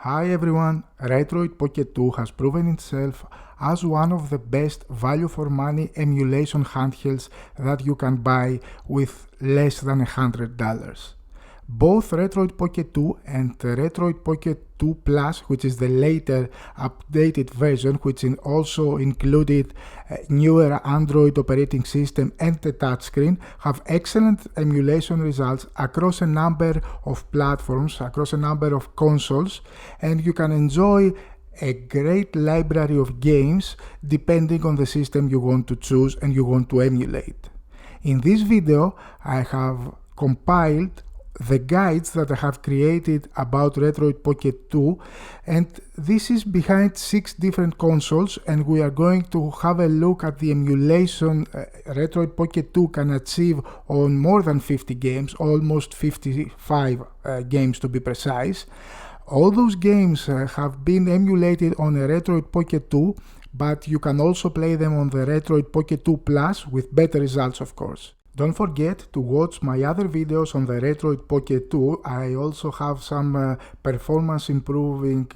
Hi everyone, Retroid Pocket 2 has proven itself as one of the best value for money emulation handhelds that you can buy with less than $100. Both Retroid Pocket 2 and Retroid Pocket 2 Plus, which is the later updated version, which also included newer Android operating system and the touchscreen, have excellent emulation results across a number of platforms, across a number of consoles, and you can enjoy a great library of games depending on the system you want to choose and you want to emulate. In this video, I have compiled the guides that I have created about Retroid Pocket 2, and this is behind 6 different consoles, and we are going to have a look at the emulation Retroid Pocket 2 can achieve on more than 50 games, almost 55 games to be precise. All those games have been emulated on a Retroid Pocket 2, but you can also play them on the Retroid Pocket 2 Plus with better results, of course. Don't forget to watch my other videos on the Retroid Pocket 2. I also have some performance improving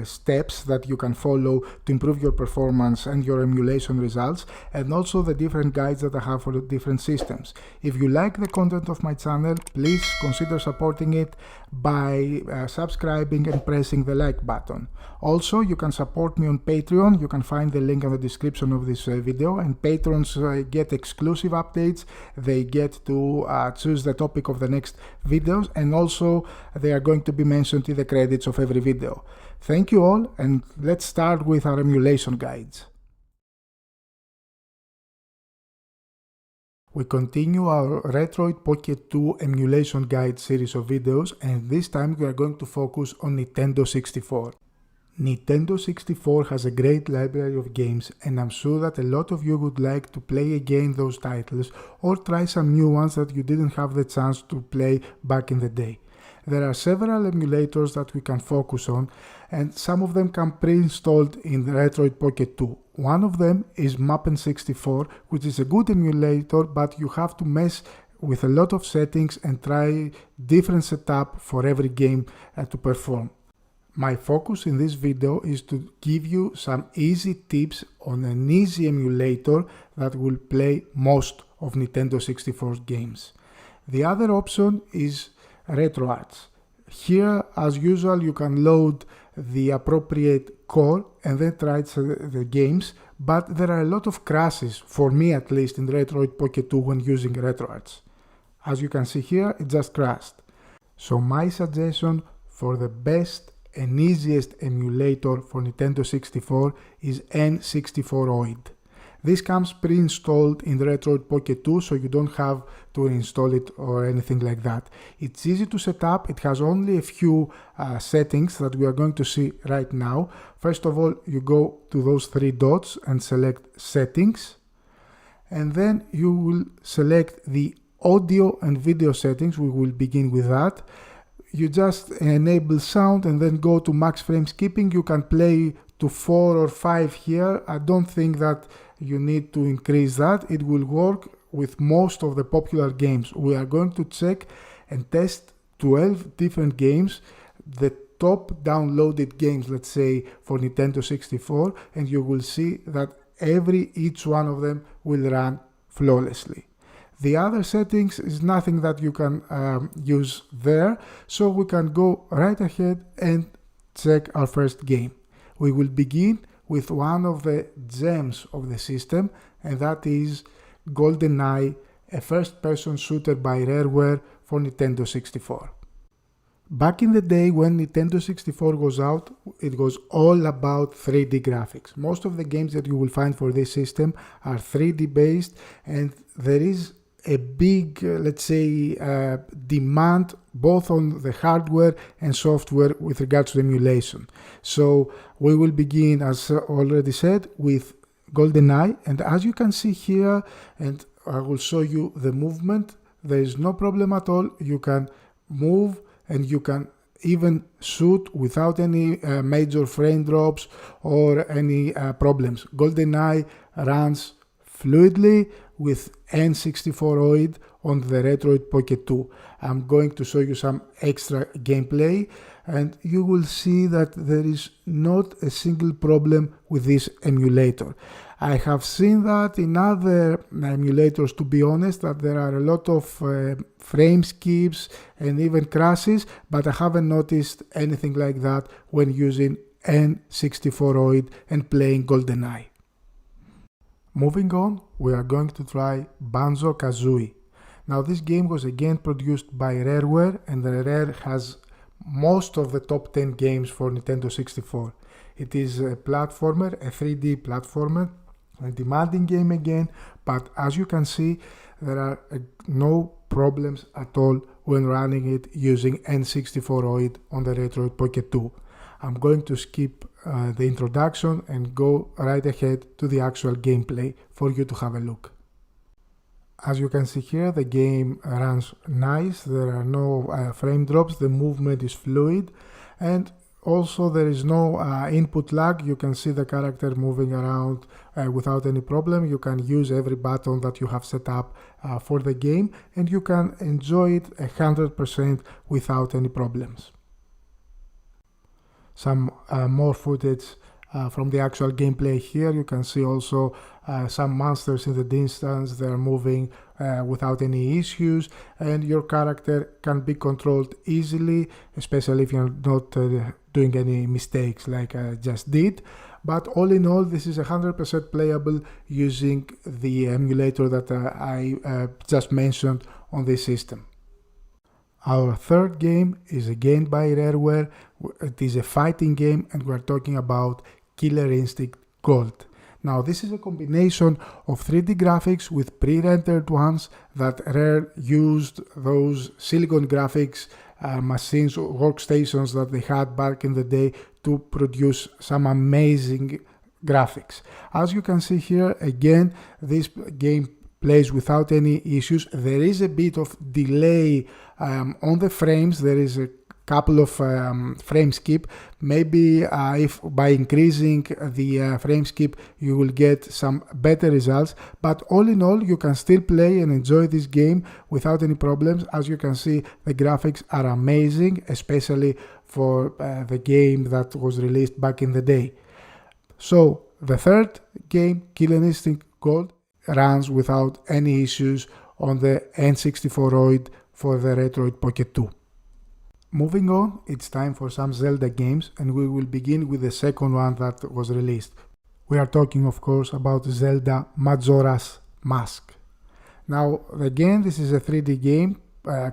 steps that you can follow to improve your performance and your emulation results, and also the different guides that I have for the different systems. If you like the content of my channel, please consider supporting it by subscribing and pressing the like button. Also, you can support me on Patreon. You can find the link in the description of this video, and patrons get exclusive updates. They get to choose the topic of the next videos, and also they are going to be mentioned in the credits of every video. Thank you all, and let's start with our emulation guides. We continue our Retroid Pocket 2 emulation guide series of videos, and this time we are going to focus on Nintendo 64. Nintendo 64 has a great library of games, and I'm sure that a lot of you would like to play again those titles or try some new ones that you didn't have the chance to play back in the day. There are several emulators that we can focus on, and some of them come pre-installed in the Retroid Pocket 2. One of them is N64, which is a good emulator, but you have to mess with a lot of settings and try different setup for every game to perform. My focus in this video is to give you some easy tips on an easy emulator that will play most of Nintendo 64 games. The other option is RetroArch. Here, as usual, you can load the appropriate core and then try the games, but there are a lot of crashes, for me at least, in Retroid Pocket 2 when using RetroArch. As you can see here, it just crashed. So my suggestion for the best and easiest emulator for Nintendo 64 is N64. This comes pre-installed in the Retroid Pocket 2, so you don't have to install it or anything like that. It's easy to set up. It has only a few settings that we are going to see right now. First of all, you go to those 3 dots and select Settings, and then you will select the audio and video settings. We will begin with that. You just enable sound and then go to max frame skipping. You can play to 4 or 5 here. I don't think that you need to increase that. It will work with most of the popular games. We are going to check and test 12 different games, the top downloaded games, let's say, for Nintendo 64, and you will see that each one of them will run flawlessly. The other settings is nothing that you can use there, so we can go right ahead and check our first game. We will begin with one of the gems of the system, and that is GoldenEye, a first-person shooter by Rareware for Nintendo 64. Back in the day when Nintendo 64 was out, it was all about 3D graphics. Most of the games that you will find for this system are 3D based, and there is a big, let's say, demand both on the hardware and software with regards to emulation. So we will begin, as already said, with GoldenEye, and as you can see here, and I will show you the movement, there is no problem at all. You can move and you can even shoot without any major frame drops or any problems. GoldenEye runs fluidly with N64 on the Retroid Pocket 2. I'm going to show you some extra gameplay and you will see that there is not a single problem with this emulator. I have seen that in other emulators, to be honest, that there are a lot of frame skips and even crashes, but I haven't noticed anything like that when using N64 and playing GoldenEye. Moving on, we are going to try Banjo-Kazooie. Now this game was again produced by Rareware, and Rare has most of the top 10 games for Nintendo 64. It is a platformer, a 3D platformer, a demanding game again, but as you can see, there are no problems at all when running it using N64 on the Retroid Pocket 2. I'm going to skip the introduction and go right ahead to the actual gameplay for you to have a look. As you can see here, the game runs nice, there are no frame drops, the movement is fluid, and also there is no input lag. You can see the character moving around without any problem. You can use every button that you have set up for the game, and you can enjoy it 100% without any problems. Some more footage from the actual gameplay here. You can see also some monsters in the distance. They are moving without any issues, and your character can be controlled easily, especially if you're not doing any mistakes like I just did. But all in all, this is 100% playable using the emulator that I just mentioned on this system. Our third game is again by Rareware. It is a fighting game, and we're talking about Killer Instinct Gold. Now this is a combination of 3D graphics with pre-rendered ones that Rare used those Silicon graphics machines or workstations that they had back in the day to produce some amazing graphics. As you can see here, again, this game plays without any issues. There is a bit of delay on the frames. There is a couple of frame skip. Maybe if by increasing the frame skip you will get some better results, but all in all you can still play and enjoy this game without any problems. As you can see, the graphics are amazing, especially for the game that was released back in the day. So the third game, Killer Instinct Gold, runs without any issues on the N64 for the Retroid Pocket 2. Moving on, it's time for some Zelda games, and we will begin with the second one that was released. We are talking, of course, about Zelda Majora's Mask. Now, again, this is a 3D game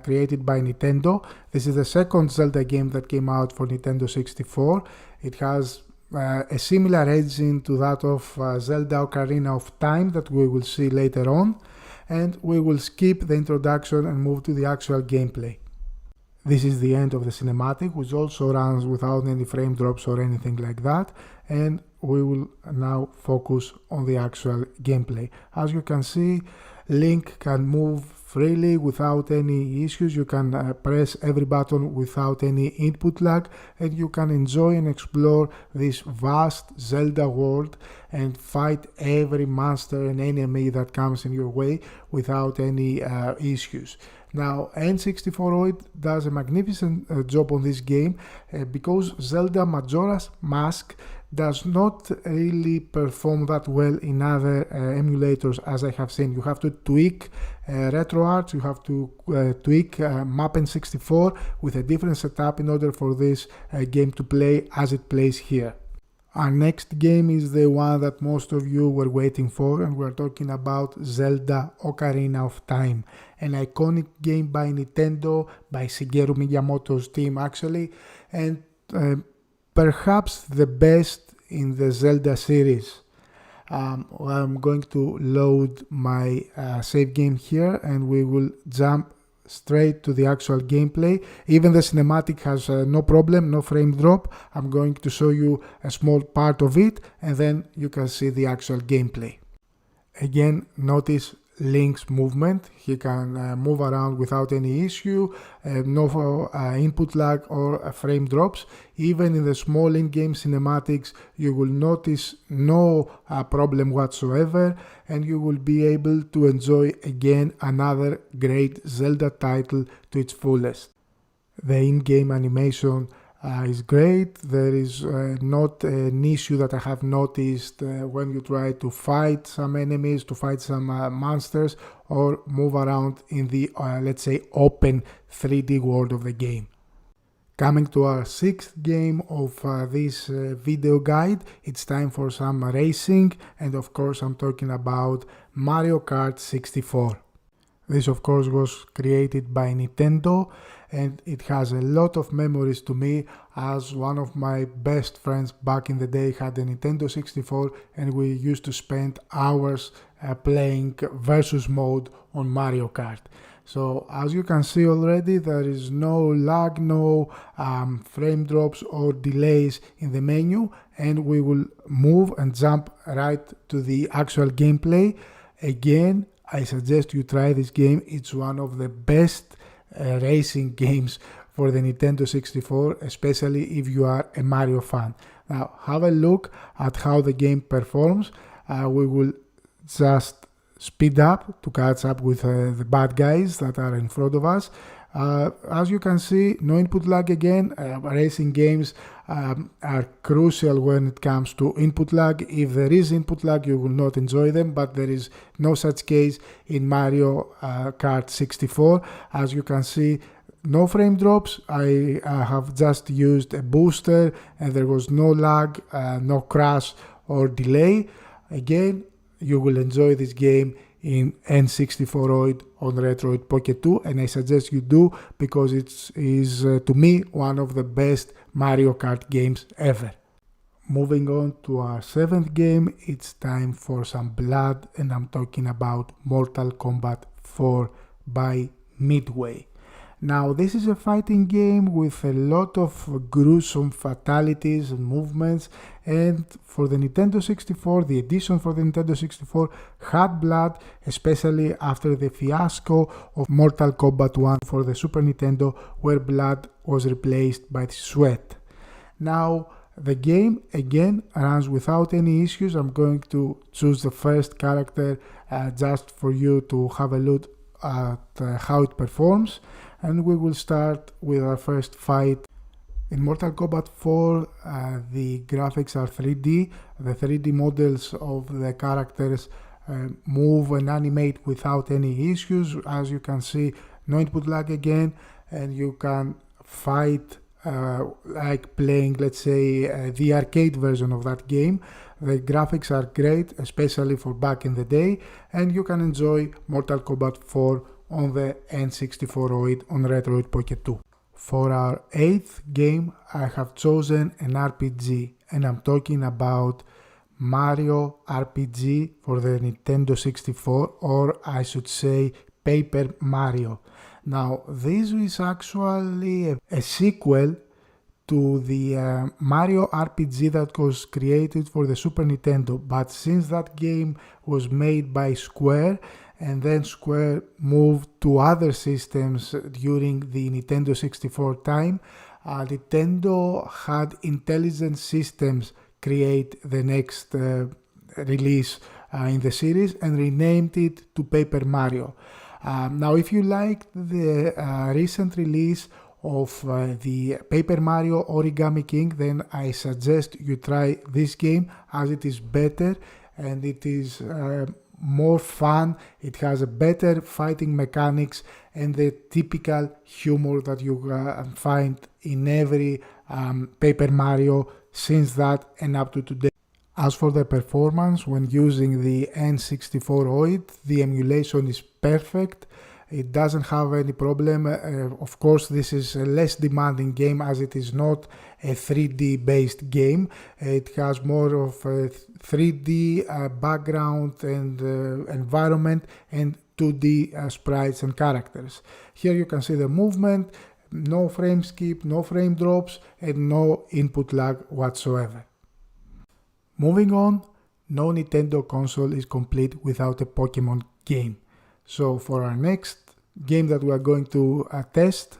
created by Nintendo. This is the second Zelda game that came out for Nintendo 64. It has a similar engine to that of Zelda Ocarina of Time that we will see later on, and we will skip the introduction and move to the actual gameplay. This is the end of the cinematic, which also runs without any frame drops or anything like that, and we will now focus on the actual gameplay. As you can see, Link can move freely without any issues. You can press every button without any input lag, and you can enjoy and explore this vast Zelda world and fight every monster and enemy that comes in your way without any issues. Now, N64 does a magnificent job on this game because Zelda Majora's Mask does not really perform that well in other emulators, as I have seen. You have to tweak RetroArch, you have to tweak Map N64 with a different setup in order for this game to play as it plays here. Our next game is the one that most of you were waiting for, and we're talking about Zelda Ocarina of Time, an iconic game by Nintendo, by Shigeru Miyamoto's team actually, and perhaps the best in the Zelda series. I'm going to load my save game here and we will jump straight to the actual gameplay. Even the cinematic has no problem, no frame drop. I'm going to show you a small part of it and then you can see the actual gameplay. Again, notice Link's movement. He can move around without any issue, no input lag or frame drops. Even in the small in-game cinematics, you will notice no problem whatsoever, and you will be able to enjoy again another great Zelda title to its fullest. The in-game animation is great. There is not an issue that I have noticed when you try to fight some enemies, to fight some monsters, or move around in the, let's say, open 3D world of the game. Coming to our sixth game of this video guide, it's time for some racing, and of course I'm talking about Mario Kart 64. This of course was created by Nintendo, and it has a lot of memories to me, as one of my best friends back in the day had a Nintendo 64 and we used to spend hours playing versus mode on Mario Kart. So as you can see already, there is no lag, no frame drops or delays in the menu, and we will move and jump right to the actual gameplay. Again, I suggest you try this game. It's one of the best racing games for the Nintendo 64, especially if you are a Mario fan. Now have a look at how the game performs. We will just speed up to catch up with the bad guys that are in front of us. As you can see, no input lag again. Racing games are crucial when it comes to input lag. If there is input lag, you will not enjoy them, but there is no such case in Mario Kart 64. As you can see, no frame drops. I have just used a booster and there was no lag, no crash or delay. Again, you will enjoy this game in N64 on Retroid Pocket 2, and I suggest you do, because it is to me one of the best Mario Kart games ever. Moving on to our seventh game, it's time for some blood, and I'm talking about Mortal Kombat 4 by Midway. Now this is a fighting game with a lot of gruesome fatalities and movements, and for the Nintendo 64, the edition for the Nintendo 64 had blood, especially after the fiasco of Mortal Kombat 1 for the Super Nintendo, where blood was replaced by sweat. Now the game again runs without any issues. I'm going to choose the first character just for you to have a look at how it performs. And we will start with our first fight. In Mortal Kombat 4, the graphics are 3D. The 3D models of the characters move and animate without any issues. As you can see, no input lag again, and you can fight like playing, let's say, the arcade version of that game. The graphics are great, especially for back in the day, and you can enjoy Mortal Kombat 4 on the N64 on Retroid Pocket 2. For our eighth game, I have chosen an RPG, and I'm talking about Mario RPG for the Nintendo 64, or I should say Paper Mario. Now this is actually a sequel to the Mario RPG that was created for the Super Nintendo, but since that game was made by Square, and then Square moved to other systems during the Nintendo 64 time, Nintendo had Intelligent Systems create the next release in the series and renamed it to Paper Mario. Now if you liked the recent release of the Paper Mario Origami King, then I suggest you try this game, as it is better and it is more fun. It has a better fighting mechanics and the typical humor that you find in every Paper Mario since that and up to today. As for the performance, when using the N64 OID, the emulation is perfect. It doesn't have any problem. Of course, this is a less demanding game as it is not a 3D based game. It has more of a 3D background and environment and 2D sprites and characters. Here you can see the movement, no frame skip, no frame drops, and no input lag whatsoever. Moving on, no Nintendo console is complete without a Pokemon game. So for our next game that we are going to test,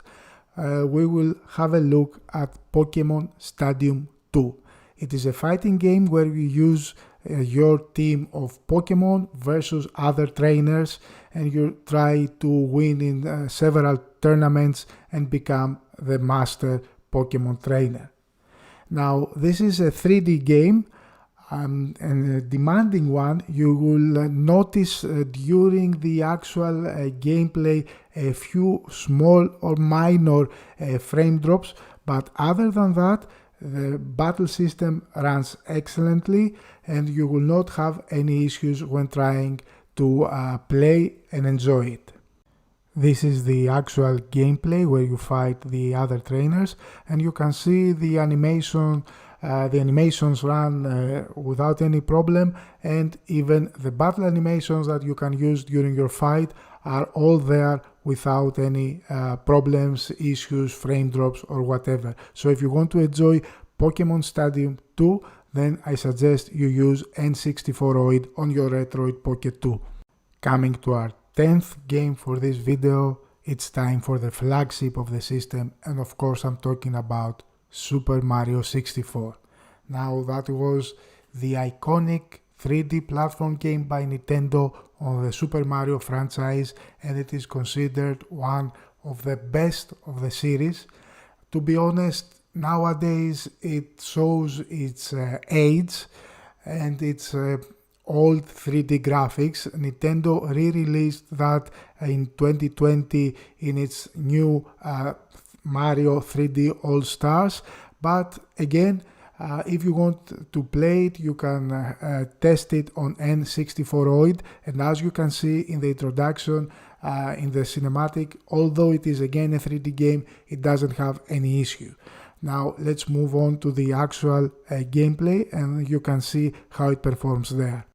we will have a look at Pokemon Stadium 2. It is a fighting game where you use your team of Pokemon versus other trainers, and you try to win in several tournaments and become the master Pokemon trainer. Now, this is a 3D game and a demanding one. You will notice during the actual gameplay a few small or minor frame drops, but other than that, the battle system runs excellently and you will not have any issues when trying to play and enjoy it. This is the actual gameplay where you fight the other trainers, and you can see the animations run without any problem, and even the battle animations that you can use during your fight are all there without any problems, issues, frame drops or whatever. So if you want to enjoy Pokemon Stadium 2, then I suggest you use N64 on your Retroid Pocket 2. Coming to our 10th game for this video, it's time for the flagship of the system, and of course I'm talking about Super Mario 64. Now, that was the iconic 3D platform game by Nintendo on the Super Mario franchise, and it is considered one of the best of the series. To be honest, nowadays it shows its age and its old 3D graphics. Nintendo re-released that in 2020 in its new Mario 3D All Stars, but again, if you want to play it, you can test it on N64, and as you can see in the introduction, in the cinematic, although it is again a 3D game, it doesn't have any issue. Now let's move on to the actual gameplay, and you can see how it performs there.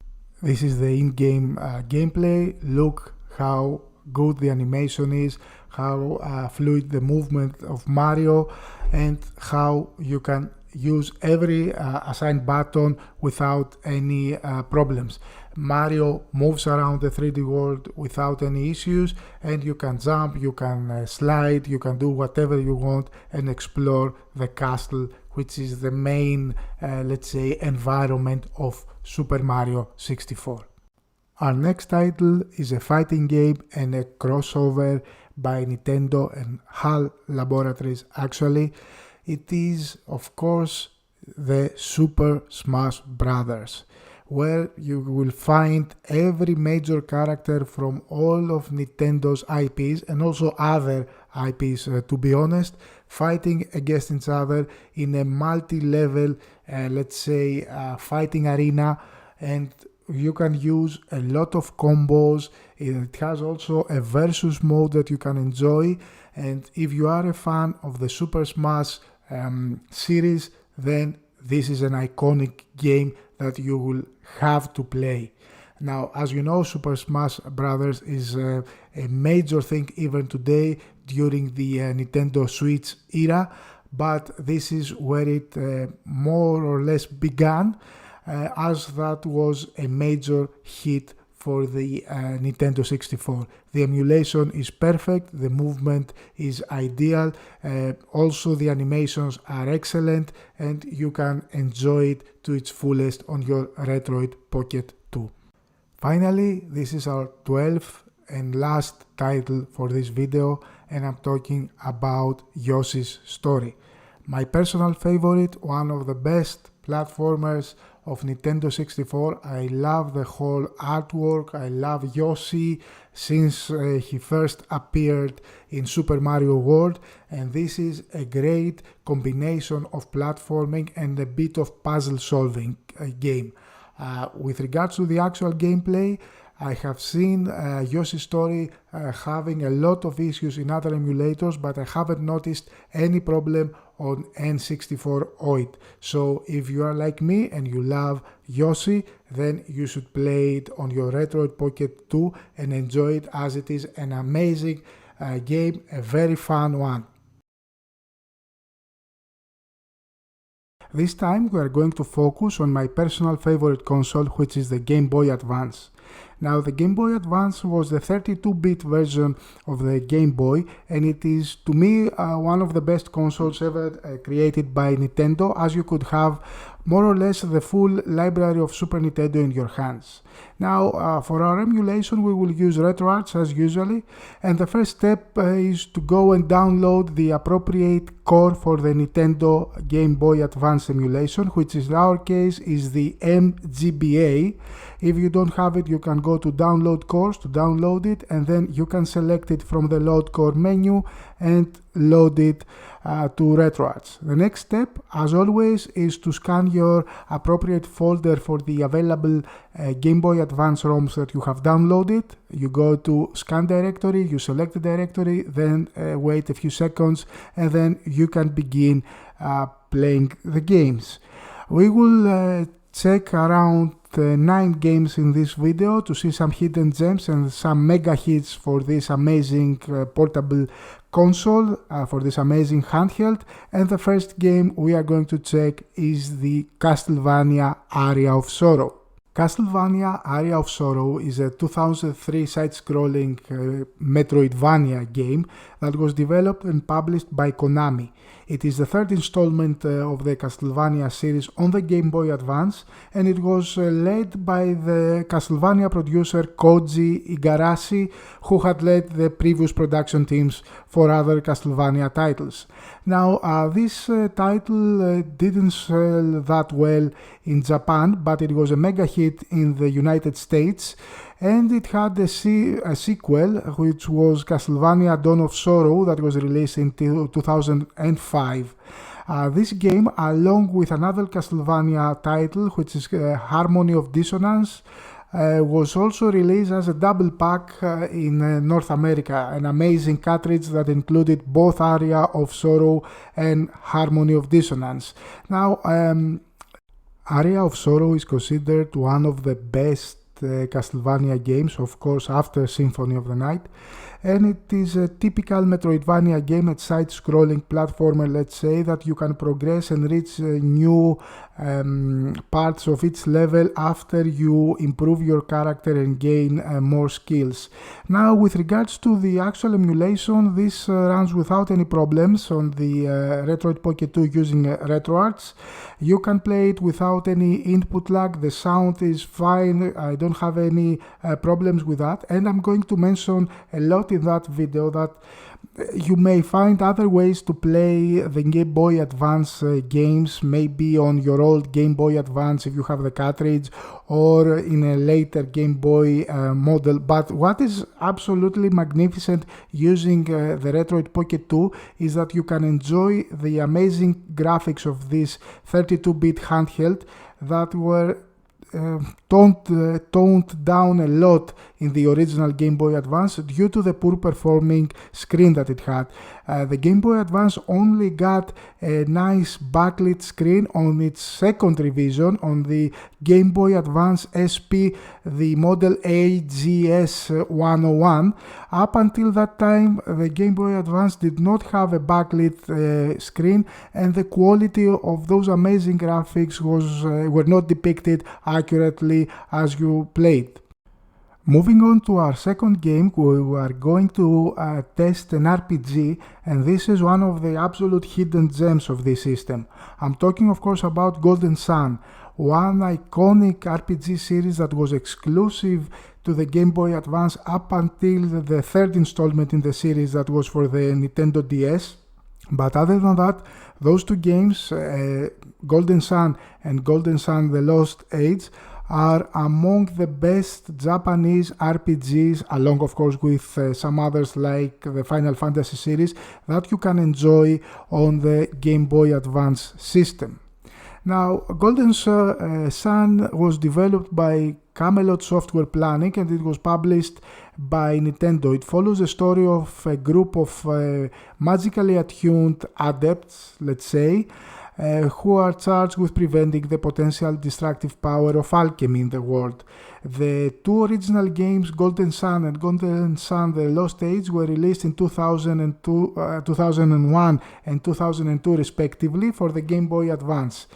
This is the in-game gameplay. Look how good the animation is, how fluid the movement of Mario, and how you can use every assigned button without any problems. Mario moves around the 3D world without any issues, and you can jump, you can slide, you can do whatever you want and explore the castle, which is the main, let's say, environment of Super Mario 64. Our next title is a fighting game and a crossover by Nintendo and HAL Laboratories. Actually, it is, of course, the Super Smash Brothers, where you will find every major character from all of Nintendo's IPs and also other IPs, to be honest, fighting against each other in a multi-level, let's say, fighting arena, and you can use a lot of combos. It has also a versus mode that you can enjoy, and if you are a fan of the Super Smash series, then this is an iconic game that you will have to play. Now, as you know, Super Smash Brothers is a major thing even today during the Nintendo Switch era, but this is where it more or less began, as that was a major hit for the Nintendo 64. The emulation is perfect, the movement is ideal, also the animations are excellent, and you can enjoy it to its fullest on your Retroid Pocket 2. Finally, this is our 12th and last title for this video, and I'm talking about Yoshi's Story. My personal favorite, one of the best platformers of Nintendo 64. I love the whole artwork. I love Yoshi since he first appeared in Super Mario World, and this is a great combination of platforming and a bit of puzzle solving game. With regards to the actual gameplay, I have seen Yoshi's Story having a lot of issues in other emulators, but I haven't noticed any problem on N64 OID. So if you are like me and you love Yoshi, then you should play it on your Retroid Pocket 2 and enjoy it, as it is an amazing game, a very fun one. This time we are going to focus on my personal favorite console, which is the Game Boy Advance. Now, the Game Boy Advance was the 32-bit version of the Game Boy, and it is, to me, one of the best consoles ever created by Nintendo, as you could have more or less the full library of Super Nintendo in your hands. Now, for our emulation, we will use RetroArch as usually, and the first step is to go and download the appropriate core for the Nintendo Game Boy Advance emulation, which in our case is the MGBA. If you don't have it, you can go to download cores to download it, and then you can select it from the load core menu and load it to RetroArch. The next step, as always, is to scan your appropriate folder for the available Game Boy Advance ROMs that you have downloaded. You go to scan directory, you select the directory, then wait a few seconds, and then you can begin playing the games. We will check around 9 games in this video to see some hidden gems and some mega hits for this amazing portable console, for this amazing handheld. And the first game we are going to check is the Castlevania Aria of Sorrow. Castlevania Aria of Sorrow is a 2003 side-scrolling Metroidvania game that was developed and published by Konami. It is the third installment of the Castlevania series on the Game Boy Advance, and it was led by the Castlevania producer Koji Igarashi, who had led the previous production teams for other Castlevania titles. Now, this title didn't sell that well in Japan, but it was a mega hit in the United States, and it had a sequel, which was Castlevania Dawn of Sorrow, that was released in 2005. This game, along with another Castlevania title, which is Harmony of Dissonance, was also released as a double pack in North America, an amazing cartridge that included both Aria of Sorrow and Harmony of Dissonance. Now, Aria of Sorrow is considered one of the best Castlevania games, of course after Symphony of the Night, and it is a typical Metroidvania game, a side-scrolling platformer, let's say, that you can progress and reach new parts of each level after you improve your character and gain more skills. Now, with regards to the actual emulation, this runs without any problems on the Retroid Pocket 2 using RetroArch. You can play it without any input lag, the sound is fine, I don't have any problems with that, and I'm going to mention a lot in that video that you may find other ways to play the Game Boy Advance games, maybe on your old Game Boy Advance if you have the cartridge, or in a later Game Boy model. But what is absolutely magnificent using the Retroid Pocket 2 is that you can enjoy the amazing graphics of this 32-bit handheld that were toned down a lot in the original Game Boy Advance due to the poor performing screen that it had. The Game Boy Advance only got a nice backlit screen on its second revision on the Game Boy Advance SP, the model AGS101. Up until that time, the Game Boy Advance did not have a backlit screen, and the quality of those amazing graphics were not depicted accurately as you played. Moving on to our second game, we are going to test an RPG, and this is one of the absolute hidden gems of this system. I'm talking, of course, about Golden Sun, one iconic RPG series that was exclusive to the Game Boy Advance up until the third installment in the series that was for the Nintendo DS. But other than that, those two games, Golden Sun and Golden Sun The Lost Age, are among the best Japanese RPGs, along of course with some others like the Final Fantasy series, that you can enjoy on the Game Boy Advance system. Now, Golden Sun was developed by Camelot Software Planning, and it was published by Nintendo. It follows the story of a group of magically attuned adepts, let's say, who are charged with preventing the potential destructive power of alchemy in the world. The two original games, Golden Sun and Golden Sun The Lost Age, were released in 2001 and 2002 respectively for the Game Boy Advance.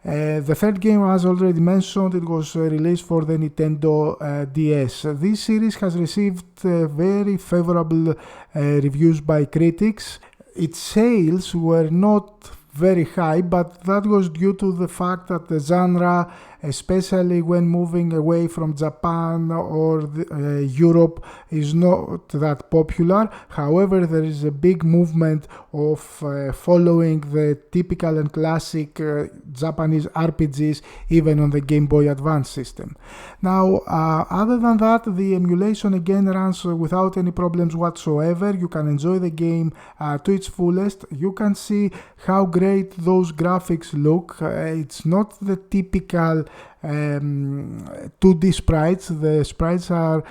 The third game, as already mentioned, it was released for the Nintendo DS. This series has received very favorable reviews by critics. Its sales were not very high, but that was due to the fact that the genre, especially when moving away from Japan or Europe, is not that popular. However, there is a big movement of following the typical and classic Japanese RPGs even on the Game Boy Advance system. Now, other than that, the emulation again runs without any problems whatsoever. You can enjoy the game to its fullest. You can see how great those graphics look. It's not the typical 2D sprites. The sprites are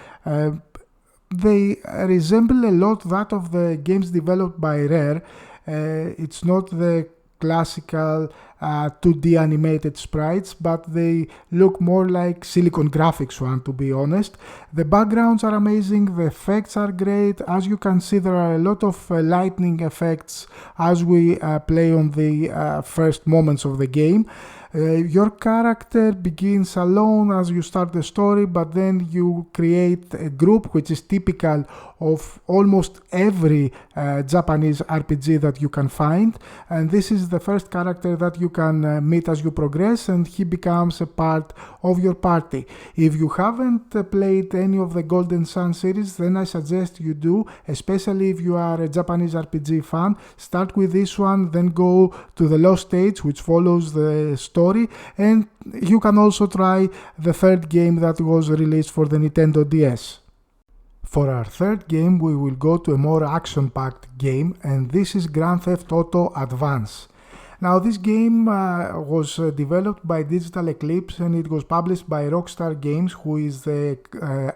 they resemble a lot that of the games developed by Rare. It's not the classical 2D animated sprites, but they look more like Silicon Graphics one, to be honest. The backgrounds are amazing, the effects are great. As you can see, there are a lot of lightning effects as we play on the first moments of the game. Your character begins alone as you start the story, but then you create a group, which is typical of almost every Japanese RPG that you can find. And this is the first character that you can meet as you progress, and he becomes a part of your party. If you haven't played any of the Golden Sun series, then I suggest you do, especially if you are a Japanese RPG fan. Start with this one, then go to the Lost Stage, which follows the story, and you can also try the third game that was released for the Nintendo DS. For our third game, we will go to a more action-packed game, and this is Grand Theft Auto Advance. Now, this game was developed by Digital Eclipse, and it was published by Rockstar Games, who is the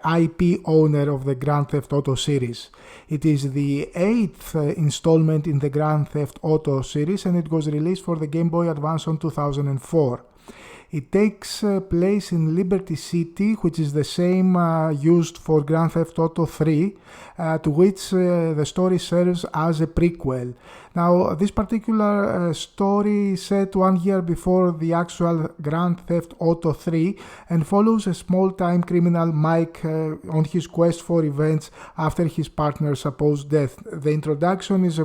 IP owner of the Grand Theft Auto series. It is the 8th installment in the Grand Theft Auto series, and it was released for the Game Boy Advance in 2004. It takes place in Liberty City, which is the same used for Grand Theft Auto 3, to which the story serves as a prequel. Now, this particular story is set 1 year before the actual Grand Theft Auto 3 and follows a small-time criminal Mike on his quest for revenge after his partner's supposed death. The introduction is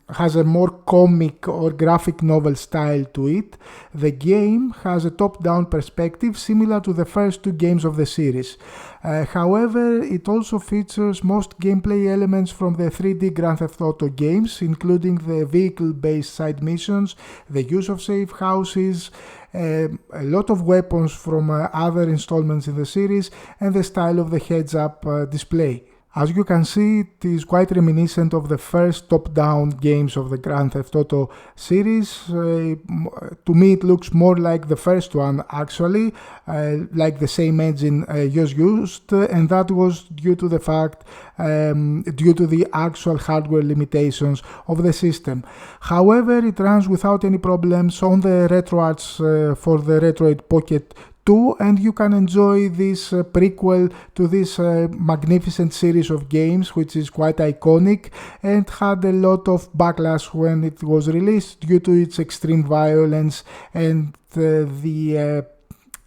has a more comic or graphic novel style to it. The game has a top-down perspective similar to the first two games of the series. However, it also features most gameplay elements from the 3D Grand Theft Auto games, including the vehicle-based side missions, the use of safe houses, a lot of weapons from other installments in the series, and the style of the heads-up display. As you can see, it is quite reminiscent of the first top-down games of the Grand Theft Auto series. To me, it looks more like the first one, actually, like the same engine used, and that was due to the fact, due to the actual hardware limitations of the system. However, it runs without any problems on the RetroArch for the Retroid Pocket 2, and you can enjoy this prequel to this magnificent series of games, which is quite iconic and had a lot of backlash when it was released due to its extreme violence and the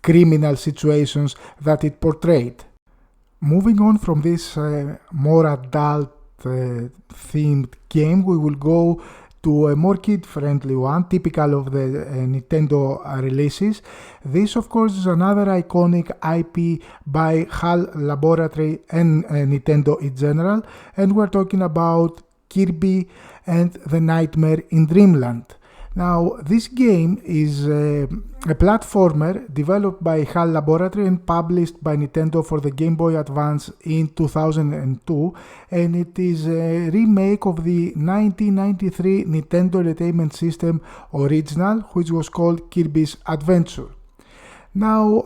criminal situations that it portrayed. Moving on from this more adult themed game, we will go to a more kid-friendly one, typical of the Nintendo releases. This, of course, is another iconic IP by HAL Laboratory and Nintendo in general, and we're talking about Kirby and the Nightmare in Dreamland. Now, this game is a platformer developed by HAL Laboratory and published by Nintendo for the Game Boy Advance in 2002, and it is a remake of the 1993 Nintendo Entertainment System original, which was called Kirby's Adventure. Now,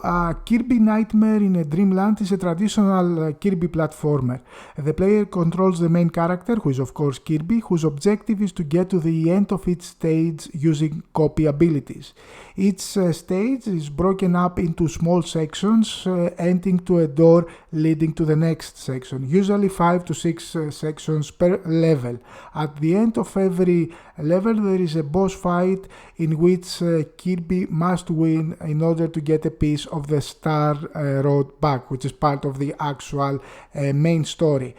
Kirby Nightmare in a Dreamland is a traditional Kirby platformer. The player controls the main character, who is of course Kirby, whose objective is to get to the end of each stage using copy abilities. Each stage is broken up into small sections, ending to a door leading to the next section, usually 5 to 6 sections per level. At the end of every level there is a boss fight in which Kirby must win in order to get a piece of the Star Road back, which is part of the actual main story.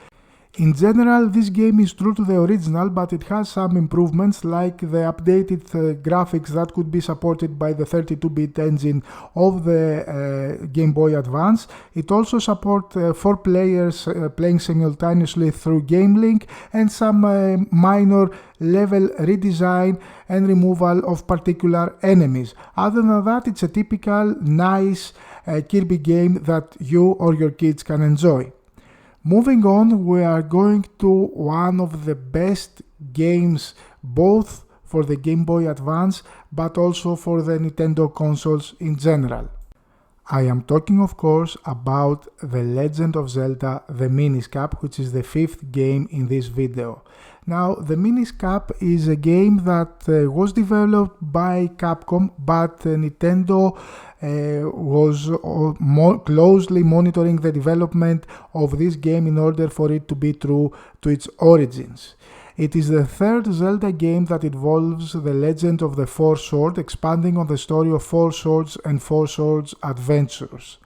In general, this game is true to the original, but it has some improvements like the updated graphics that could be supported by the 32-bit engine of the Game Boy Advance. It also supports 4 players playing simultaneously through Game Link, and some minor level redesign and removal of particular enemies. Other than that, it's a typical nice Kirby game that you or your kids can enjoy. Moving on, we are going to one of the best games both for the Game Boy Advance but also for the Nintendo consoles in general. I am talking of course about The Legend of Zelda The Minish Cap, which is the 5th game in this video. Now, The Minish Cap is a game that was developed by Capcom, but Nintendo was more closely monitoring the development of this game in order for it to be true to its origins. It is the 3rd Zelda game that involves the legend of the Four Swords, expanding on the story of Four Swords and Four Swords Adventures.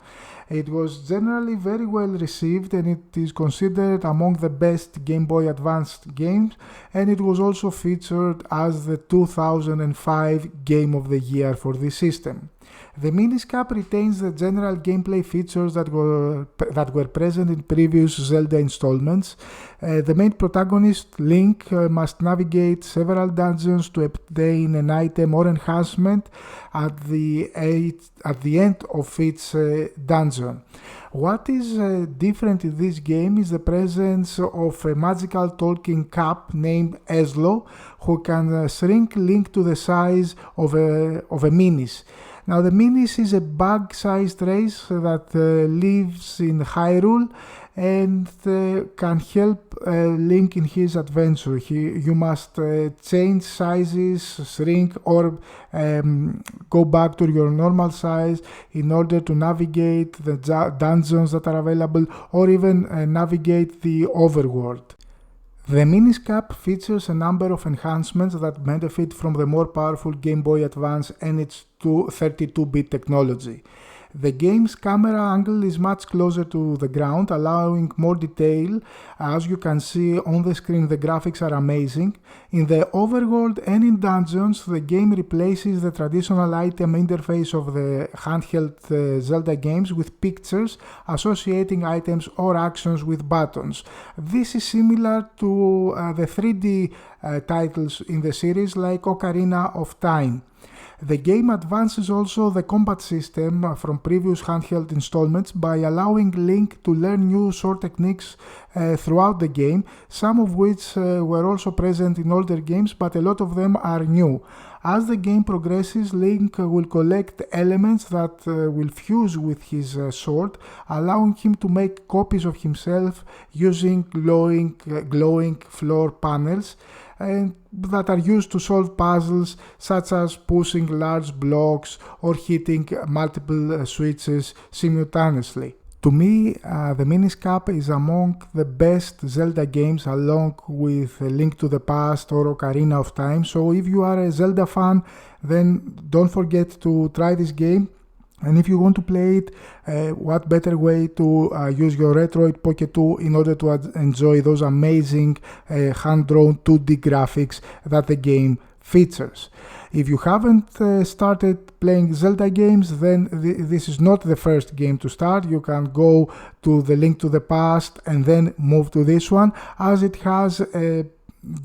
It was generally very well received and it is considered among the best Game Boy Advance games, and it was also featured as the 2005 Game of the Year for this system. The Minish Cap retains the general gameplay features that were present in previous Zelda installments. The main protagonist, Link, must navigate several dungeons to obtain an item or enhancement at the end of each dungeon. What is different in this game is the presence of a magical talking cap named Eslo, who can shrink Link to the size of a Minish. Now, the Minish is a bug-sized race that lives in Hyrule and can help Link in his adventure. You must change sizes, shrink, or go back to your normal size in order to navigate the dungeons that are available, or even navigate the overworld. The Minish Cap features a number of enhancements that benefit from the more powerful Game Boy Advance and its 32-bit technology. The game's camera angle is much closer to the ground, allowing more detail. As you can see on the screen, the graphics are amazing. In the overworld and in dungeons, the game replaces the traditional item interface of the handheld Zelda games with pictures associating items or actions with buttons. This is similar to the 3D titles in the series like Ocarina of Time. The game advances also the combat system from previous handheld installments by allowing Link to learn new sword techniques throughout the game, some of which were also present in older games, but a lot of them are new. As the game progresses, Link will collect elements that will fuse with his sword, allowing him to make copies of himself using glowing floor panels, and that are used to solve puzzles such as pushing large blocks or hitting multiple switches simultaneously. To me, the Minish Cap is among the best Zelda games, along with Link to the Past or Ocarina of Time. So if you are a Zelda fan, then don't forget to try this game. And if you want to play it, what better way to use your Retroid Pocket 2 in order to enjoy those amazing hand-drawn 2D graphics that the game features. If you haven't started playing Zelda games, then this is not the first game to start. You can go to the Link to the Past and then move to this one, as it has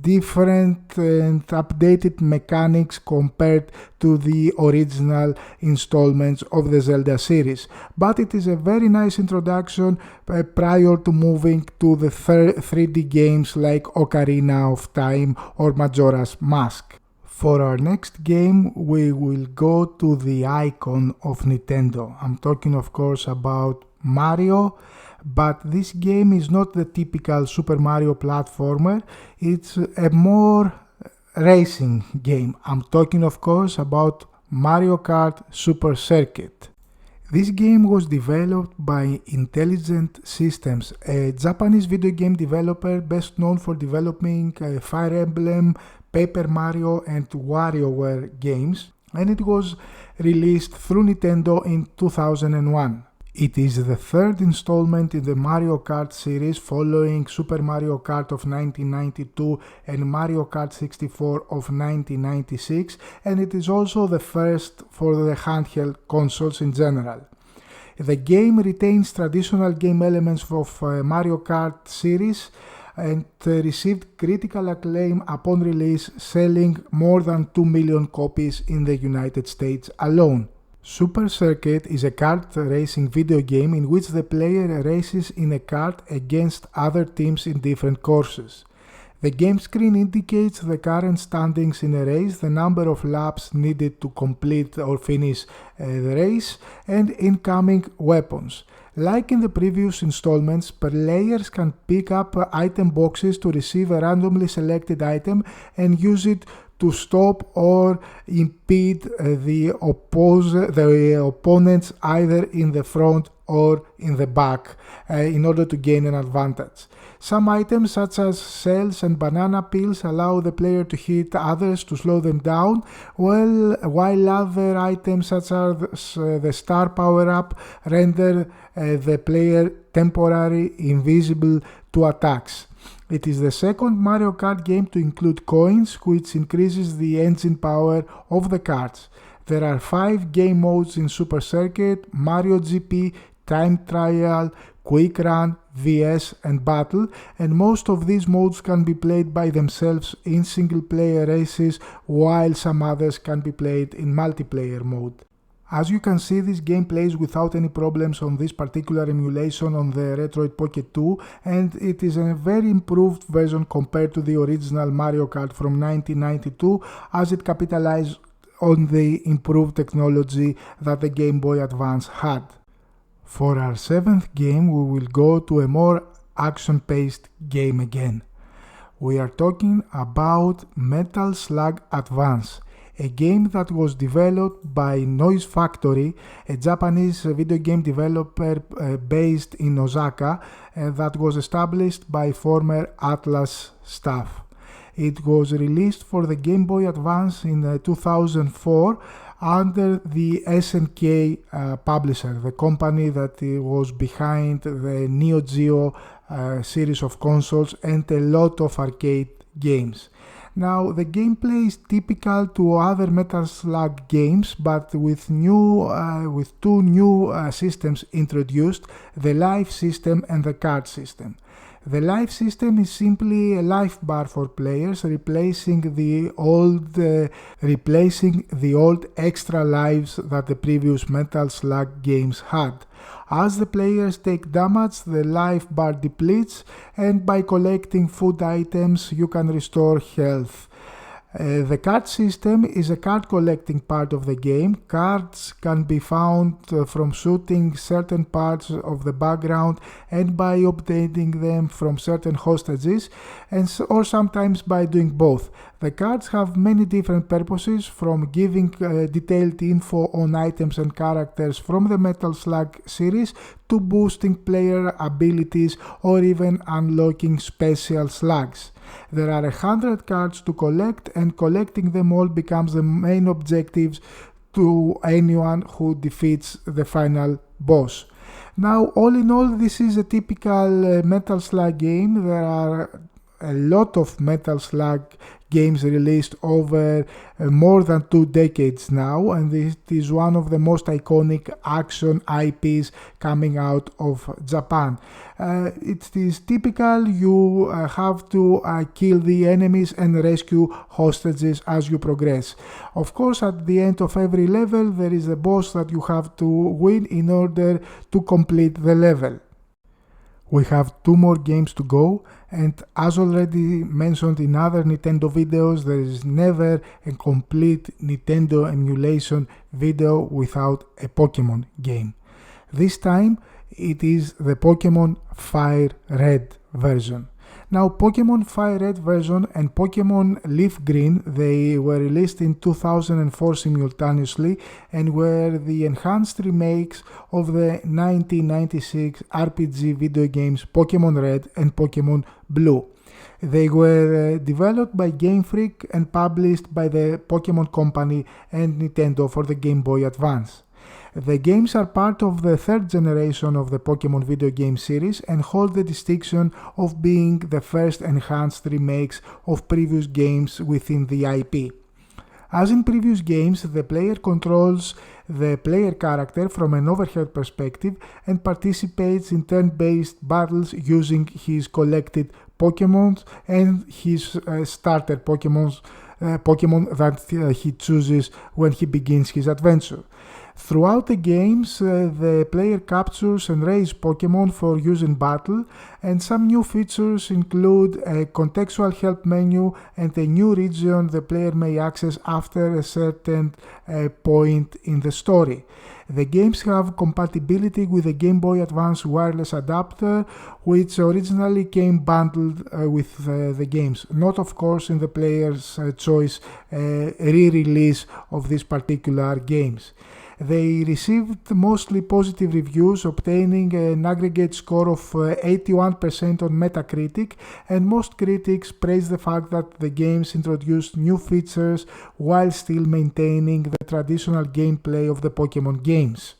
different and updated mechanics compared to the original installments of the Zelda series. But it is a very nice introduction prior to moving to the 3D games like Ocarina of Time or Majora's Mask. For our next game, we will go to the icon of Nintendo. I'm talking of course about Mario, but this game is not the typical Super Mario platformer, it's a more racing game. I'm talking of course about Mario Kart Super Circuit. This game was developed by Intelligent Systems, a Japanese video game developer best known for developing Fire Emblem, Paper Mario and WarioWare games, and it was released through Nintendo in 2001. It is the third installment in the Mario Kart series following Super Mario Kart of 1992 and Mario Kart 64 of 1996, and it is also the first for the handheld consoles in general. The game retains traditional game elements of Mario Kart series and received critical acclaim upon release, selling more than 2 million copies in the United States alone. Super Circuit is a kart racing video game in which the player races in a kart against other teams in different courses. The game screen indicates the current standings in a race, the number of laps needed to complete or finish the race, and incoming weapons. Like in the previous installments, players can pick up item boxes to receive a randomly selected item and use it to stop or impede the opponents either in the front or in the back in order to gain an advantage. Some items such as shells and banana peels allow the player to hit others to slow them down, while other items such as the star power-up render the player temporarily invisible to attacks. It is the second Mario Kart game to include coins, which increases the engine power of the karts. There are 5 game modes in Super Circuit: Mario GP, Time Trial, Quick Run, VS and Battle, and most of these modes can be played by themselves in single-player races, while some others can be played in multiplayer mode. As you can see, this game plays without any problems on this particular emulation on the Retroid Pocket 2, and it is a very improved version compared to the original Mario Kart from 1992, as it capitalized on the improved technology that the Game Boy Advance had. For our 7th game, we will go to a more action-paced game again. We are talking about Metal Slug Advance, a game that was developed by Noise Factory, a Japanese video game developer based in Osaka, that was established by former Atlas staff. It was released for the Game Boy Advance in 2004 under the SNK publisher, the company that was behind the Neo Geo series of consoles and a lot of arcade games. Now, the gameplay is typical to other Metal Slug games, but with two new systems introduced: the life system and the card system. The life system is simply a life bar for players, replacing the old extra lives that the previous Metal Slug games had. As the players take damage, the life bar depletes, and by collecting food items you can restore health. The card system is a card collecting part of the game. Cards can be found from shooting certain parts of the background and by obtaining them from certain hostages, or sometimes by doing both. The cards have many different purposes, from giving detailed info on items and characters from the Metal Slug series to boosting player abilities or even unlocking special slugs. There are 100 cards to collect, and collecting them all becomes the main objective to anyone who defeats the final boss. Now, all in all, this is a typical Metal Slug game. There are a lot of Metal Slug games released over more than 2 decades now, and it is one of the most iconic action IPs coming out of Japan. It is typical. You have to kill the enemies and rescue hostages as you progress. Of course, at the end of every level there is a boss that you have to win in order to complete the level. We have 2 more games to go, and as already mentioned in other Nintendo videos, there is never a complete Nintendo emulation video without a Pokemon game. This time it is the Pokemon Fire Red version. Now, Pokemon Fire Red version and Pokemon Leaf Green, they were released in 2004 simultaneously and were the enhanced remakes of the 1996 RPG video games Pokemon Red and Pokemon Blue. They were developed by Game Freak and published by the Pokemon Company and Nintendo for the Game Boy Advance. The games are part of the third generation of the Pokemon video game series and hold the distinction of being the first enhanced remakes of previous games within the IP. As in previous games, the player controls the player character from an overhead perspective and participates in turn-based battles using his collected Pokemon and his starter Pokemon that he chooses when he begins his adventure. Throughout the games, the player captures and raises Pokemon for use in battle, and some new features include a contextual help menu and a new region the player may access after a certain point in the story. The games have compatibility with the Game Boy Advance wireless adapter, which originally came bundled with the games, not of course in the player's choice re-release of these particular games. They received mostly positive reviews, obtaining an aggregate score of 81% on Metacritic, and most critics praised the fact that the games introduced new features while still maintaining the traditional gameplay of the Pokemon games.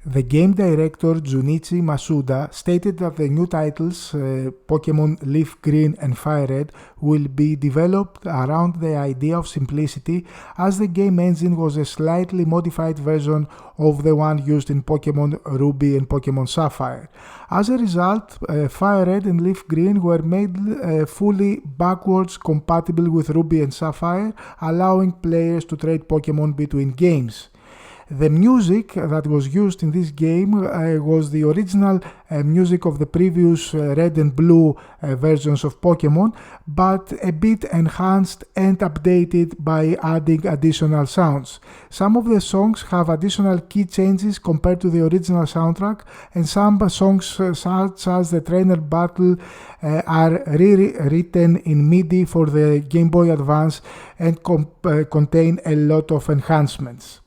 The game director Junichi Masuda stated that the new titles, Pokemon Leaf Green and Fire Red, will be developed around the idea of simplicity, as the game engine was a slightly modified version of the one used in Pokemon Ruby and Pokemon Sapphire. As a result, Fire Red and Leaf Green were made fully backwards compatible with Ruby and Sapphire, allowing players to trade Pokemon between games. The music that was used in this game was the original music of the previous Red and Blue versions of Pokemon, but a bit enhanced and updated by adding additional sounds. Some of the songs have additional key changes compared to the original soundtrack, and some songs such as the Trainer Battle are rewritten in MIDI for the Game Boy Advance and contain a lot of enhancements.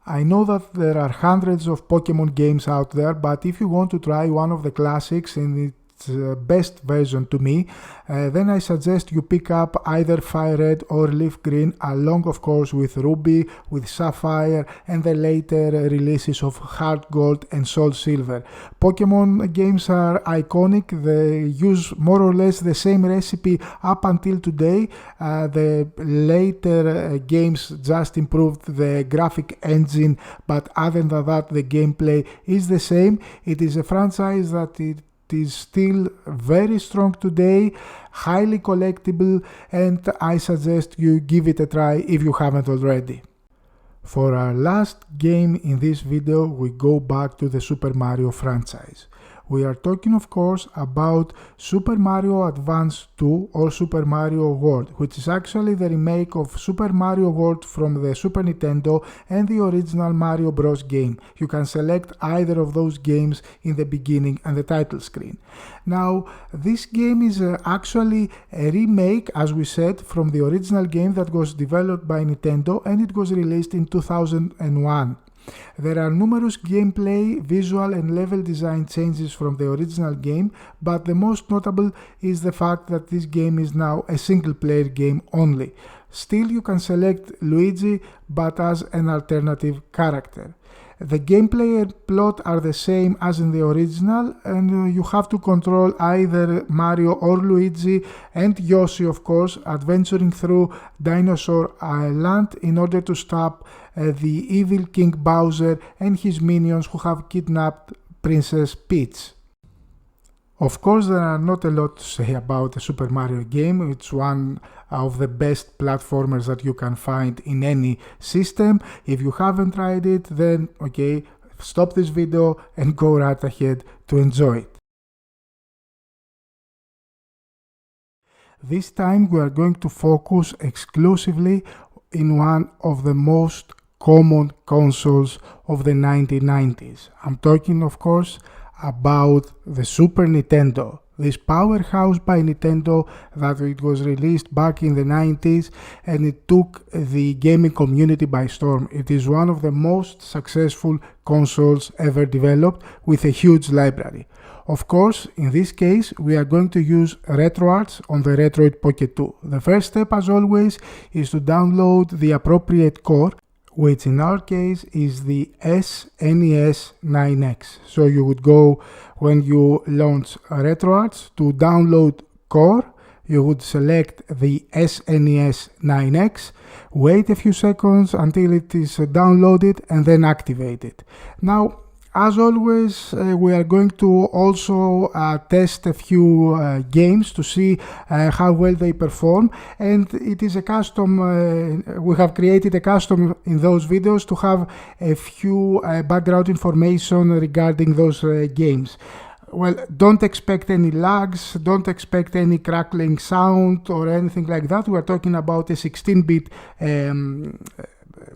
I know that there are hundreds of Pokemon games out there, but if you want to try one of the classics in its best version to me, then I suggest you pick up either Fire Red or Leaf Green, along of course with Ruby, with Sapphire, and the later releases of Heart Gold and Soul Silver. Pokemon games are iconic. They use more or less the same recipe up until today. The later games just improved the graphic engine, but other than that the gameplay is the same. It is a franchise that it is still very strong today, highly collectible, and I suggest you give it a try if you haven't already. For our last game in this video, we go back to the Super Mario franchise. We are talking of course about Super Mario Advance 2 or Super Mario World, which is actually the remake of Super Mario World from the Super Nintendo and the original Mario Bros. Game. You can select either of those games in the beginning and the title screen. Now, this game is actually a remake, as we said, from the original game that was developed by Nintendo, and it was released in 2001. There are numerous gameplay, visual and level design changes from the original game, but the most notable is the fact that this game is now a single player game only. Still, you can select Luigi, but as an alternative character. The gameplay and plot are the same as in the original, and you have to control either Mario or Luigi and Yoshi, of course, adventuring through Dinosaur Island in order to stop the evil King Bowser and his minions who have kidnapped Princess Peach. Of course, there are not a lot to say about the Super Mario game. It's one of the best platformers that you can find in any system. If you haven't tried it, then okay, stop this video and go right ahead to enjoy it. This time we are going to focus exclusively in one of the most common consoles of the 1990s. I'm talking, of course, about the Super Nintendo. This powerhouse by Nintendo that it was released back in the 90s and it took the gaming community by storm. It is one of the most successful consoles ever developed with a huge library. Of course, in this case, we are going to use RetroArts on the Retroid Pocket 2. The first step, as always, is to download the appropriate core, which in our case is the SNES 9X. So you would go, when you launch RetroArts, to download core, you would select the SNES 9X, wait a few seconds until it is downloaded and then activate it. Now, as always, we are going to also test a few games to see how well they perform, and it is a custom, we have created a custom in those videos to have a few background information regarding those games. Well, don't expect any lags, don't expect any crackling sound or anything like that. We are talking about a 16-bit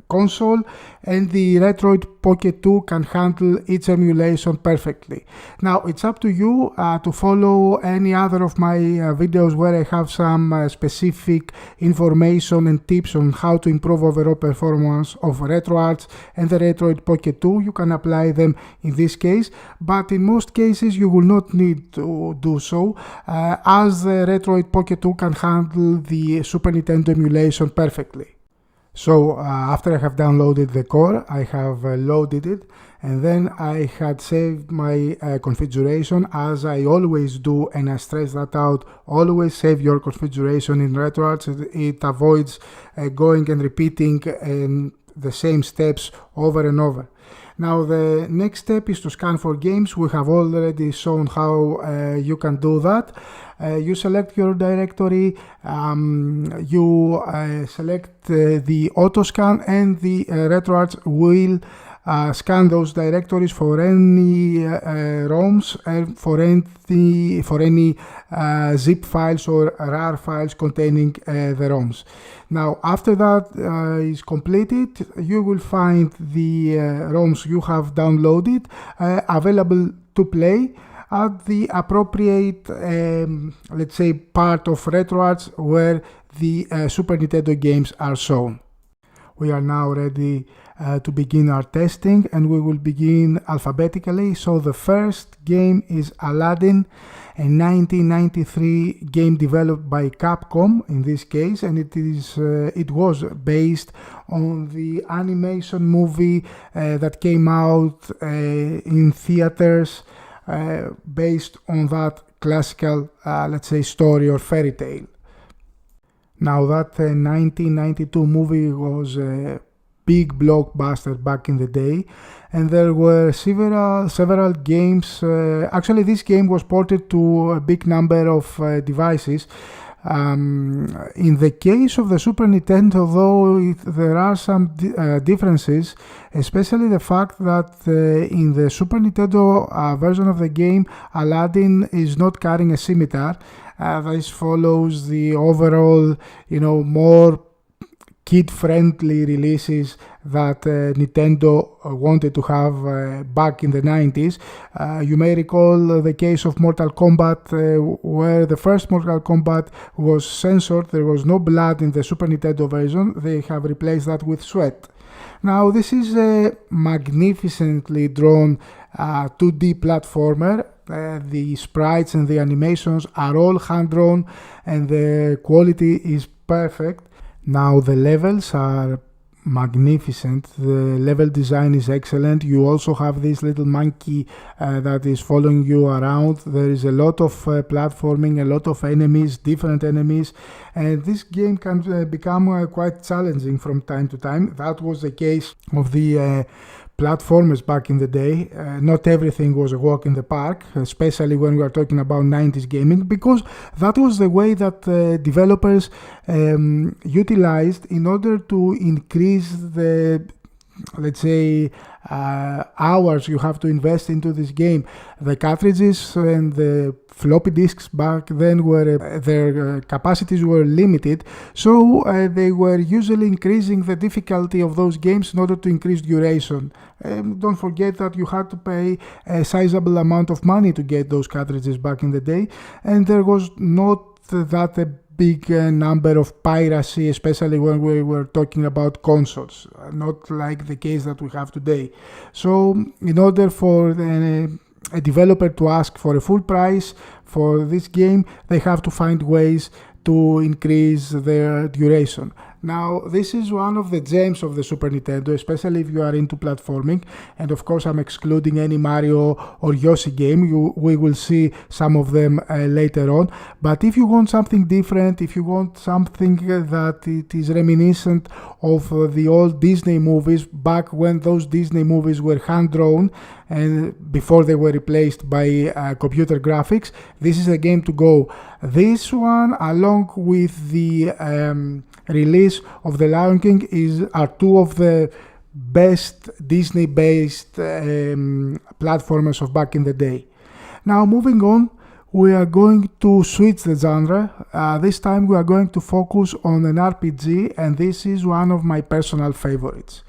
console, and the Retroid Pocket 2 can handle its emulation perfectly. Now it's up to you to follow any other of my videos where I have some specific information and tips on how to improve overall performance of RetroArts and the Retroid Pocket 2. You can apply them in this case, but in most cases you will not need to do so, as the Retroid Pocket 2 can handle the Super Nintendo emulation perfectly. So after I have downloaded the core, I have loaded it, and then I had saved my configuration, as I always do, and I stress that out. Always save your configuration in RetroArts. It avoids going and repeating the same steps over and over. Now the next step is to scan for games. We have already shown how you can do that. You select your directory, you select the auto scan, and the RetroArts will scan those directories for any ROMs and for any zip files or RAR files containing the ROMs. Now after that is completed, you will find the ROMs you have downloaded available to play at the appropriate, let's say, part of RetroArts where the Super Nintendo games are shown. We are now ready to begin our testing, and we will begin alphabetically. So the first game is Aladdin, a 1993 game developed by Capcom in this case, and it was based on the animation movie that came out in theaters, based on that classical, let's say, story or fairy tale. Now that 1992 movie was a big blockbuster back in the day, and there were several games. Actually, this game was ported to a big number of devices. In the case of the Super Nintendo, though, there are some differences, especially the fact that in the Super Nintendo version of the game, Aladdin is not carrying a scimitar. This follows the overall, more kid-friendly releases that Nintendo wanted to have back in the 90s. You may recall the case of Mortal Kombat, where the first Mortal Kombat was censored. There was no blood in the Super Nintendo version. They have replaced that with sweat. Now this is a magnificently drawn 2D platformer. The sprites and the animations are all hand-drawn, and the quality is perfect. Now the levels are magnificent. The level design is excellent. You also have this little monkey that is following you around. There is a lot of platforming, a lot of enemies, different enemies, and this game can become quite challenging from time to time. That was the case of the platformers back in the day. Not everything was a walk in the park, especially when we are talking about 90s gaming, because that was the way that developers utilized in order to increase the let's say, hours you have to invest into this game. The cartridges and the floppy disks back then were their capacities were limited, so they were usually increasing the difficulty of those games in order to increase duration. Don't forget that you had to pay a sizable amount of money to get those cartridges back in the day, and there was not that a big number of piracy, especially when we were talking about consoles, not like the case that we have today. So in order for a developer to ask for a full price for this game, they have to find ways to increase their duration. Now, this is one of the gems of the Super Nintendo, especially if you are into platforming. And of course, I'm excluding any Mario or Yoshi game. We will see some of them later on. But if you want something different, if you want something that it is reminiscent of the old Disney movies, back when those Disney movies were hand-drawn and before they were replaced by computer graphics, this is a game to go. This one, along with the release of The Lion King, are two of the best Disney-based platformers of back in the day. Now, moving on, we are going to switch the genre. This time we are going to focus on an RPG, and this is one of my personal favorites.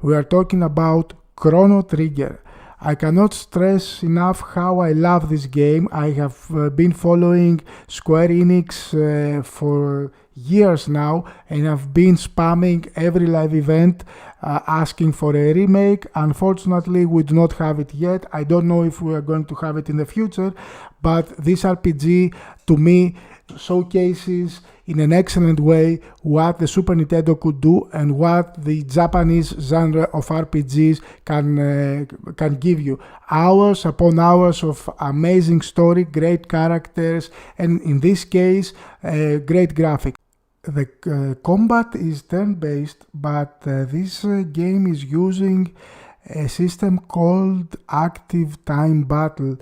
We are talking about Chrono Trigger. I cannot stress enough how I love this game. I have been following Square Enix for years now, and I've been spamming every live event asking for a remake. Unfortunately, we do not have it yet. I don't know if we are going to have it in the future, but this RPG to me showcases in an excellent way what the Super Nintendo could do and what the Japanese genre of RPGs can give you. Hours upon hours of amazing story, great characters, and in this case, great graphics. The combat is turn-based, but this game is using a system called Active Time Battle,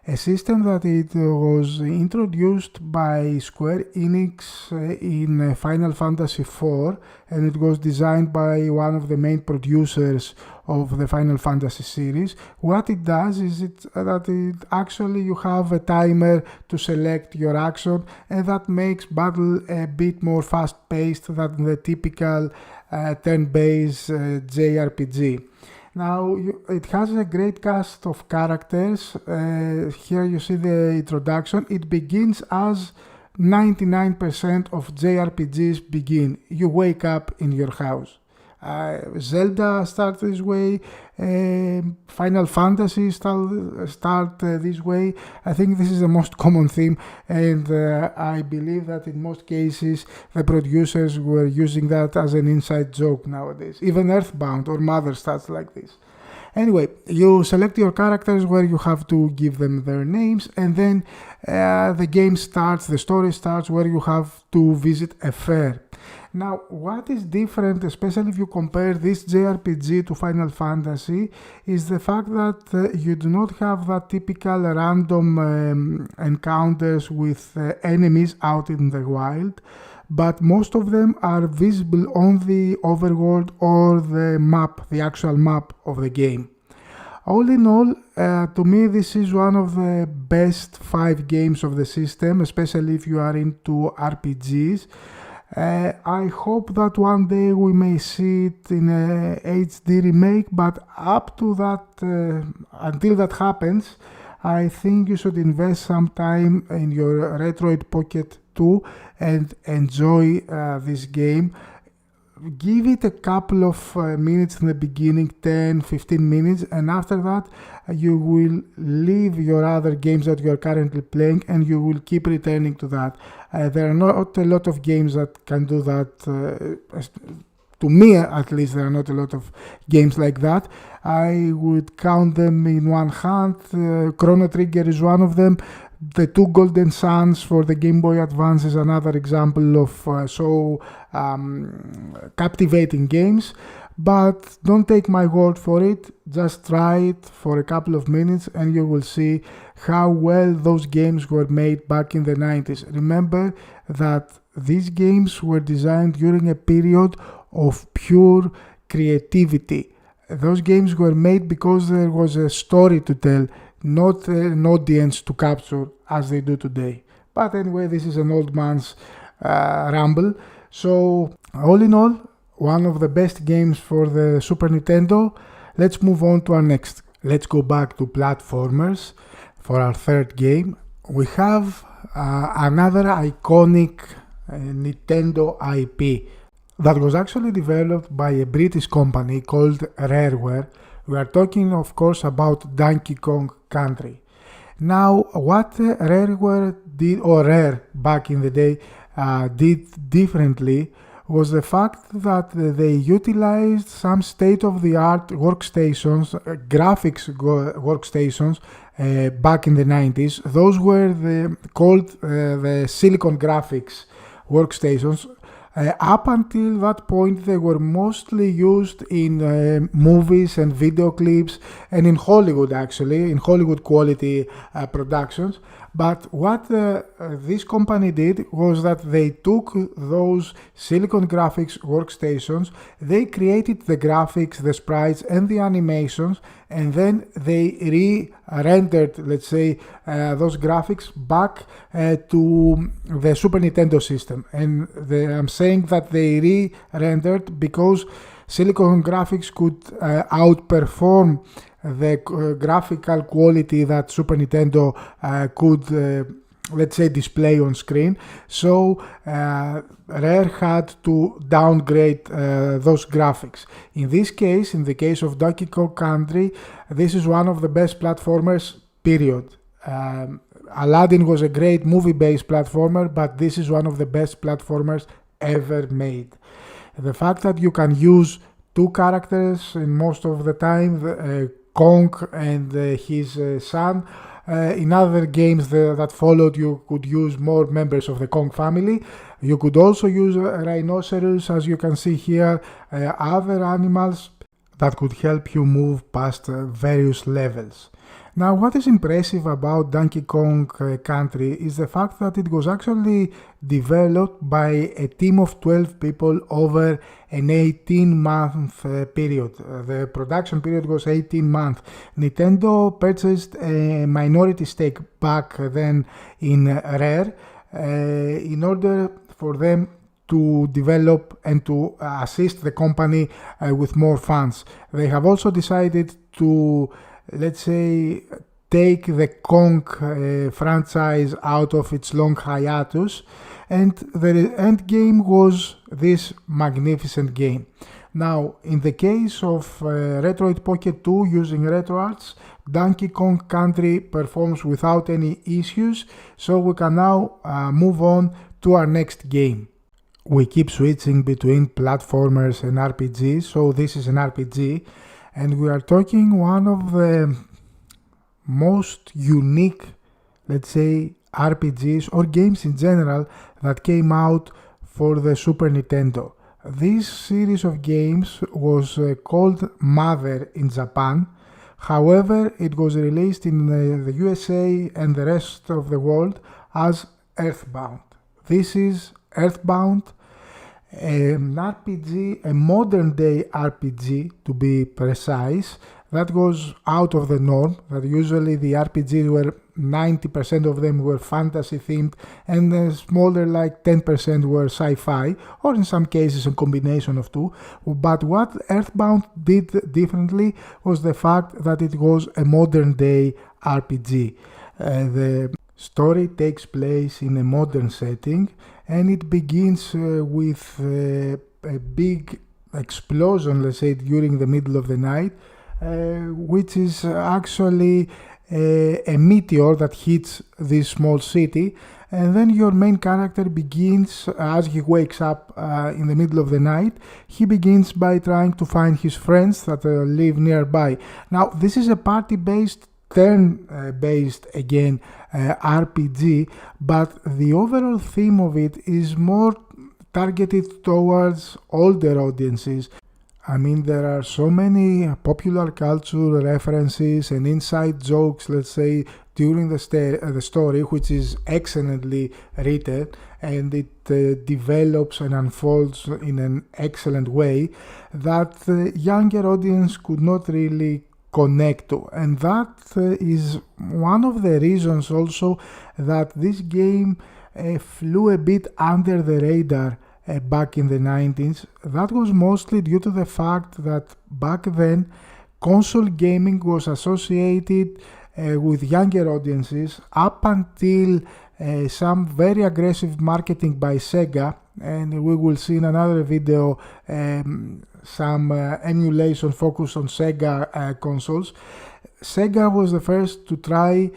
a system that it was introduced by Square Enix in Final Fantasy IV, and it was designed by one of the main producers of the Final Fantasy series. What it does is actually you have a timer to select your action, and that makes battle a bit more fast-paced than the typical turn-based JRPG. Now, it has a great cast of characters. Here you see the introduction. It begins as 99% of JRPGs begin. You wake up in your house. Zelda starts this way, Final Fantasy start this way. I think this is the most common theme, and I believe that in most cases the producers were using that as an inside joke nowadays. Even Earthbound or Mother starts like this. Anyway, you select your characters where you have to give them their names, and then the game starts, the story starts where you have to visit a fair. Now, what is different, especially if you compare this JRPG to Final Fantasy, is the fact that you do not have that typical random encounters with enemies out in the wild, but most of them are visible on the overworld or the map, the actual map of the game. All in all, to me this is one of the best 5 games of the system, especially if you are into RPGs. I hope that one day we may see it in a HD remake, but up to that, until that happens, I think you should invest some time in your Retroid Pocket 2 and enjoy this game. Give it a couple of minutes in the beginning, 10-15 minutes, and after that you will leave your other games that you are currently playing and you will keep returning to that. There are not a lot of games that can do that. To me, at least, there are not a lot of games like that. I would count them in one hand. Chrono Trigger is one of them. The 2 Golden Suns for the Game Boy Advance is another example of captivating games. But don't take my word for it, just try it for a couple of minutes and you will see how well those games were made back in the 90s. Remember that these games were designed during a period of pure creativity. Those games were made because there was a story to tell, not an audience to capture as they do today. But anyway, this is an old man's ramble. So all in all, one of the best games for the Super Nintendo. Let's move on to our next. Let's go back to platformers for our third game. We have another iconic Nintendo IP that was actually developed by a British company called Rareware. We are talking, of course, about Donkey Kong Country. Now, what Rareware did, or Rare back in the day, did differently was the fact that they utilized some state-of-the-art workstations, graphics workstations, back in the 90s. Those were called the Silicon Graphics workstations. Up until that point, they were mostly used in movies and video clips, and in Hollywood, actually, in Hollywood quality productions. But what this company did was that they took those Silicon Graphics workstations, they created the graphics, the sprites, and the animations, and then they re-rendered, let's say, those graphics back to the Super Nintendo system. And I'm saying that they re-rendered because Silicon Graphics could outperform the graphical quality that Super Nintendo could, let's say, display on screen. So Rare had to downgrade those graphics. In this case, in the case of Donkey Kong Country, this is one of the best platformers, period. Aladdin was a great movie-based platformer, but this is one of the best platformers ever made. The fact that you can use two characters in most of the time, Kong and his son. In other games that followed, you could use more members of the Kong family. You could also use rhinoceros, as you can see here, other animals that could help you move past various levels. Now, what is impressive about Donkey Kong Country is the fact that it was actually developed by a team of 12 people over an 18-month period. The production period was 18 months. Nintendo purchased a minority stake back then in Rare in order for them to develop and to assist the company with more funds. They have also decided to, let's say, take the Kong franchise out of its long hiatus, and the end game was this magnificent game. Now, in the case of Retroid Pocket 2 using RetroArts, Donkey Kong Country performs without any issues, so we can now move on to our next game. We keep switching between platformers and RPGs, so this is an RPG, and we are talking one of the most unique, let's say, RPGs or games in general that came out for the Super Nintendo. This series of games was called Mother in Japan. However, it was released in the USA and the rest of the world as Earthbound. This is Earthbound, an RPG, a modern day RPG to be precise, that was out of the norm. That usually the RPGs were 90% of them were fantasy themed, and the smaller, like 10%, were sci-fi, or in some cases a combination of two. But what Earthbound did differently was the fact that it was a modern day RPG. The story takes place in a modern setting, and it begins with a big explosion, let's say, during the middle of the night, which is actually a meteor that hits this small city, and then your main character begins, as he wakes up in the middle of the night, he begins by trying to find his friends that live nearby. Now, this is a party-based, turn-based, again, RPG, but the overall theme of it is more targeted towards older audiences. I mean, there are so many popular culture references and inside jokes, let's say, during the story, which is excellently written, and it develops and unfolds in an excellent way that the younger audience could not really connect to. And that is one of the reasons also that this game flew a bit under the radar back in the 90s. That was mostly due to the fact that back then console gaming was associated with younger audiences up until some very aggressive marketing by Sega, and we will see in another video some emulation focused on Sega consoles. Sega was the first to try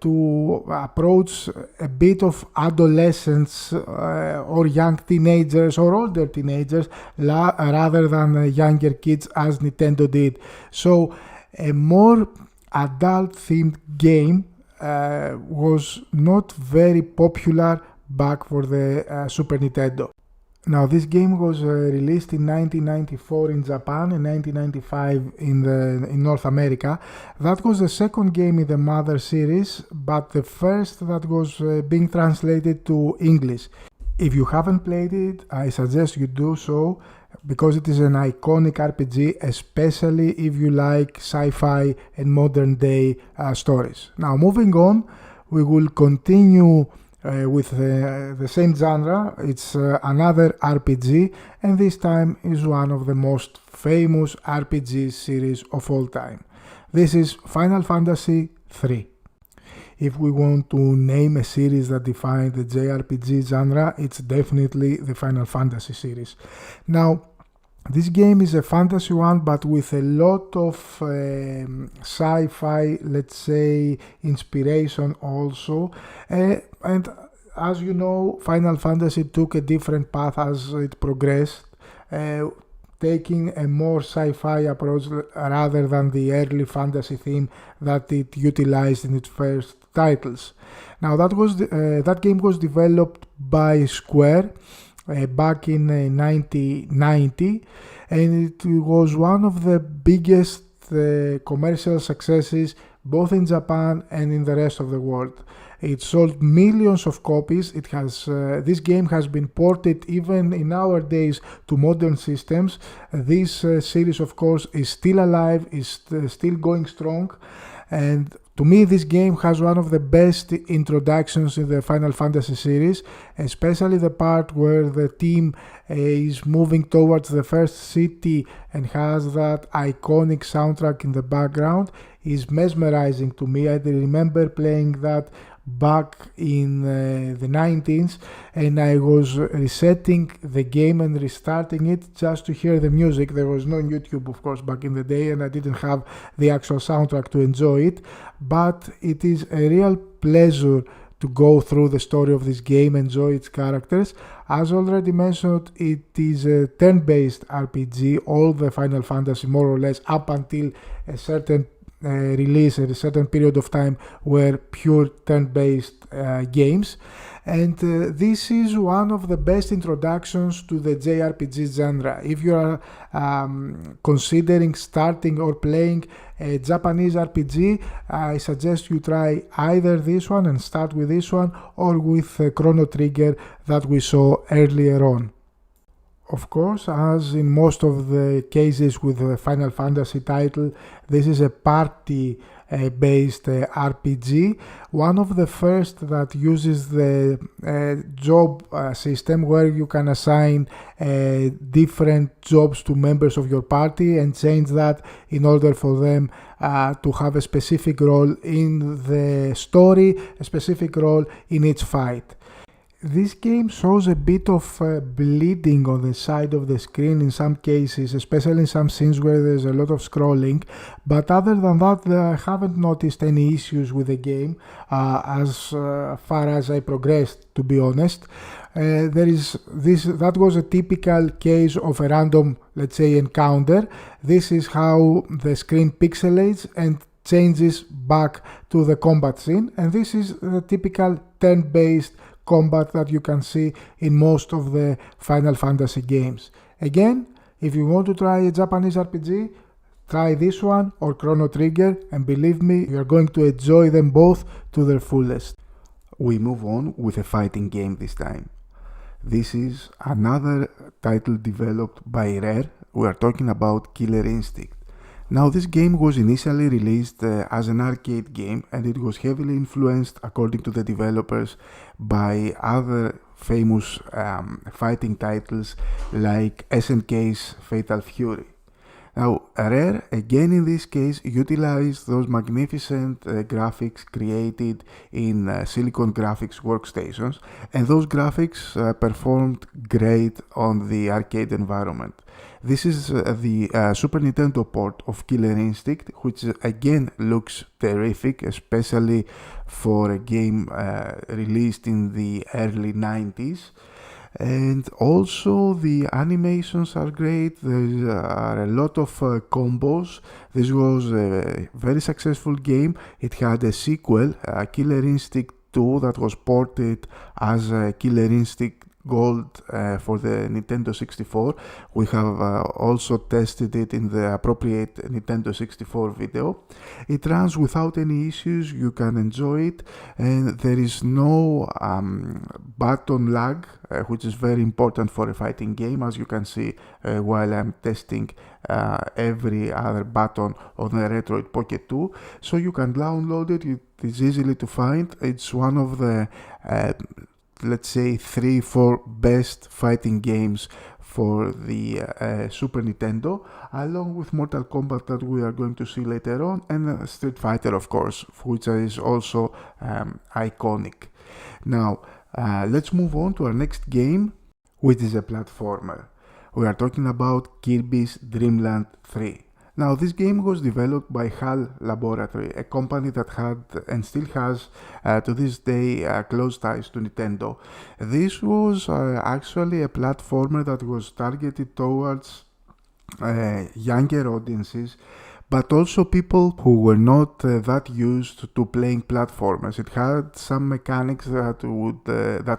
to approach a bit of adolescents or young teenagers or older teenagers rather than younger kids as Nintendo did. So a more adult-themed game was not very popular back for the Super Nintendo. Now, this game was released in 1994 in Japan and 1995 in North America. That was the second game in the Mother series, but the first that was being translated to English. If you haven't played it, I suggest you do so, because it is an iconic RPG, especially if you like sci-fi and modern day stories. Now, moving on, we will continue with the same genre. It's another RPG, and this time is one of the most famous RPG series of all time. This is Final Fantasy III. If we want to name a series that defined the JRPG genre, it's definitely the Final Fantasy series. Now, this game is a fantasy one, but with a lot of sci-fi, let's say, inspiration also. And as you know, Final Fantasy took a different path as it progressed, taking a more sci-fi approach rather than the early fantasy theme that it utilized in its first titles. Now, that game was developed by Square back in 1990, and it was one of the biggest commercial successes both in Japan and in the rest of the world. It sold millions of copies. This game has been ported even in our days to modern systems. This series, of course, is still alive, is still going strong, and to me, this game has one of the best introductions in the Final Fantasy series, especially the part where the team is moving towards the first city and has that iconic soundtrack in the background is mesmerizing to me. I remember playing that back in the 90s, and I was resetting the game and restarting it just to hear the music. There was no YouTube, of course, back in the day, and I didn't have the actual soundtrack to enjoy it, but it is a real pleasure to go through the story of this game, enjoy its characters. As already mentioned, it is a turn-based RPG. All the Final Fantasy, more or less, up until a certain release at a certain period of time, were pure turn-based games, and this is one of the best introductions to the JRPG genre. If you are considering starting or playing a Japanese RPG, I suggest you try either this one and start with this one, or with Chrono Trigger that we saw earlier on. Of course, as in most of the cases with the Final Fantasy title, this is a party-based RPG. One of the first that uses the job system, where you can assign different jobs to members of your party and change that in order for them to have a specific role in the story, a specific role in each fight. This game shows a bit of bleeding on the side of the screen in some cases, especially in some scenes where there's a lot of scrolling, but other than that, I haven't noticed any issues with the game as far as I progressed, to be honest. That was a typical case of a random, let's say, encounter. This is how the screen pixelates and changes back to the combat scene, and this is the typical turn-based combat that you can see in most of the Final Fantasy games. Again, If you want to try a Japanese RPG, try this one or Chrono Trigger, and believe me, you are going to enjoy them both to their fullest. We move on with a fighting game this time. This is another title developed by Rare. We are talking about Killer Instinct. Now, this game was initially released as an arcade game, and it was heavily influenced, according to the developers, by other famous fighting titles like SNK's Fatal Fury. Now, Rare, again in this case, utilized those magnificent graphics created in Silicon Graphics workstations, and those graphics performed great on the arcade environment. This is the Super Nintendo port of Killer Instinct, which again looks terrific, especially for a game released in the early 90s. And also the animations are great. There are a lot of combos. This was a very successful game. It had a sequel, Killer Instinct 2, that was ported as Killer Instinct Gold for the Nintendo 64. We have also tested it in the appropriate Nintendo 64 video. It runs without any issues. You can enjoy it, and there is no button lag, which is very important for a fighting game, as you can see while I'm testing every other button on the Retroid Pocket 2. So you can download it. It is easily to find. It's one of the let's say 3-4 best fighting games for the Super Nintendo, along with Mortal Kombat that we are going to see later on, and Street Fighter, of course, which is also iconic. Now, let's move on to our next game, which is a platformer. We are talking about Kirby's Dream Land 3. Now, this game was developed by HAL Laboratory, a company that had and still has to this day close ties to Nintendo. This was actually a platformer that was targeted towards younger audiences, but also people who were not that used to playing platformers. It had some mechanics that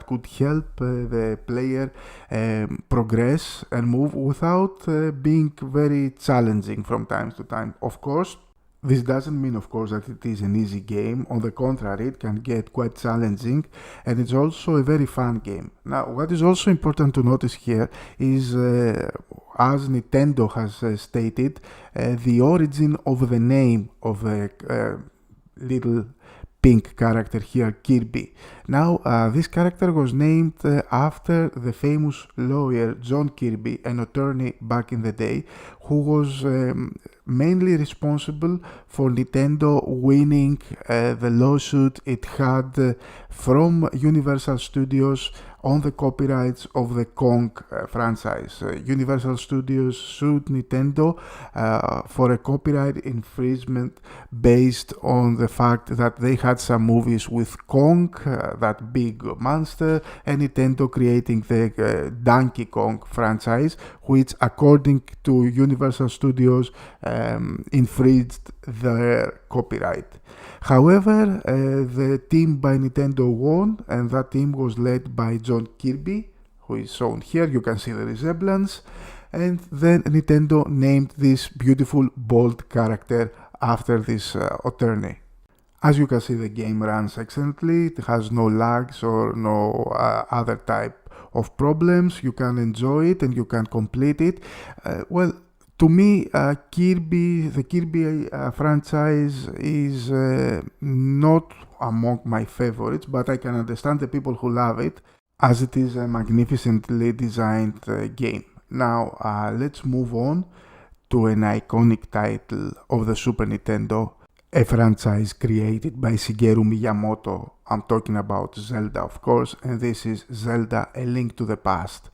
could help the player progress and move without being very challenging from time to time. Of course, this doesn't mean, of course, that it is an easy game. On the contrary, it can get quite challenging, and it's also a very fun game. Now, what is also important to notice here is, as Nintendo has stated, the origin of the name of the little pink character here, Kirby. Now, this character was named after the famous lawyer John Kirby, an attorney back in the day, who was mainly responsible for Nintendo winning the lawsuit it had from Universal Studios on the copyrights of the Kong franchise. Universal Studios sued Nintendo for a copyright infringement based on the fact that they had some movies with Kong, that big monster, and Nintendo creating the Donkey Kong franchise, which according to Universal Studios infringed their copyright. However, the team by Nintendo won, and that team was led by John Kirby, who is shown here. You can see the resemblance. And then Nintendo named this beautiful, bold character after this attorney. As you can see, the game runs excellently. It has no lags or no other type of problems. You can enjoy it and you can complete it. To me, the Kirby franchise is not among my favorites, but I can understand the people who love it, as it is a magnificently designed game. Now, let's move on to an iconic title of the Super Nintendo, a franchise created by Shigeru Miyamoto. I'm talking about Zelda, of course, and this is Zelda: A Link to the Past.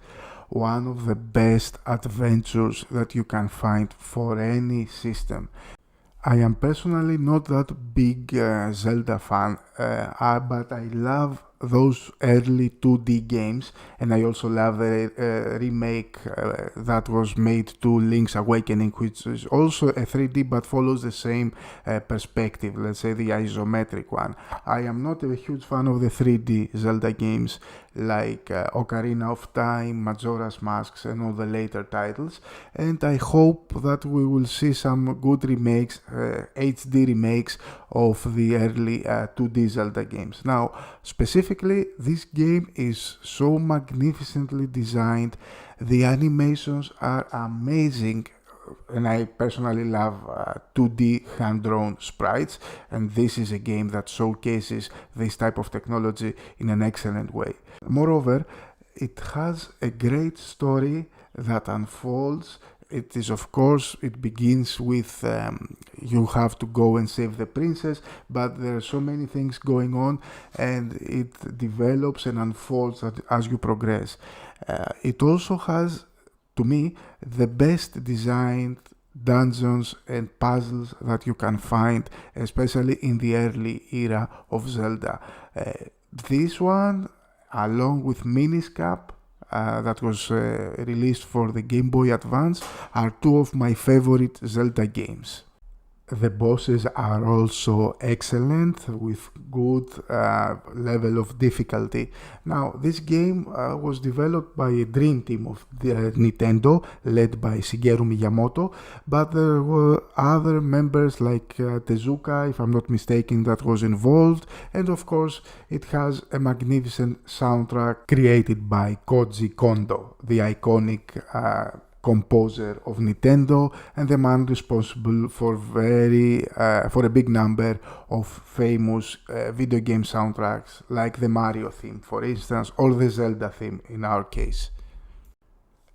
One of the best adventures that you can find for any system. I am personally not that big Zelda fan, but I love those early 2D games, and I also love the remake that was made to Link's Awakening, which is also a 3D but follows the same perspective, let's say the isometric one. I am not a huge fan of the 3D Zelda games like Ocarina of Time, Majora's Masks and all the later titles, and I hope that we will see some good remakes, HD remakes of the early 2D Zelda games. Now, specifically, this game is so magnificently designed, the animations are amazing, and I personally love 2D hand-drawn sprites, and this is a game that showcases this type of technology in an excellent way. Moreover, it has a great story that unfolds. It is, of course, it begins with you have to go and save the princess, but there are so many things going on, and it develops and unfolds as you progress. It also has, to me, the best designed dungeons and puzzles that you can find, especially in the early era of Zelda. This one, along with Minish Cap, that was released for the Game Boy Advance, are two of my favorite Zelda games. The bosses are also excellent, with good level of difficulty. Now, this game was developed by a dream team of Nintendo, led by Shigeru Miyamoto, but there were other members like Tezuka, if I'm not mistaken, that was involved, and of course it has a magnificent soundtrack created by Koji Kondo, the iconic composer of Nintendo and the man responsible for a big number of famous video game soundtracks, like the Mario theme, for instance, or the Zelda theme in our case.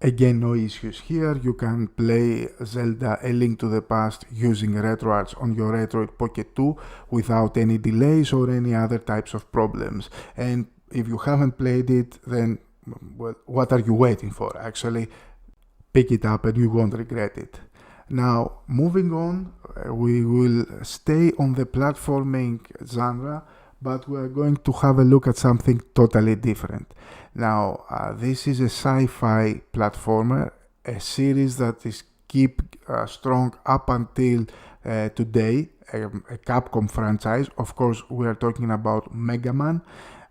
Again, no issues here. You can play Zelda A Link to the Past using RetroArch on your Retroid Pocket 2 without any delays or any other types of problems. And if you haven't played it, then, well, what are you waiting for? Actually, pick it up and you won't regret it. Now, moving on, we will stay on the platforming genre, but we're going to have a look at something totally different. Now, this is a sci-fi platformer, a series that is keep strong up until today, a Capcom franchise. Of course, we are talking about Mega Man,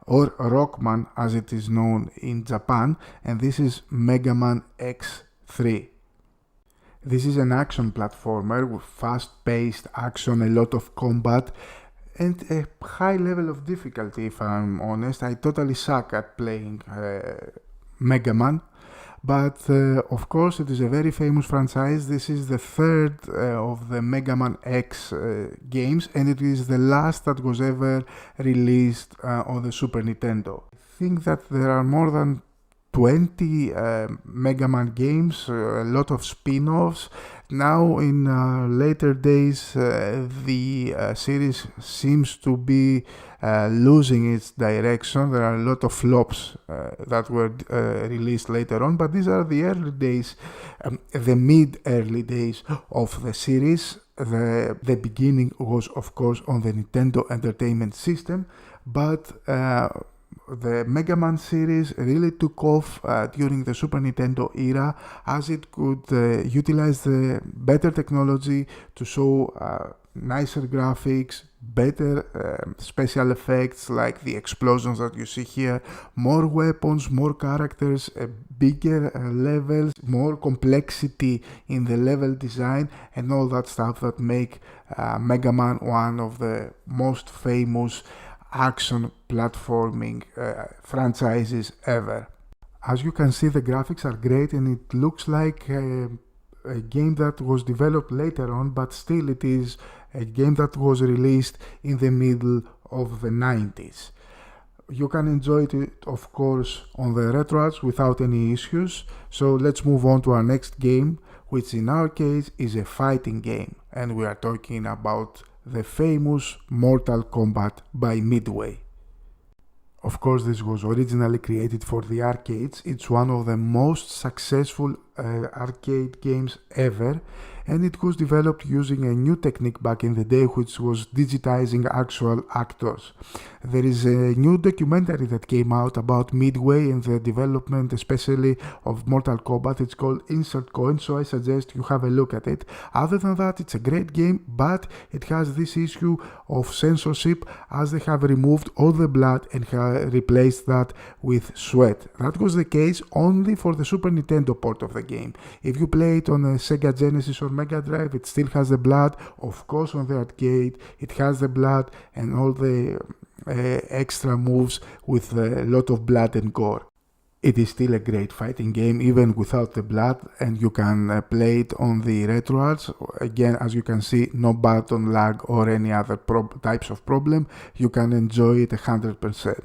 or Rockman as it is known in Japan, and this is Mega Man X3. This is an action platformer with fast-paced action, a lot of combat, and a high level of difficulty. If I'm honest, I totally suck at playing Mega Man, but of course it is a very famous franchise. This is the third of the Mega Man X games, and it is the last that was ever released on the Super Nintendo. I think that there are more than 20 Mega Man games, a lot of spin-offs. Now in later days the series seems to be losing its direction. There are a lot of flops that were released later on, but these are the early days, the mid-early days of the series. The beginning was, of course, on the Nintendo Entertainment System, but the Mega Man series really took off during the Super Nintendo era, as it could utilize the better technology to show nicer graphics, better special effects like the explosions that you see here, more weapons, more characters, bigger levels, more complexity in the level design, and all that stuff that make Mega Man one of the most famous action platforming franchises ever. As you can see, the graphics are great, and it looks like a game that was developed later on, but still it is a game that was released in the middle of the 90s. You can enjoy it, of course, on the RetroArch without any issues. So let's move on to our next game, which in our case is a fighting game, and we are talking about the famous Mortal Kombat by Midway. Of course, this was originally created for the arcades. It's one of the most successful arcade games ever, and it was developed using a new technique back in the day, which was digitizing actual actors. There is a new documentary that came out about Midway and the development especially of Mortal Kombat. It's called Insert Coin, so I suggest you have a look at it. Other than that, it's a great game, but it has this issue of censorship, as they have removed all the blood and have replaced that with sweat. That was the case only for the Super Nintendo port of the game. If you play it on a Sega Genesis or Megadrive, it still has the blood. Of course, on the arcade, it has the blood and all the extra moves with a lot of blood and gore. It is still a great fighting game even without the blood, and you can play it on the RetroArts. Again, as you can see, no button lag or any other types of problem. You can enjoy it 100%.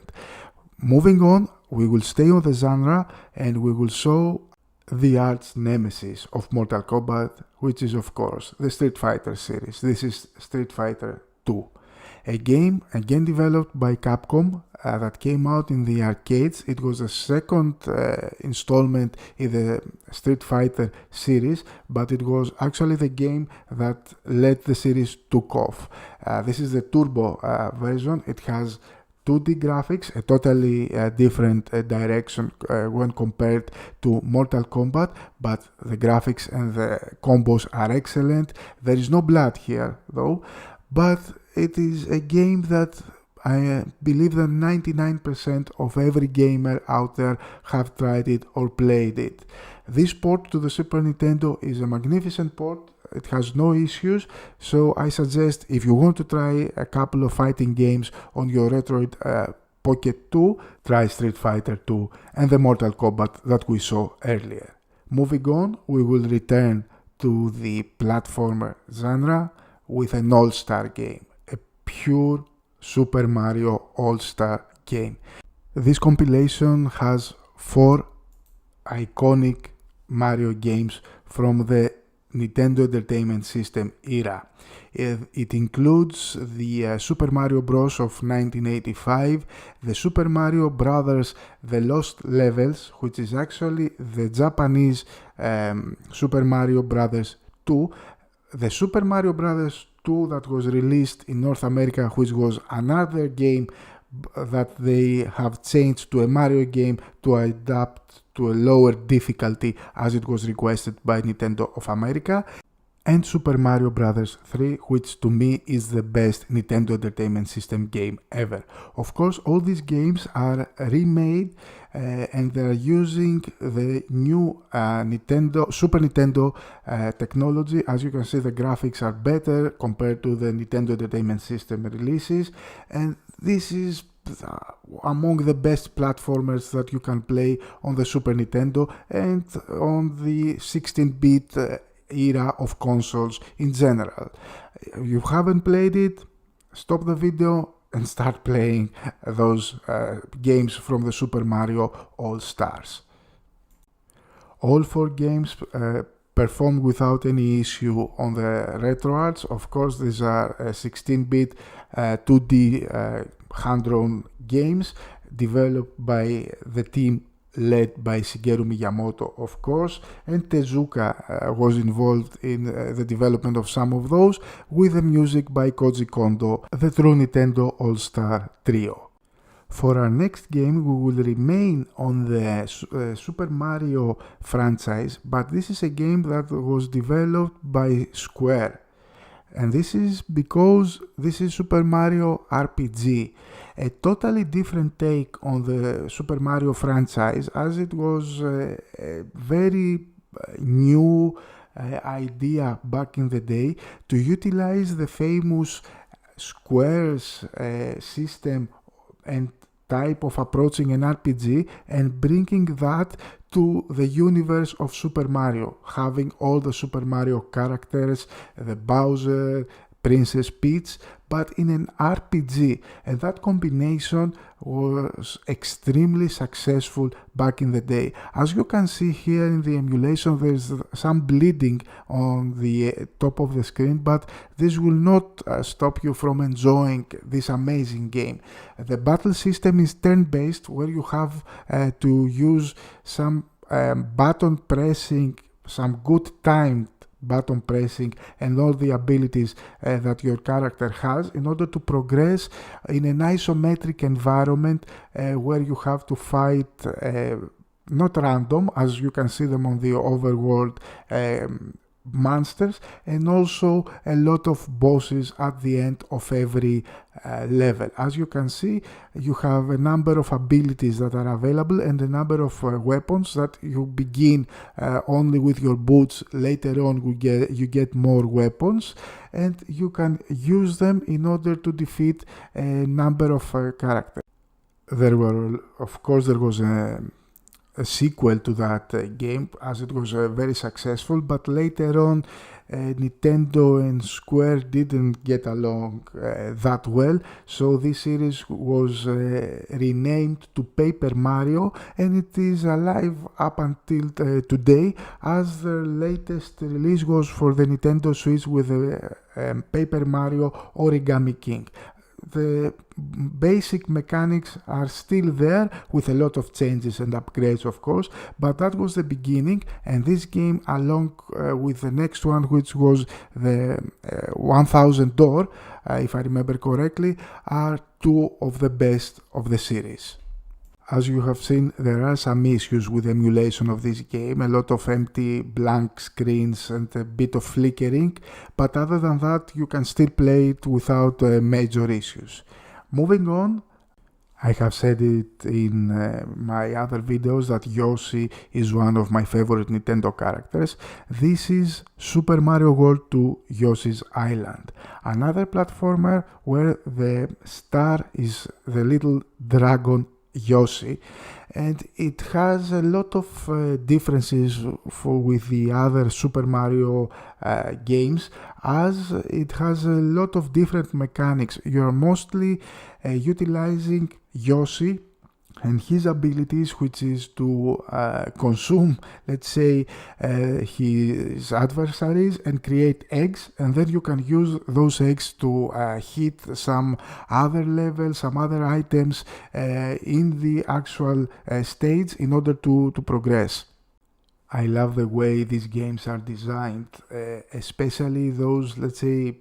Moving on, we will stay on the genre and we will show the arch nemesis of Mortal Kombat, which is of course the Street Fighter series. This is Street Fighter 2. A game again developed by Capcom that came out in the arcades. It was the second installment in the Street Fighter series, but it was actually the game that let the series took off. This is the turbo version. It has 2D graphics, a totally different direction when compared to Mortal Kombat, but the graphics and the combos are excellent. There is no blood here though, but it is a game that I believe that 99% of every gamer out there have tried it or played it. This port to the Super Nintendo is a magnificent port. It has no issues, so I suggest if you want to try a couple of fighting games on your Retroid Pocket 2, try Street Fighter 2 and the Mortal Kombat that we saw earlier. Moving on, we will return to the platformer genre with an all-star game, a pure Super Mario All-Star game. This compilation has 4 iconic Mario games from the Nintendo Entertainment System era. It includes the Super Mario Bros. Of 1985, the Super Mario Brothers The Lost Levels, which is actually the Japanese Super Mario Brothers 2, the Super Mario Brothers 2 that was released in North America, which was another game that they have changed to a Mario game to adapt to a lower difficulty as it was requested by Nintendo of America, and Super Mario Bros. 3, which to me is the best Nintendo Entertainment System game ever. Of course, all these games are remade and they are using the new Super Nintendo technology. As you can see, the graphics are better compared to the Nintendo Entertainment System releases, and this is among the best platformers that you can play on the Super Nintendo and on the 16-bit era of consoles in general. If you haven't played it, stop the video and start playing those games from the Super Mario All-Stars. All 4 games performed without any issue on the RetroArts. Of course, these are 16-bit 2D hand-drawn games developed by the team led by Shigeru Miyamoto, of course, and Tezuka was involved in the development of some of those, with the music by Koji Kondo, the true Nintendo All-Star Trio. For our next game, we will remain on the Super Mario franchise, but this is a game that was developed by Square. And this is because this is Super Mario RPG, a totally different take on the Super Mario franchise, as it was a very new idea back in the day to utilize the famous Square's system and type of approaching an RPG and bringing that to the universe of Super Mario, having all the Super Mario characters, the Bowser, Princess Peach, but in an RPG, and that combination was extremely successful back in the day. As you can see here in the emulation, there's some bleeding on the top of the screen, but this will not stop you from enjoying this amazing game. The battle system is turn-based, where you have to use some button pressing, some good timed button pressing, and all the abilities that your character has in order to progress in an isometric environment where you have to fight not random, as you can see them on the overworld monsters, and also a lot of bosses at the end of every level. As you can see, you have a number of abilities that are available and a number of weapons that you begin only with your boots. Later on you get more weapons, and you can use them in order to defeat a number of characters. There was a sequel to that game, as it was very successful, but later on Nintendo and Square didn't get along that well, so this series was renamed to Paper Mario, and it is alive up until today, as the latest release was for the Nintendo Switch with Paper Mario Origami King. The basic mechanics are still there with a lot of changes and upgrades, of course, but that was the beginning, and this game, along with the next one, which was the 1000 Door, if I remember correctly, are two of the best of the series. As you have seen, there are some issues with emulation of this game, a lot of empty blank screens and a bit of flickering, but other than that you can still play it without major issues. Moving on, I have said it in my other videos that Yoshi is one of my favorite Nintendo characters. This is Super Mario World 2 Yoshi's Island, another platformer where the star is the little dragon Yoshi, and it has a lot of differences with the other Super Mario games, as it has a lot of different mechanics. You're mostly utilizing Yoshi and his abilities, which is to consume, let's say, his adversaries and create eggs, and then you can use those eggs to hit some other levels, some other items in the actual stage in order to progress. I love the way these games are designed, especially those, let's say,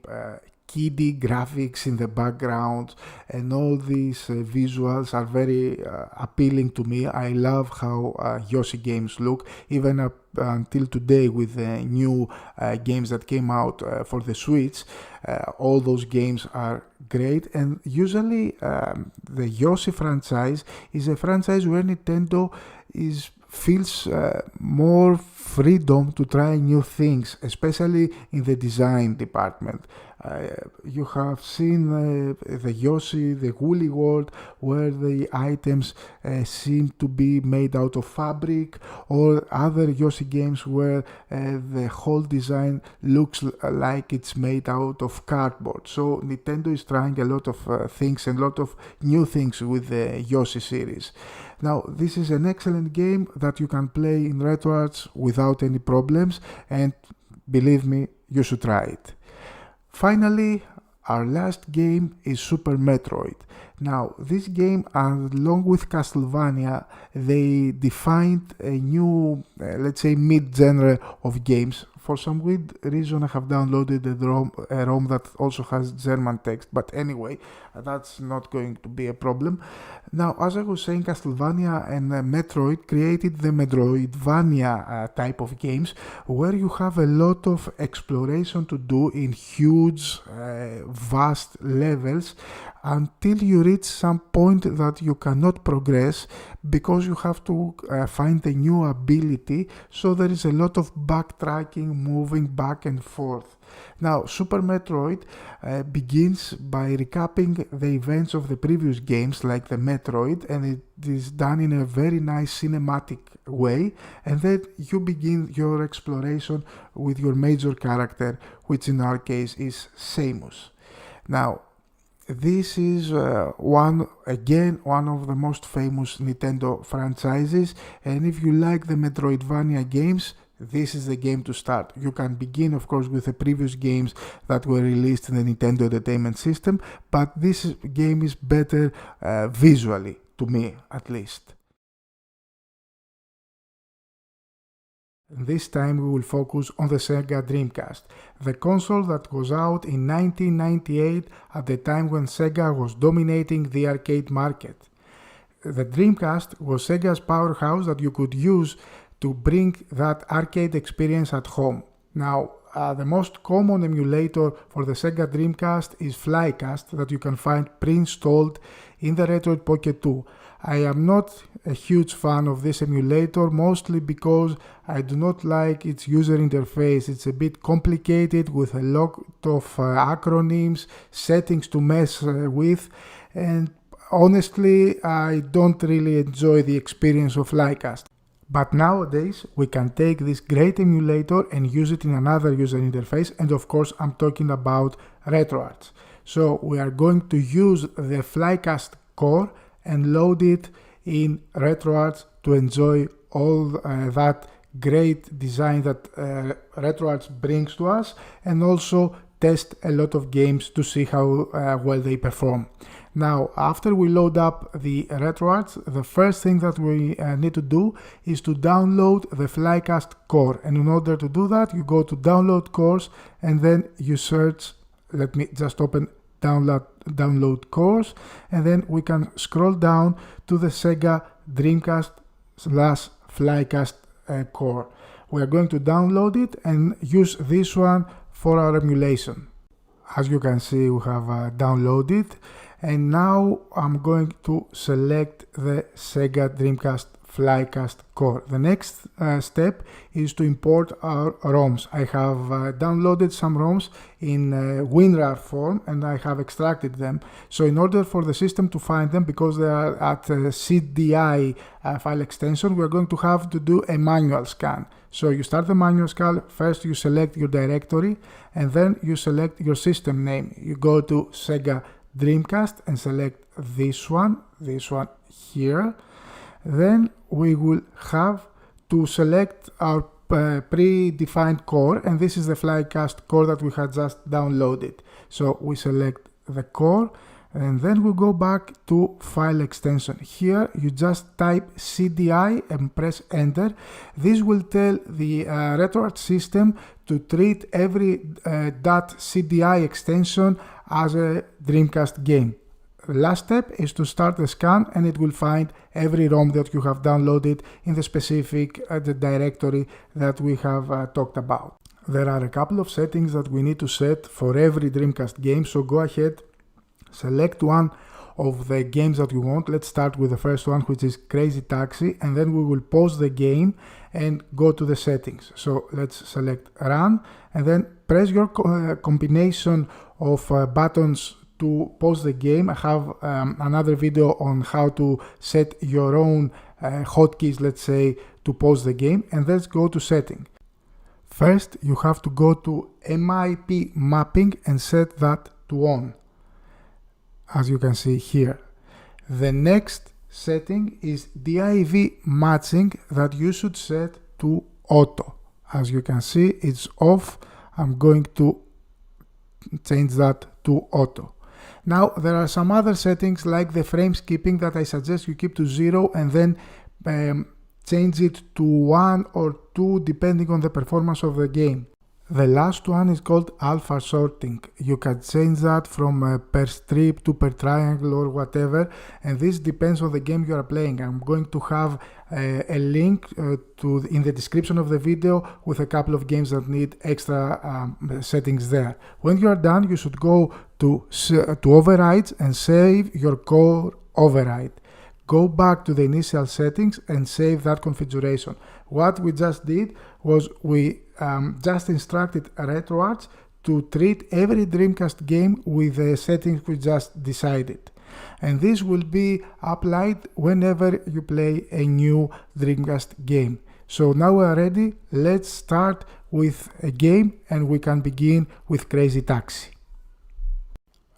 kiddie graphics in the background, and all these visuals are very appealing to me. I love how Yoshi games look, even up until today with the new games that came out for the Switch. All those games are great, and usually the Yoshi franchise is a franchise where Nintendo feels more freedom to try new things, especially in the design department. You have seen the Yoshi, the Woolly World, where the items seem to be made out of fabric, or other Yoshi games where the whole design looks like it's made out of cardboard. So Nintendo is trying a lot of things and a lot of new things with the Yoshi series. Now, this is an excellent game that you can play in RetroArch without any problems, and believe me, you should try it. Finally, our last game is Super Metroid. Now, this game, along with Castlevania, they defined a new, let's say, mid-genre of games. For some weird reason, I have downloaded a ROM that also has German text, but anyway, that's not going to be a problem. Now, as I was saying, Castlevania and Metroid created the Metroidvania type of games, where you have a lot of exploration to do in huge, vast levels, until you reach some point that you cannot progress because you have to find a new ability, so there is a lot of backtracking, moving back and forth. Now, Super Metroid begins by recapping the events of the previous games, like the Metroid, and it is done in a very nice cinematic way, and then you begin your exploration with your major character, which in our case is Samus. Now, this is one of the most famous Nintendo franchises, and if you like the Metroidvania games, this is the game to start. You can begin, of course, with the previous games that were released in the Nintendo Entertainment System, but this game is better visually, to me at least. This time we will focus on the Sega Dreamcast, the console that was out in 1998 at the time when Sega was dominating the arcade market. The Dreamcast was Sega's powerhouse that you could use to bring that arcade experience at home. Now, the most common emulator for the Sega Dreamcast is Flycast that you can find pre-installed in the Retroid Pocket 2. I am not a huge fan of this emulator, mostly because I do not like its user interface. It's a bit complicated with a lot of acronyms, settings to mess with, and honestly I don't really enjoy the experience of Flycast. But nowadays we can take this great emulator and use it in another user interface, and of course I'm talking about RetroArch. So we are going to use the Flycast core and load it in RetroArch to enjoy all that great design that RetroArch brings to us, and also test a lot of games to see how well they perform. Now, after we load up the RetroArch, the first thing that we need to do is to download the Flycast core. And in order to do that, you go to Download Cores and then you search, let me just open download cores, and then we can scroll down to the Sega Dreamcast / Flycast core. We are going to download it and use this one for our emulation. As you can see, we have downloaded, and now I'm going to select the Sega Dreamcast Flycast core. The next step is to import our ROMs. I have downloaded some ROMs in WinRAR form and I have extracted them. So in order for the system to find them, because they are at CDI file extension, we are going to have to do a manual scan. So you start the manual scan, first you select your directory and then you select your system name. You go to Sega Dreamcast and select this one here. Then we will have to select our predefined core, and this is the Flycast core that we had just downloaded. So we select the core and then we go back to file extension. Here you just type CDI and press enter. This will tell the RetroArch system to treat every .cdi extension as a Dreamcast game. The last step is to start the scan, and it will find every ROM that you have downloaded in the specific the directory that we have talked about. There are a couple of settings that we need to set for every Dreamcast game, so go ahead, select one of the games that you want. Let's start with the first one, which is Crazy Taxi, and then we will pause the game and go to the settings. So let's select Run and then press your combination of buttons to pause the game. I have another video on how to set your own hotkeys, let's say, to pause the game, and let's go to setting. First, you have to go to MIP mapping and set that to on, as you can see here. The next setting is DIV matching that you should set to auto. As you can see, it's off. I'm going to change that to auto. Now there are some other settings like the frame skipping that I suggest you keep to 0 and then change it to 1 or 2 depending on the performance of the game. The last one is called alpha sorting. You can change that from per strip to per triangle or whatever, and this depends on the game you are playing. I'm going to have a link in the description of the video with a couple of games that need extra settings there. When you are done, you should go to overrides and save your core override. Go back to the initial settings and save that configuration. What we just did was we just instructed RetroArch to treat every Dreamcast game with the settings we just decided. And this will be applied whenever you play a new Dreamcast game. So now we are ready. Let's start with a game and we can begin with Crazy Taxi.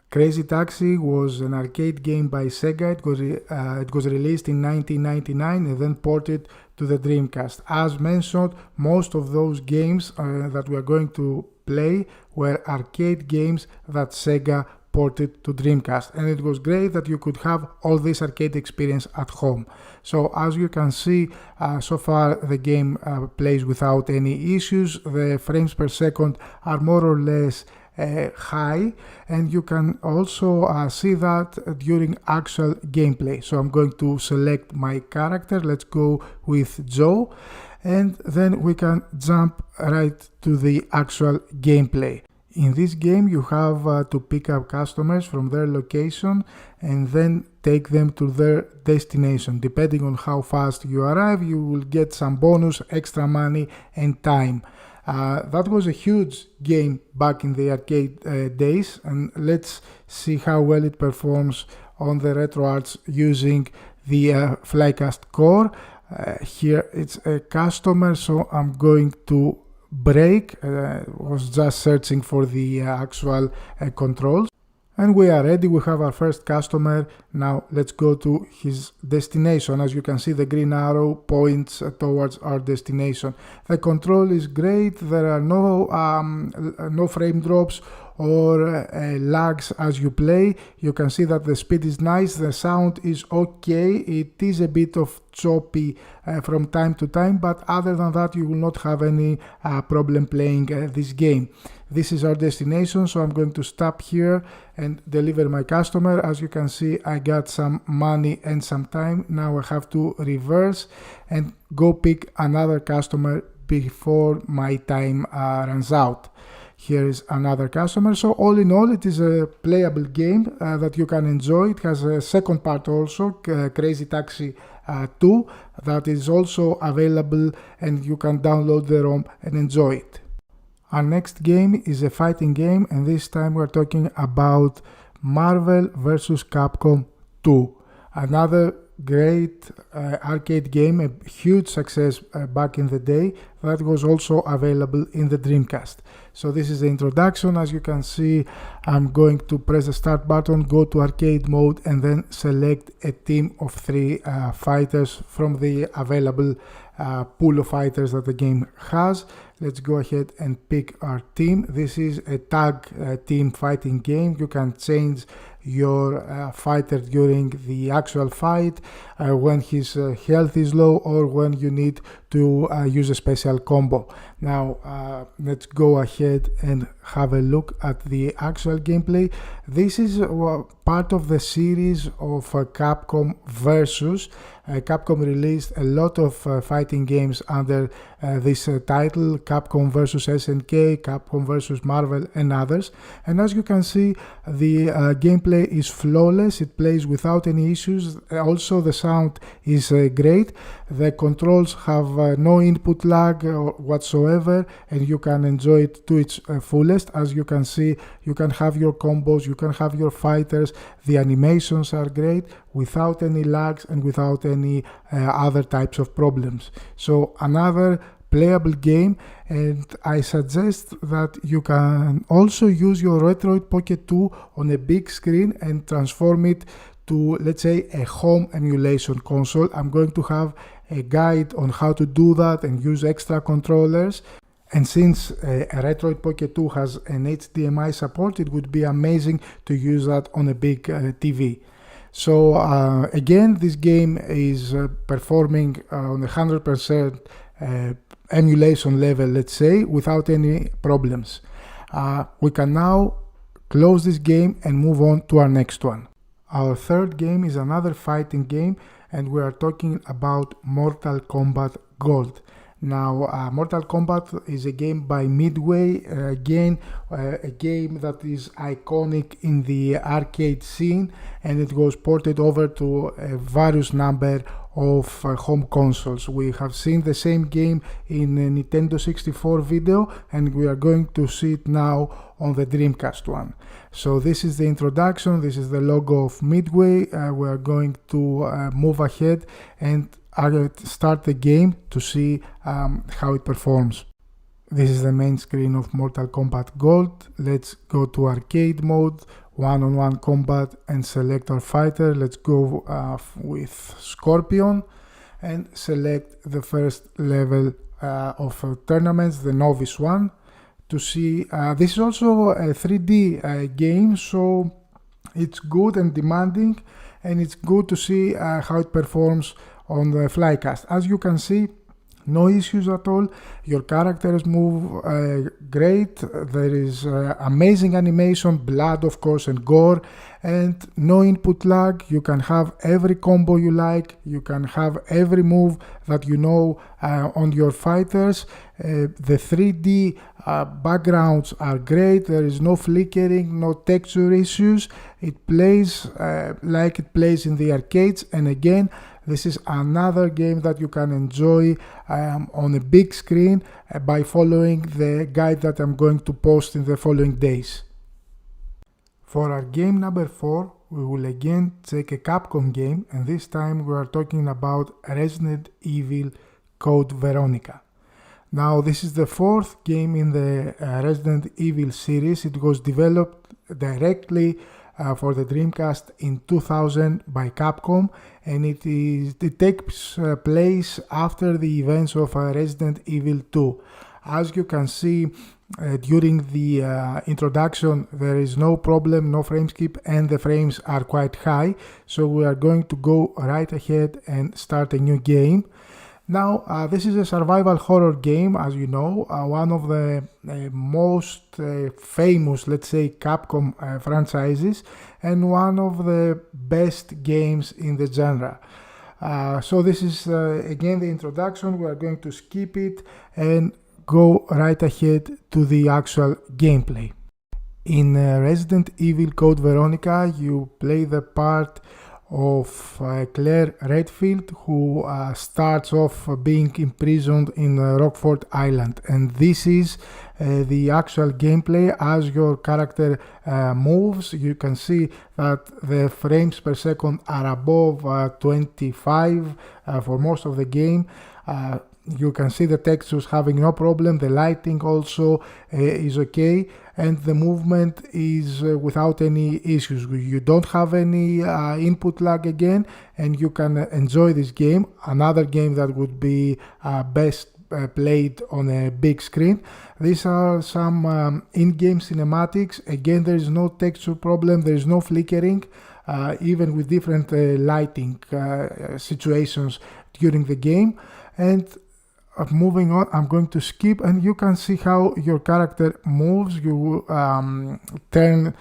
Crazy Taxi was an arcade game by Sega. It was released in 1999 and then ported to the Dreamcast. As mentioned, most of those games that we are going to play were arcade games that Sega ported to Dreamcast, and it was great that you could have all this arcade experience at home. So as you can see, so far the game plays without any issues. The frames per second are more or less high, and you can also see that during actual gameplay. So I'm going to select my character. Let's go with Joe, and then we can jump right to the actual gameplay. In this game you have to pick up customers from their location and then take them to their destination. Depending on how fast you arrive, you will get some bonus, extra money and time. That was a huge game back in the arcade days, and let's see how well it performs on the RetroArch using the Flycast core. Here it's a customer, so I'm going to break. Was just searching for the actual controls, and we are ready. We have our first customer. Now let's go to his destination. As you can see, the green arrow points towards our destination. The control is great. There are no frame drops or lags as you play. You can see that the speed is nice, the sound is okay. It is a bit of choppy from time to time, but other than that you will not have any problem playing this game. This is our destination, so I'm going to stop here and deliver my customer. As you can see, I got some money and some time. Now I have to reverse and go pick another customer before my time runs out. Here is another customer. So all in all, it is a playable game that you can enjoy. It has a second part also, Crazy Taxi 2, that is also available, and you can download the ROM and enjoy it. Our next game is a fighting game, and this time we're talking about Marvel vs. Capcom 2. Another great arcade game, a huge success back in the day, that was also available in the Dreamcast. So this is the introduction. As you can see, I'm going to press the start button, go to arcade mode, and then select a team of 3 fighters from the available pool of fighters that the game has. Let's go ahead and pick our team. This is a tag team fighting game. You can change your fighter during the actual fight, when his health is low, or when you need to use a special combo. Now let's go ahead and have a look at the actual gameplay. This is part of the series of Capcom Versus. Capcom released a lot of fighting games under this title, Capcom vs SNK, Capcom vs Marvel and others. And as you can see, the gameplay is flawless. It plays without any issues. Also the sound is great. The controls have no input lag whatsoever, and you can enjoy it to its fullest. As you can see, you can have your combos, you can have your fighters. The animations are great without any lags and without any other types of problems. So another playable game, and I suggest that you can also use your Retroid Pocket 2 on a big screen and transform it to, let's say, a home emulation console. I'm going to have a guide on how to do that and use extra controllers. And since a Retroid Pocket 2 has an HDMI support, it would be amazing to use that on a big TV. So again, this game is performing on 100% emulation level, let's say, without any problems. We can now close this game and move on to our next one. Our third game is another fighting game, and we are talking about Mortal Kombat Gold. Now, Mortal Kombat is a game by Midway, again a game that is iconic in the arcade scene, and it was ported over to a various number of home consoles. We have seen the same game in a Nintendo 64 video, and we are going to see it now on the Dreamcast one. So this is the introduction, this is the logo of Midway. We are going to move ahead and start the game to see how it performs. This is the main screen of Mortal Kombat Gold. Let's go to arcade mode, one-on-one combat, and select our fighter. Let's go with Scorpion and select the first level of tournaments, the novice one, to see. This is also a 3D game, so It's good and demanding, and it's good to see how it performs on the Flycast. As you can see, no issues at all. Your characters move great. There is amazing animation, blood of course, and gore, and no input lag. You can have every combo you like. You can have every move that you know on your fighters. The 3D backgrounds are great. There is no flickering, no texture issues. It plays like it plays in the arcades, and again, this is another game that you can enjoy on a big screen by following the guide that I'm going to post in the following days. For our game number 4, we will again take a Capcom game, and this time we are talking about Resident Evil Code Veronica. Now, this is the 4th game in the Resident Evil series. It was developed directly for the Dreamcast in 2000 by Capcom, and it takes place after the events of Resident Evil 2. As you can see during the introduction, there is no problem, no frame skip, and the frames are quite high, so we are going to go right ahead and start a new game. Now, this is a survival horror game, as you know, one of the most famous, let's say, Capcom franchises, and one of the best games in the genre. So this is, again, the introduction. We are going to skip it and go right ahead to the actual gameplay. In Resident Evil Code Veronica, you play the part of Claire Redfield, who starts off being imprisoned in Rockford Island, and this is the actual gameplay. As your character moves, you can see that the frames per second are above 25 for most of the game. You can see the textures having no problem, the lighting also is okay, and the movement is without any issues. You don't have any input lag again, and you can enjoy this game. Another game that would be best played on a big screen. These are some in-game cinematics. Again, there is no texture problem, there is no flickering, even with different lighting situations during the game. And moving on, I'm going to skip, and you can see how your character moves. You turn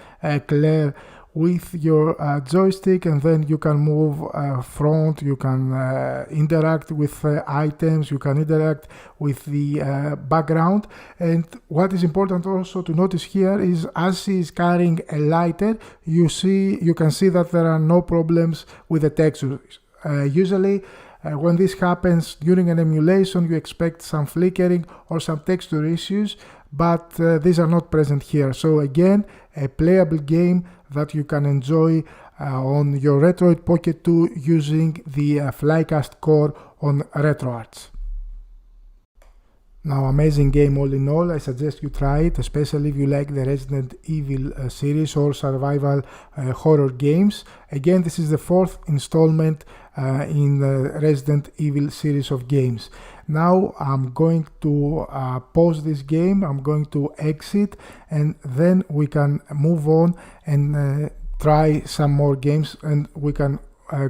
Claire with your joystick, and then you can move front, you can interact with items, you can interact with the background. And what is important also to notice here is, as she is carrying a lighter, you can see that there are no problems with the textures. Usually when this happens during an emulation, you expect some flickering or some texture issues, but these are not present here. So again, a playable game that you can enjoy on your Retroid Pocket 2 using the Flycast core on RetroArch. Now, amazing game all in all. I suggest you try it, especially if you like the Resident Evil series or survival horror games. Again, this is the 4th installment in the Resident Evil series of games. Now I'm going to pause this game, I'm going to exit, and then we can move on and try some more games, and we can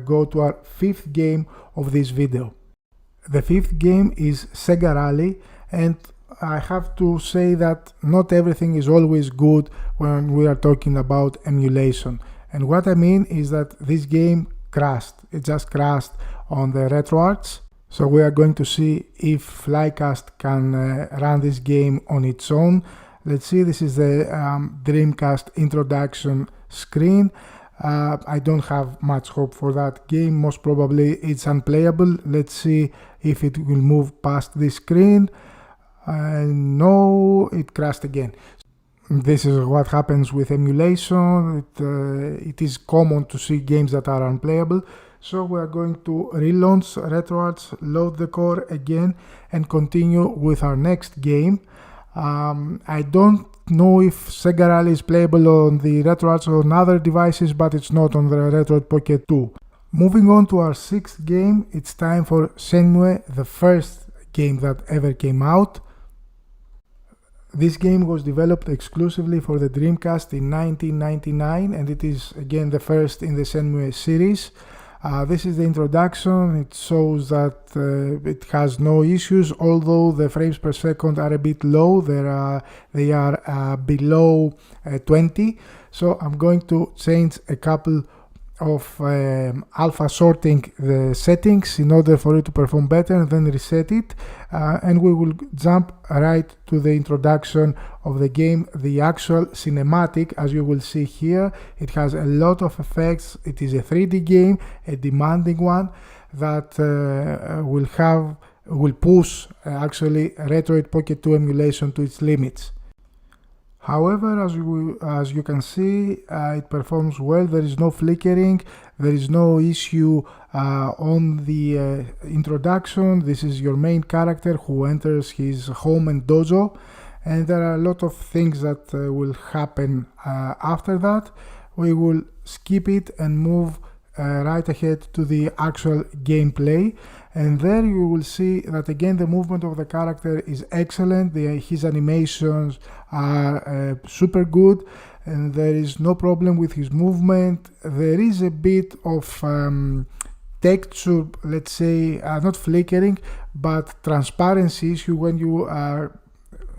go to our 5th game of this video. The 5th game is Sega Rally, and I have to say that not everything is always good when we are talking about emulation. And what I mean is that this game crashed. It just crashed on the RetroArch. So we are going to see if Flycast can run this game on its own. Let's see, this is the Dreamcast introduction screen. I don't have much hope for that game. Most probably it's unplayable. Let's see if it will move past this screen. No, it crashed again. This is what happens with emulation. It is common to see games that are unplayable. So we are going to relaunch RetroArch, load the core again, and continue with our next game. I don't know if Sega Rally is playable on the RetroArch or on other devices, but it's not on the Retroid Pocket 2. Moving on to our 6th game, it's time for Shenmue, the first game that ever came out. This game was developed exclusively for the Dreamcast in 1999, and it is again the first in the Shenmue series. This is the introduction. It shows that it has no issues, although the frames per second are a bit low. They are below 20. So I'm going to change a couple of alpha sorting the settings in order for it to perform better, and then reset it, and we will jump right to the introduction of the game, the actual cinematic. As you will see here, it has a lot of effects. It is a 3D game, a demanding one that will push actually Retroid Pocket 2 emulation to its limits. However, as you can see, it performs well. There is no flickering, there is no issue on the introduction. This is your main character who enters his home and dojo, and there are a lot of things that will happen after that. We will skip it and move right ahead to the actual gameplay, and there you will see that again the movement of the character is excellent. His animations are super good, and there is no problem with his movement. There is a bit of texture, let's say, not flickering, but transparency issue when you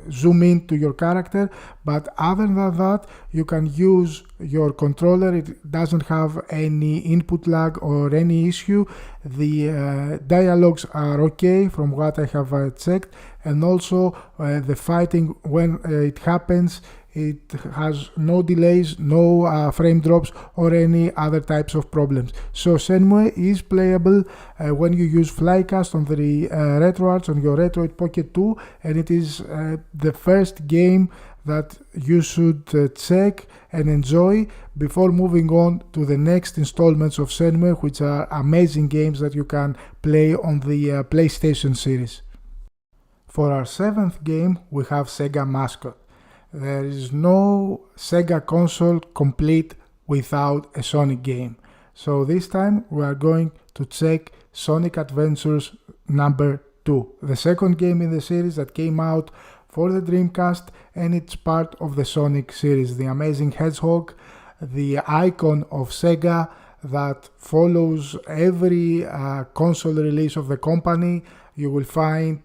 zoom in to your character, but other than that you can use your controller. It doesn't have any input lag or any issue. The dialogues are okay from what I have checked, and also the fighting, when it happens, it has no delays, no frame drops or any other types of problems. So Shenmue is playable when you use Flycast on the RetroArch on your Retroid Pocket 2, and it is the first game that you should check and enjoy before moving on to the next installments of Shenmue, which are amazing games that you can play on the PlayStation series. For our 7th game, we have Sega Mascot. There is no Sega console complete without a Sonic game. So this time we are going to check Sonic Adventures number 2, the second game in the series that came out for the Dreamcast, and it's part of the Sonic series, the amazing hedgehog, the icon of Sega that follows every console release of the company. You will find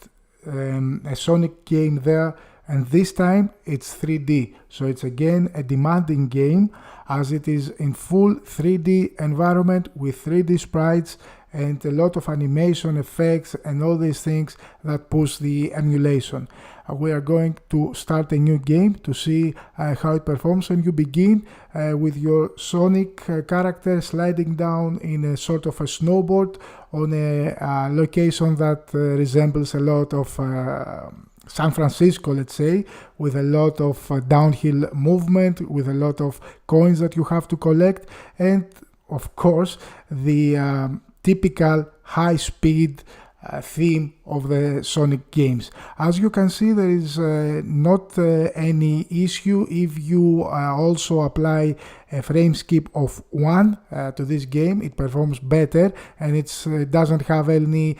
a Sonic game there, and this time it's 3D, so it's again a demanding game as it is in full 3D environment with 3D sprites and a lot of animation effects and all these things that push the emulation. We are going to start a new game to see how it performs, and you begin with your Sonic character sliding down in a sort of a snowboard on a location that resembles a lot of San Francisco, let's say, with a lot of downhill movement, with a lot of coins that you have to collect, and of course the typical high-speed theme of the Sonic games. As you can see, there is not any issue if you also apply a frame skip of 1 to this game. It performs better, and it doesn't have any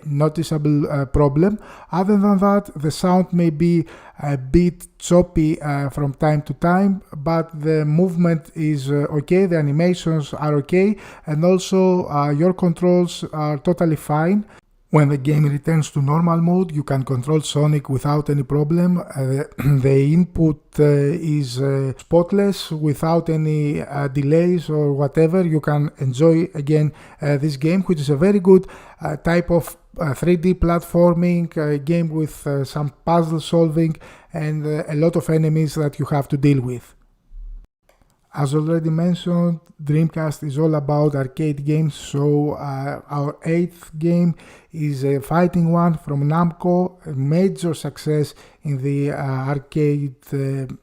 noticeable problem. Other than that, the sound may be a bit choppy from time to time, but the movement is okay, the animations are okay, and also your controls are totally fine. When the game returns to normal mode, you can control Sonic without any problem. The input is spotless, without any delays or whatever. You can enjoy again this game, which is a very good type of 3D platforming game with some puzzle solving and a lot of enemies that you have to deal with. As already mentioned, Dreamcast is all about arcade games, so our 8th game is a fighting one from Namco, a major success in the arcade,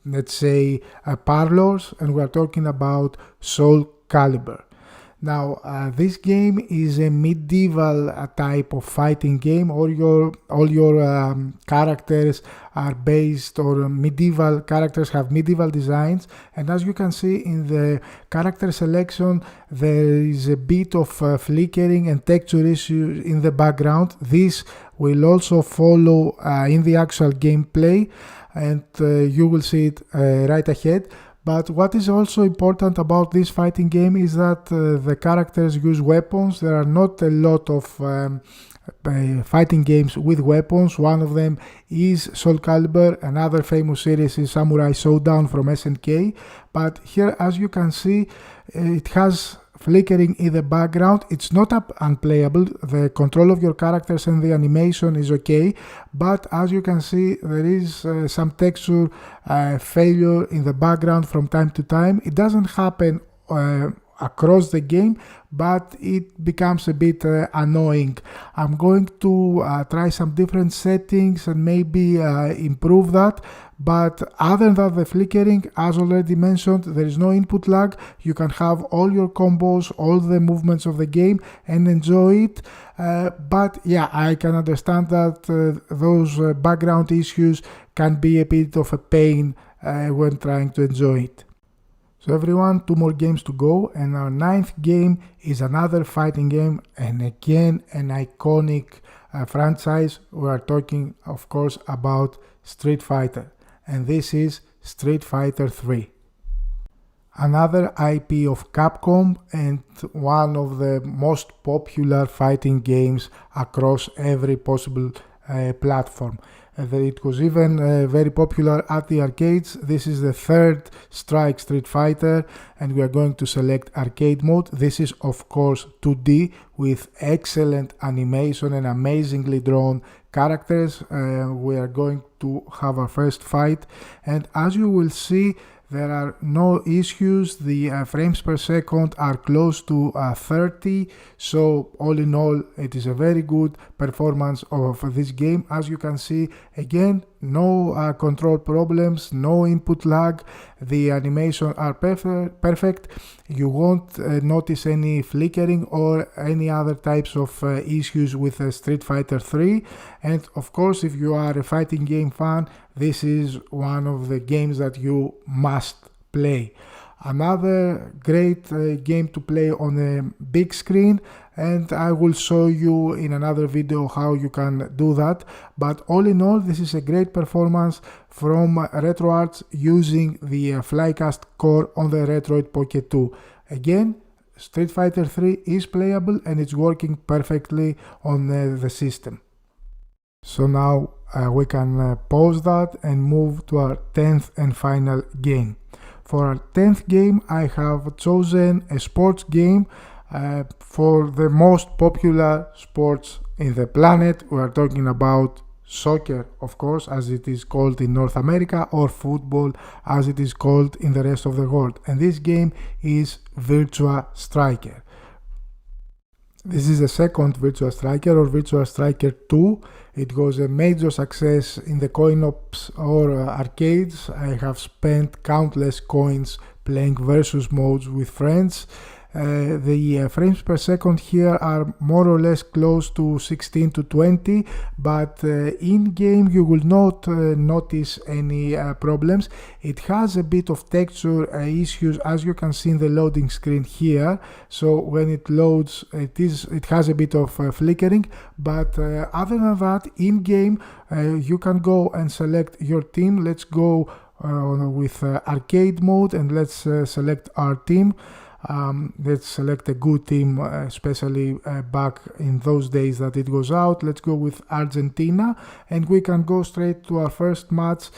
let's say, parlors, and we are talking about Soul Calibur. Now, this game is a medieval type of fighting game. All your characters are based, or medieval characters have medieval designs, and as you can see in the character selection, there is a bit of flickering and texture issues in the background. This will also follow in the actual gameplay. and you will see it right ahead. But what is also important about this fighting game is that the characters use weapons. There are not a lot of fighting games with weapons. One of them is Soul Calibur, another famous series is Samurai Showdown from SNK. But here, as you can see, it has flickering in the background. It's not unplayable. The control of your characters and the animation is okay, but as you can see, there is some texture failure in the background from time to time. It doesn't happen across the game, but it becomes a bit annoying. I'm going to try some different settings and maybe improve that. But other than the flickering, as already mentioned, there is no input lag. You can have all your combos, all the movements of the game and enjoy it. But yeah, I can understand that those background issues can be a bit of a pain when trying to enjoy it. So everyone, 2 more games to go, and our 9th game is another fighting game, and again an iconic franchise. We are talking, of course, about Street Fighter, and this is Street Fighter 3. Another IP of Capcom and one of the most popular fighting games across every possible platform. It was even very popular at the arcades. This is the third strike Street Fighter, and we are going to select arcade mode. This is of course 2D with excellent animation and amazingly drawn characters. We are going to have our first fight, and as you will see, there are no issues. The frames per second are close to 30, so all in all it is a very good performance of this game. As you can see, again, no control problems, no input lag, the animation are perfect. You won't notice any flickering or any other types of issues with Street Fighter 3, and of course, if you are a fighting game fan, this is one of the games that you must play. Another great game to play on a big screen, and I will show you in another video how you can do that. But all in all, this is a great performance from RetroArts using the Flycast core on the Retroid Pocket 2. Again, Street Fighter 3 is playable and it's working perfectly on the system. So now we can pause that and move to our 10th and final game. For our 10th game, I have chosen a sports game for the most popular sports in the planet. We are talking about soccer, of course, as it is called in North America, or football as it is called in the rest of the world. And this game is Virtua Striker. This is the second Virtua Striker, or Virtua Striker 2. It was a major success in the coin-ops or arcades. I have spent countless coins playing versus modes with friends. The frames per second here are more or less close to 16 to 20, but in-game you will not notice any problems. It has a bit of texture issues, as you can see in the loading screen here. So when it loads, it has a bit of flickering, but other than that, in-game you can go and select your team. Let's go with arcade mode, and let's select our team. Let's select a good team, especially back in those days that it goes out. Let's go with Argentina, and we can go straight to our first match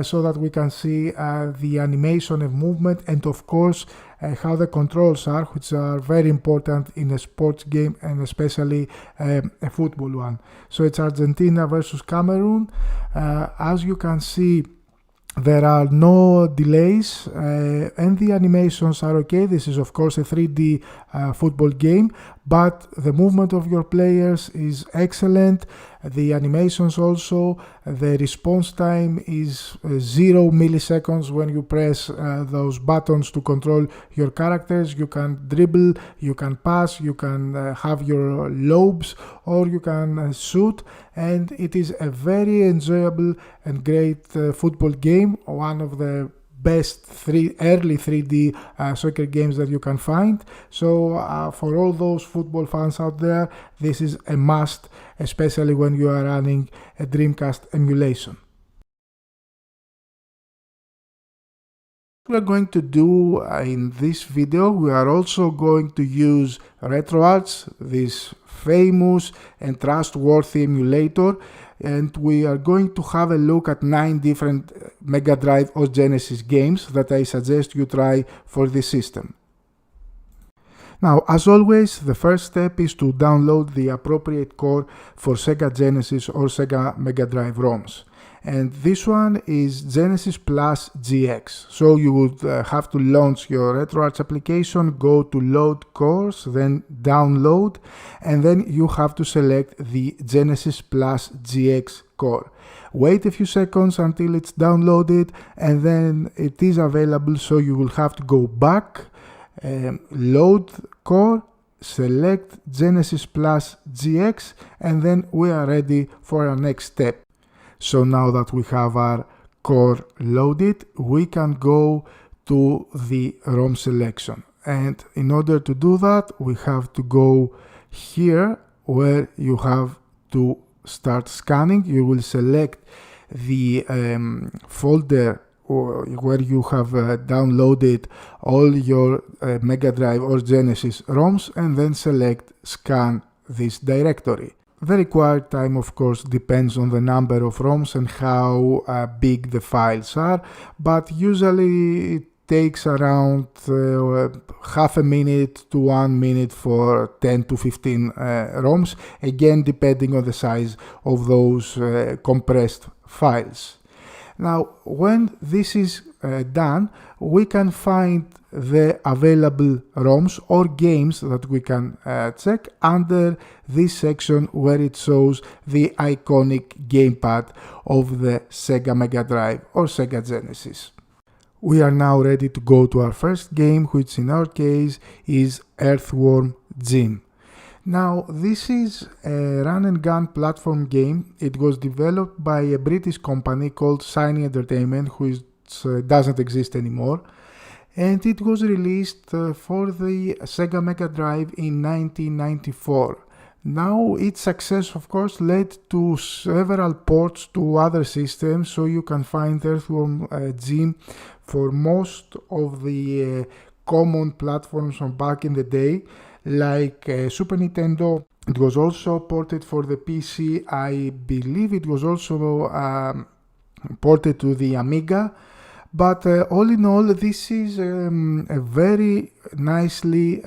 so that we can see the animation and movement, and of course how the controls are, which are very important in a sports game, and especially a football one. So it's Argentina versus Cameroon. As you can see, there are no delays and the animations are okay. This is of course a 3D football game, but the movement of your players is excellent. The animations also, the response time is 0 milliseconds when you press those buttons to control your characters. You can dribble, you can pass, you can have your lobes, or you can shoot, and it is a very enjoyable and great football game, one of the best early 3D soccer games that you can find. So for all those football fans out there, this is a must, especially when you are running a Dreamcast emulation. We're going to do in this video, we are also going to use RetroArch, this famous and trustworthy emulator, and we are going to have a look at 9 different Megadrive or Genesis games that I suggest you try for this system. Now, as always, the first step is to download the appropriate core for Sega Genesis or Sega Megadrive ROMs. And this one is Genesis Plus GX. So you would have to launch your RetroArch application, go to Load Cores, then Download, and then you have to select the Genesis Plus GX core. Wait a few seconds until it's downloaded, and then it is available, so you will have to go back, load core, select Genesis Plus GX, and then we are ready for our next step. So now that we have our core loaded, we can go to the ROM selection. And in order to do that, we have to go here where you have to start scanning. You will select the folder where you have downloaded all your Megadrive or Genesis ROMs, and then select Scan this directory. The required time, of course, depends on the number of ROMs and how big the files are, but usually it takes around half a minute to 1 minute for 10 to 15 ROMs, again depending on the size of those compressed files. Now, when this is done, we can find the available ROMs or games that we can check under this section where it shows the iconic gamepad of the Sega Megadrive or Sega Genesis. We are now ready to go to our first game, which in our case is Earthworm Jim. Now, this is a run and gun platform game. It was developed by a British company called Shiny Entertainment, which doesn't exist anymore, and it was released for the Sega Mega Drive in 1994. Now, its success, of course, led to several ports to other systems, so you can find Earthworm Jim for most of the common platforms from back in the day, like Super Nintendo. It was also ported for the PC. I believe it was also ported to the Amiga. But all in all, this is a very nicely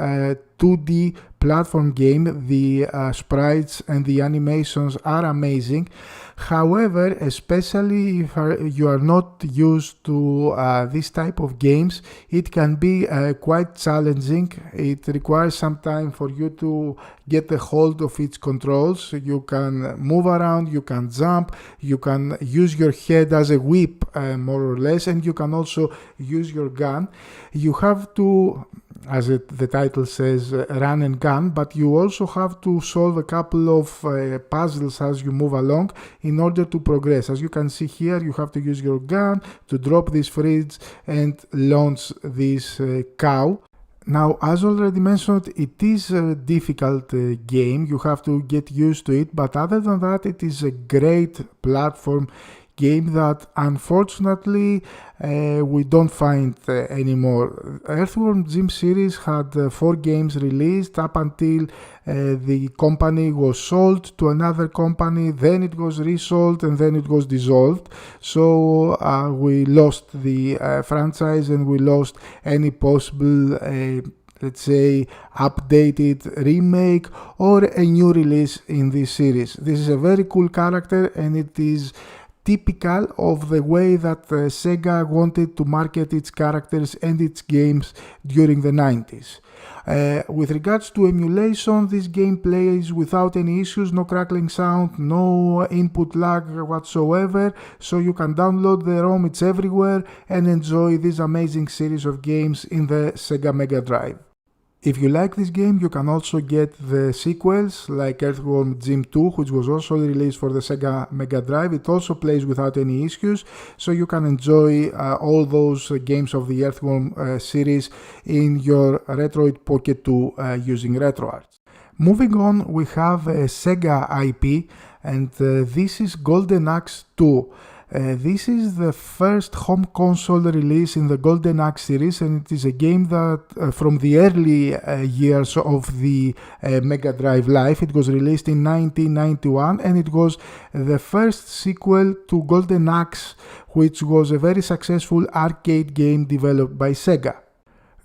2D platform game. The sprites and the animations are amazing. However, especially if you are not used to this type of games, it can be quite challenging. It requires some time for you to get a hold of its controls. You can move around, you can jump, you can use your head as a whip, more or less, and you can also use your gun. You have to, as the title says, run and gun, but you also have to solve a couple of puzzles as you move along in order to progress. As you can see here, you have to use your gun to drop this fridge and launch this cow. Now, as already mentioned, it is a difficult game. You have to get used to it, but other than that, it is a great platform game that unfortunately we don't find anymore. Earthworm Jim series had 4 games released up until the company was sold to another company, then it was resold, and then it was dissolved. So we lost the franchise, and we lost any possible let's say updated remake or a new release in this series. This is a very cool character, and it is typical of the way that Sega wanted to market its characters and its games during the 90s. With regards to emulation, this game plays without any issues, no crackling sound, no input lag whatsoever, so you can download the ROM, it's everywhere, and enjoy this amazing series of games in the Sega Mega Drive. If you like this game, you can also get the sequels like Earthworm Jim 2, which was also released for the Sega Mega Drive. It also plays without any issues, so you can enjoy all those games of the Earthworm series in your Retroid Pocket 2 using RetroArch. Moving on, we have a Sega IP, and this is Golden Axe 2. This is the first home console release in the Golden Axe series, and it is a game that from the early years of the Megadrive life. It was released in 1991, and it was the first sequel to Golden Axe, which was a very successful arcade game developed by Sega.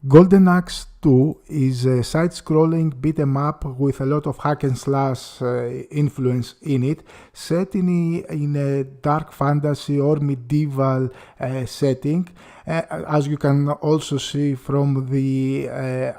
Golden Axe 2 is a side-scrolling beat-em-up with a lot of hack-and-slash influence in it, set in a dark fantasy or medieval setting, as you can also see from the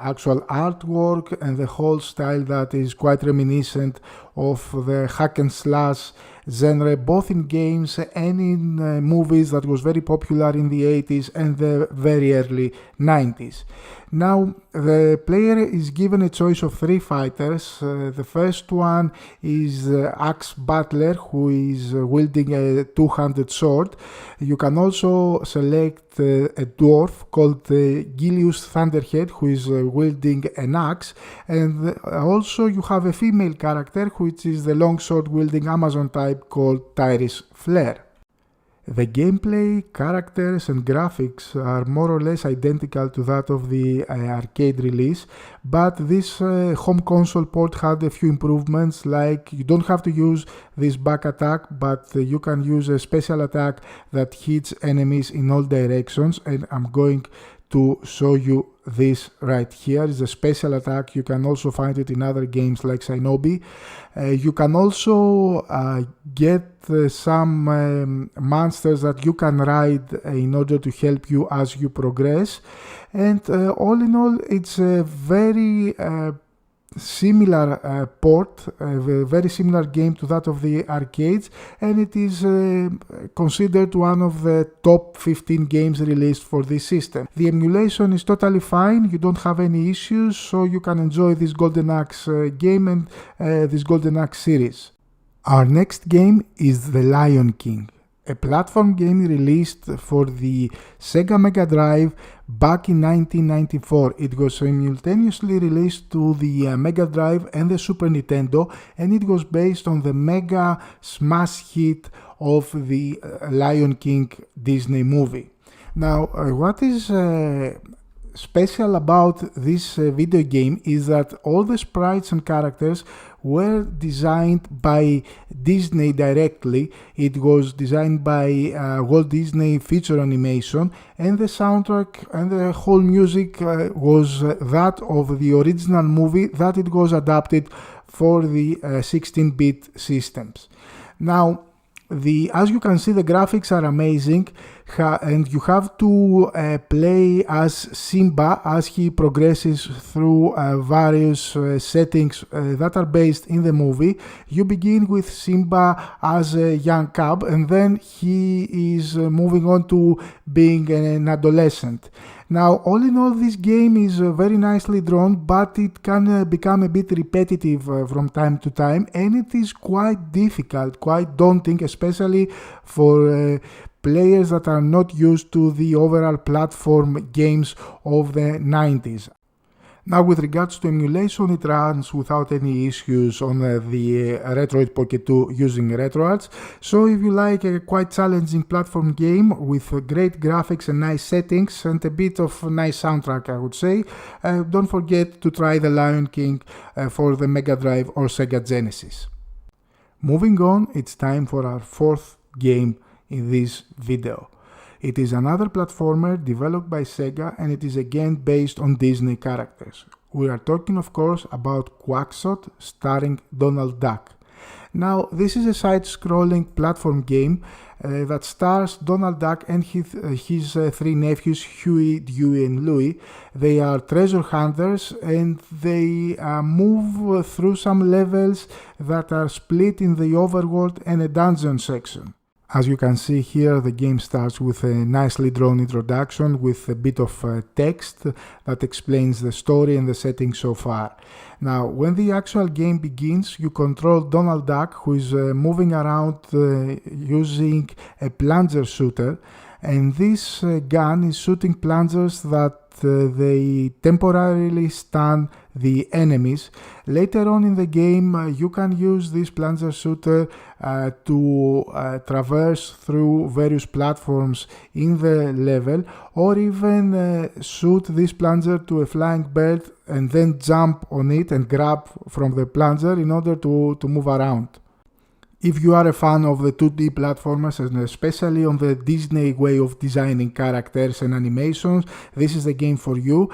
actual artwork and the whole style that is quite reminiscent of the hack-and-slash genre, both in games and in movies that was very popular in the 80s and the very early 90s. Now, the player is given a choice of 3 fighters. The first one is Axe Butler, who is wielding a two-handed sword. You can also select a dwarf called Gilius Thunderhead, who is wielding an axe, and also you have a female character, which is the longsword wielding Amazon type called Tyrus Flare. The gameplay, characters and graphics are more or less identical to that of the arcade release, but this home console port had a few improvements, like you don't have to use this back attack, but you can use a special attack that hits enemies in all directions, and I'm going to show you this right here. Is a special attack. You can also find it in other games like Shinobi. You can also get some monsters that you can ride in order to help you as you progress, and all in all it's a very similar port, a very similar game to that of the arcades, and it is considered one of the top 15 games released for this system. The emulation is totally fine, you don't have any issues, so you can enjoy this Golden Axe game and this Golden Axe series. Our next game is The Lion King, a platform game released for the Sega Mega Drive back in 1994. It was simultaneously released to the Mega Drive and the Super Nintendo, and it was based on the mega smash hit of the Lion King Disney movie. Now, what is special about this video game is that all the sprites and characters were designed by Disney directly. It was designed by Walt Disney Feature Animation, and the soundtrack and the whole music was that of the original movie that it was adapted for the 16-bit systems. Now, as you can see, the graphics are amazing, and you have to play as Simba as he progresses through various settings that are based in the movie. You begin with Simba as a young cub, and then he is moving on to being an adolescent. Now, all in all, this game is very nicely drawn, but it can become a bit repetitive from time to time, and it is quite difficult, quite daunting, especially for players that are not used to the overall platform games of the 90s. Now, with regards to emulation, it runs without any issues on the Retroid Pocket 2 using RetroArch. So if you like a quite challenging platform game with great graphics and nice settings and a bit of nice soundtrack, I would say, don't forget to try The Lion King for the Mega Drive or Sega Genesis. Moving on, it's time for our fourth game in this video. It is another platformer developed by Sega, and it is again based on Disney characters. We are talking, of course, about Quackshot starring Donald Duck. Now, this is a side-scrolling platform game that stars Donald Duck and his 3 nephews, Huey, Dewey and Louie. They are treasure hunters, and they move through some levels that are split in the overworld and a dungeon section. As you can see here, the game starts with a nicely drawn introduction with a bit of text that explains the story and the setting so far. Now, when the actual game begins, you control Donald Duck, who is moving around using a plunger shooter, and this gun is shooting plungers that they temporarily stun the enemies. Later on in the game, you can use this plunger shooter to traverse through various platforms in the level, or even shoot this plunger to a flying bird and then jump on it and grab from the plunger in order to move around. If you are a fan of the 2D platformers, and especially on the Disney way of designing characters and animations, this is the game for you.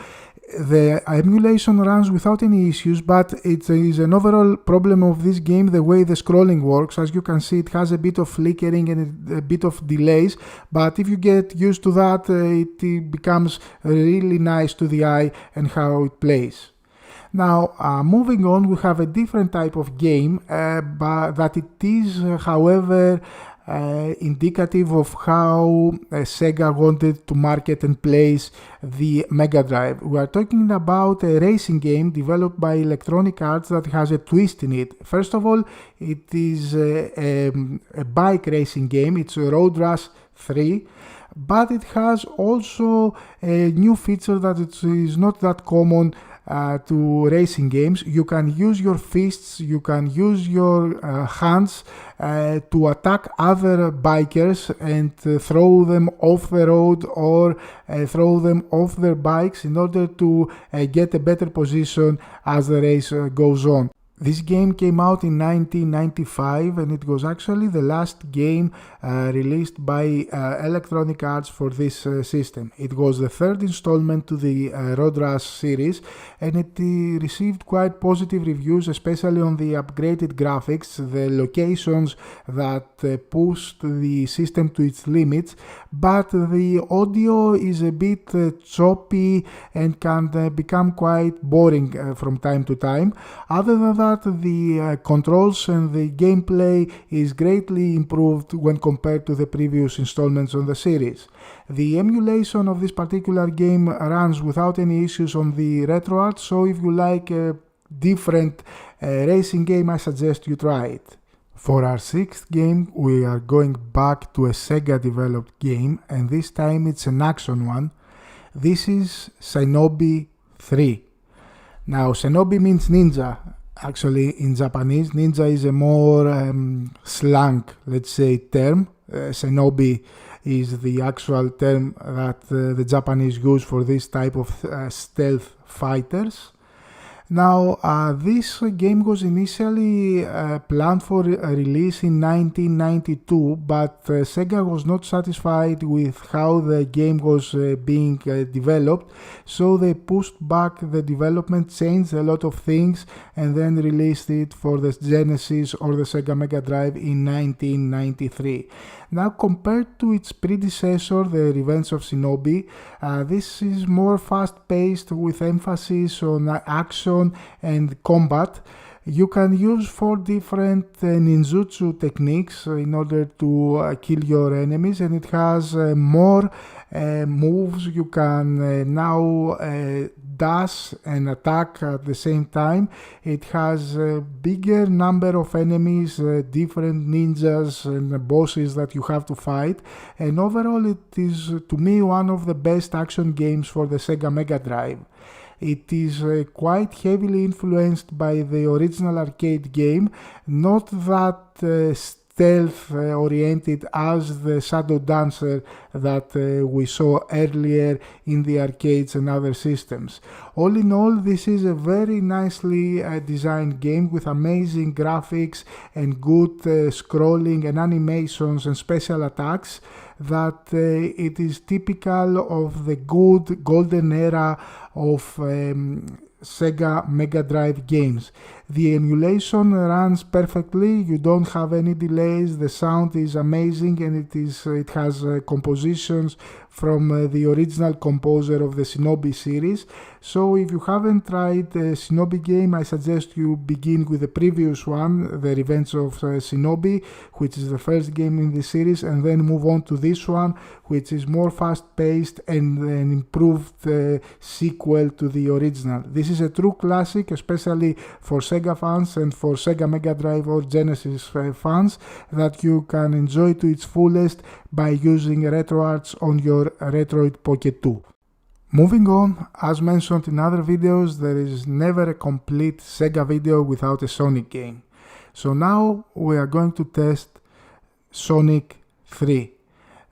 The emulation runs without any issues, but it is an overall problem of this game, the way the scrolling works. As you can see, it has a bit of flickering and a bit of delays, but if you get used to that, it becomes really nice to the eye and how it plays. Now, moving on, we have a different type of game, but that it is, however, indicative of how Sega wanted to market and place the Megadrive. We are talking about a racing game developed by Electronic Arts that has a twist in it. First of all, it is a bike racing game. It's Road Rash 3. But it has also a new feature that it is not that common to racing games. You can use your fists, you can use your hands to attack other bikers and throw them off the road or throw them off their bikes in order to get a better position as the race goes on. This game came out in 1995 and it was actually the last game released by Electronic Arts for this system. It was the third installment to the Road Rash series and it received quite positive reviews, especially on the upgraded graphics, the locations that pushed the system to its limits, but the audio is a bit choppy and can become quite boring from time to time. Other than that, the controls and the gameplay is greatly improved when compared to the previous installments on the series. The emulation of this particular game runs without any issues on the RetroArch, so if you like a different racing game, I suggest you try it. For our sixth game, we are going back to a Sega developed game, and this time it's an action one. This is Shinobi 3. Now, Shinobi means ninja. Actually, in Japanese, ninja is a more slang, let's say, term. Shinobi is the actual term that the Japanese use for this type of stealth fighters. Now, this game was initially planned for release in 1992, but Sega was not satisfied with how the game was being developed, so they pushed back the development, changed a lot of things, and then released it for the Genesis or the Sega Mega Drive in 1993. Now, compared to its predecessor, The Revenge of Shinobi, this is more fast-paced with emphasis on action and combat. You can use 4 different ninjutsu techniques in order to kill your enemies, and it has more moves. You can now dash and attack at the same time. It has a bigger number of enemies, different ninjas and bosses that you have to fight, and overall it is, to me, one of the best action games for the Sega Mega Drive. It is quite heavily influenced by the original arcade game, not that stealth oriented as the Shadow Dancer that we saw earlier in the arcades and other systems. All in all, this is a very nicely designed game with amazing graphics and good scrolling and animations and special attacks, that it is typical of the good golden era of Sega Mega Drive games. The emulation runs perfectly, you don't have any delays, the sound is amazing, and it has compositions from the original composer of the Shinobi series. So if you haven't tried the Shinobi game, I suggest you begin with the previous one, The Revenge of Shinobi, which is the first game in the series, and then move on to this one, which is more fast-paced and an improved sequel to the original. This is a true classic, especially for Sega fans and for Sega Mega Drive or Genesis fans, that you can enjoy to its fullest by using RetroArch on your Retroid Pocket 2. Moving on, as mentioned in other videos, there is never a complete Sega video without a Sonic game. So now we are going to test Sonic 3.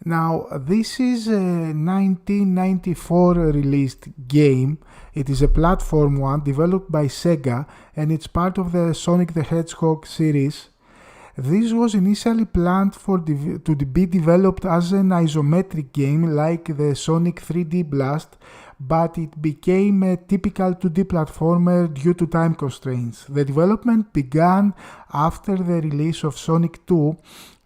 Now this is a 1994 released game. It is a platform one developed by Sega and it's part of the Sonic the Hedgehog series. This was initially planned to be developed as an isometric game like the Sonic 3D Blast, but it became a typical 2D platformer due to time constraints. The development began after the release of Sonic 2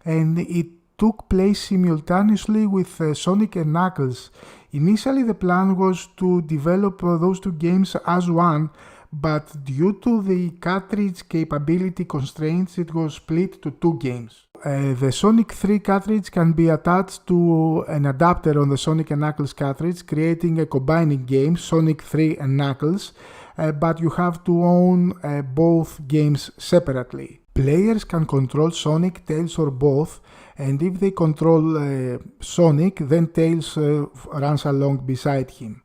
and it took place simultaneously with Sonic and Knuckles. Initially the plan was to develop those two games as one, but due to the cartridge capability constraints it was split to two games. The Sonic 3 cartridge can be attached to an adapter on the Sonic and Knuckles cartridge, creating a combining game, Sonic 3 and Knuckles, but you have to own both games separately. Players can control Sonic, Tails or both, and if they control Sonic, then Tails runs along beside him.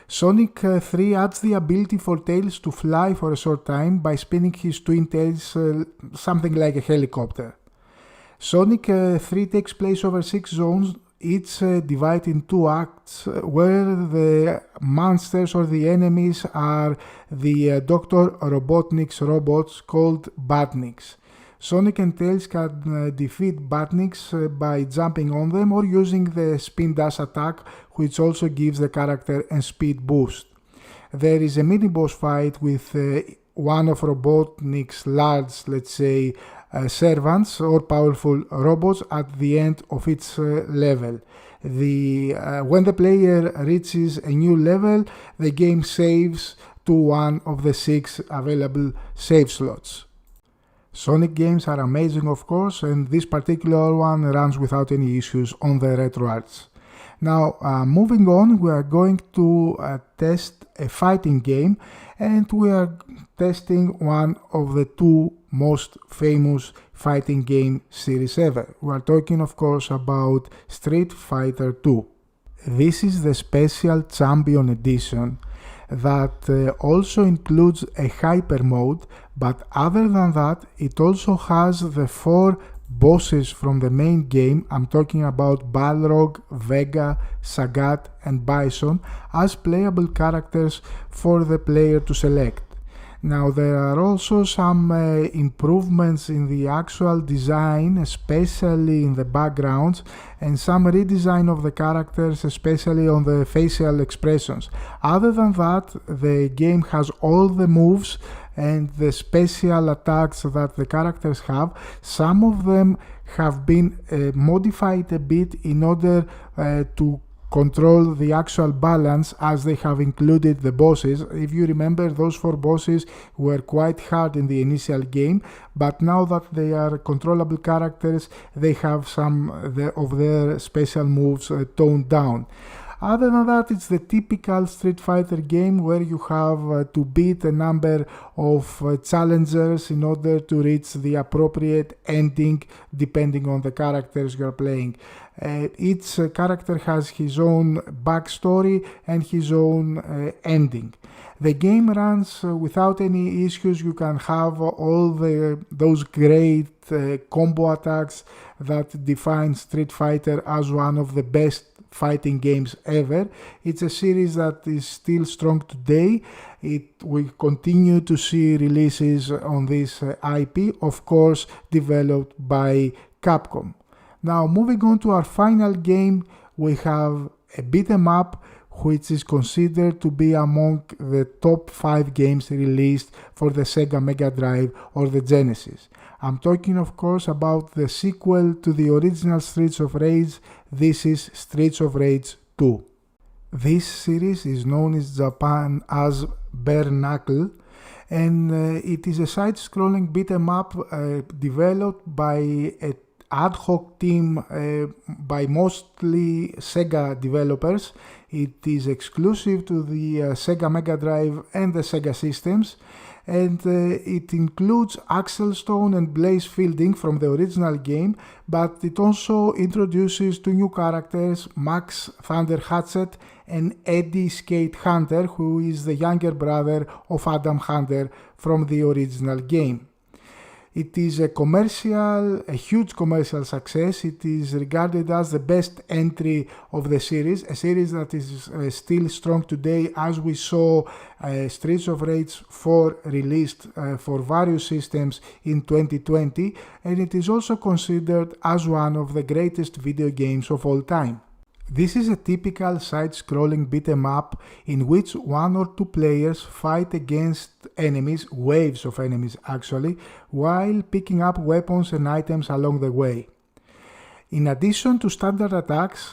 Sonic 3 adds the ability for Tails to fly for a short time by spinning his twin tails something like a helicopter. Sonic 3 takes place over 6 zones, each divided in 2 acts, where the monsters or the enemies are the Dr. Robotnik's robots called Batniks. Sonic and Tails can defeat Batniks by jumping on them or using the spin dash attack, which also gives the character a speed boost. There is a mini boss fight with one of Robotnik's large, let's say, servants or powerful robots at the end of each level. When the player reaches a new level, the game saves to one of the 6 available save slots. Sonic games are amazing, of course, and this particular one runs without any issues on the RetroArch. Now, moving on, we are going to test a fighting game, and we are testing one of the 2 most famous fighting game series ever. We are talking, of course, about Street Fighter 2. This is the special Champion Edition that also includes a hyper mode, but other than that it also has the 4 bosses from the main game. I'm talking about Balrog, Vega, Sagat and Bison as playable characters for the player to select. Now there are also some improvements in the actual design, especially in the backgrounds, and some redesign of the characters, especially on the facial expressions. Other than that, the game has all the moves and the special attacks that the characters have. Some of them have been modified a bit in order to control the actual balance, as they have included the bosses. If you remember, those 4 bosses were quite hard in the initial game, but now that they are controllable characters, they have some of their special moves toned down. Other than that, it's the typical Street Fighter game where you have to beat a number of challengers in order to reach the appropriate ending depending on the characters you're playing. Each character has his own backstory and his own ending. The game runs without any issues. You can have all those great combo attacks that define Street Fighter as one of the best fighting games ever. It's a series that is still strong today. It will continue to see releases on this IP, of course developed by Capcom. Now moving on to our final game, we have a beat 'em up which is considered to be among the top 5 games released for the Sega Mega Drive or the Genesis. I'm talking of course about the sequel to the original Streets of Rage. This is Streets of Rage 2. This series is known in Japan as Bare Knuckle, and it is a side-scrolling beat 'em up developed by an ad hoc team by mostly Sega developers. It is exclusive to the Sega Mega Drive and the Sega systems, and it includes Axel Stone and Blaze Fielding from the original game, but it also introduces two new characters, Max Thunder Hatchet and Eddie Skate Hunter, who is the younger brother of Adam Hunter from the original game. It is a huge commercial success. It is regarded as the best entry of the series, a series that is still strong today, as we saw Streets of Rage 4 released for various systems in 2020, and it is also considered as one of the greatest video games of all time. This is a typical side-scrolling beat-em-up in which one or two players fight against enemies, waves of enemies actually, while picking up weapons and items along the way. In addition to standard attacks,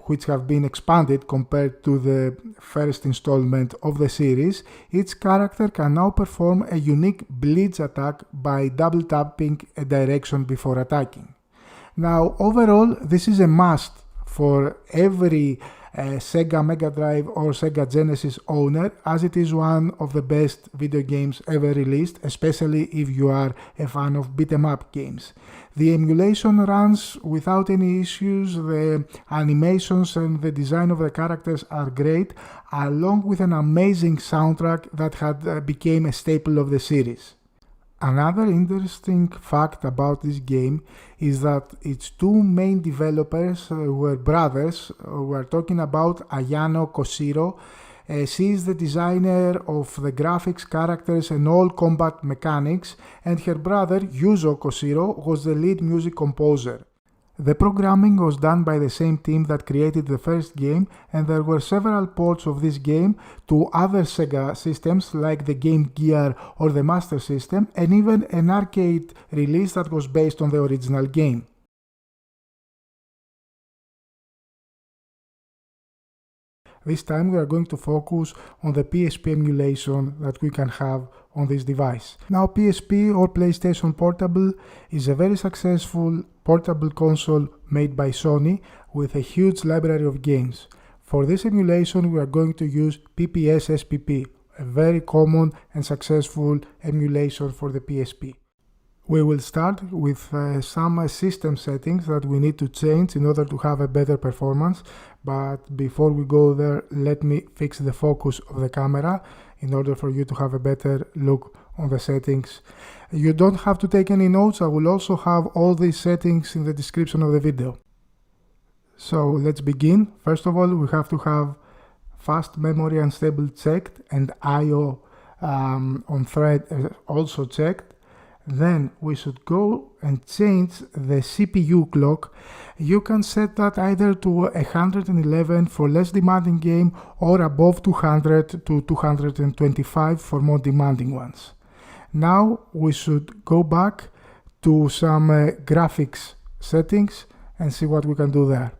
which have been expanded compared to the first installment of the series, each character can now perform a unique blitz attack by double-tapping a direction before attacking. Now, overall, this is a must for every Sega Megadrive or Sega Genesis owner, as it is one of the best video games ever released, especially if you are a fan of beat-em-up games. The emulation runs without any issues, the animations and the design of the characters are great, along with an amazing soundtrack that had become a staple of the series. Another interesting fact about this game is that its two main developers were brothers. We're talking about Ayano Koshiro. She is the designer of the graphics, characters and all combat mechanics, and her brother Yuzo Koshiro was the lead music composer. The programming was done by the same team that created the first game, and there were several ports of this game to other Sega systems like the Game Gear or the Master System, and even an arcade release that was based on the original game. This time we are going to focus on the PSP emulation that we can have on this device. Now, PSP or PlayStation Portable is a very successful portable console made by Sony with a huge library of games. For this emulation we are going to use PPS SPP, a very common and successful emulation for the PSP. We will start with some system settings that we need to change in order to have a better performance, but before we go there, let me fix the focus of the camera in order for you to have a better look on the settings. You don't have to take any notes. I will also have all these settings in the description of the video. So let's begin. First of all, we have to have fast memory unstable checked and I/O on thread also checked. Then we should go and change the CPU clock. You can set that either to 111 for less demanding game or above 200 to 225 for more demanding ones. Now we should go back to some graphics settings and see what we can do there.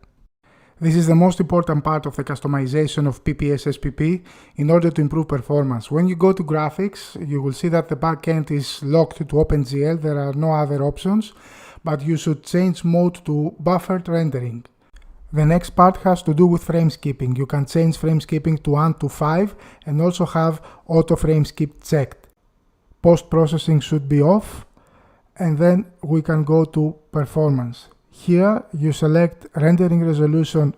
This is the most important part of the customization of PPS SPP in order to improve performance. When you go to graphics, you will see that the backend is locked to OpenGL. There are no other options, but you should change mode to buffered rendering. The next part has to do with frame skipping. You can change frame skipping to 1 to 5 and also have auto frame skip checked. Post-processing should be off, and then we can go to performance. Here you select rendering resolution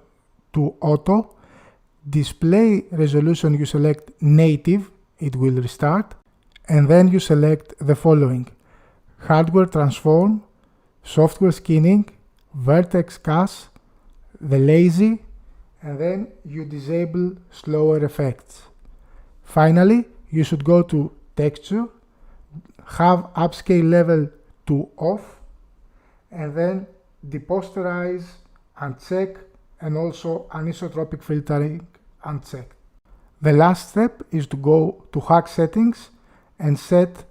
to auto, display resolution you select native, it will restart, and then you select the following: hardware transform, software skinning, vertex cache, the lazy, and then you disable slower effects. Finally, you should go to texture, have upscale level to off, and then deposterize, uncheck, and also anisotropic filtering unchecked. The last step is to go to hack settings and set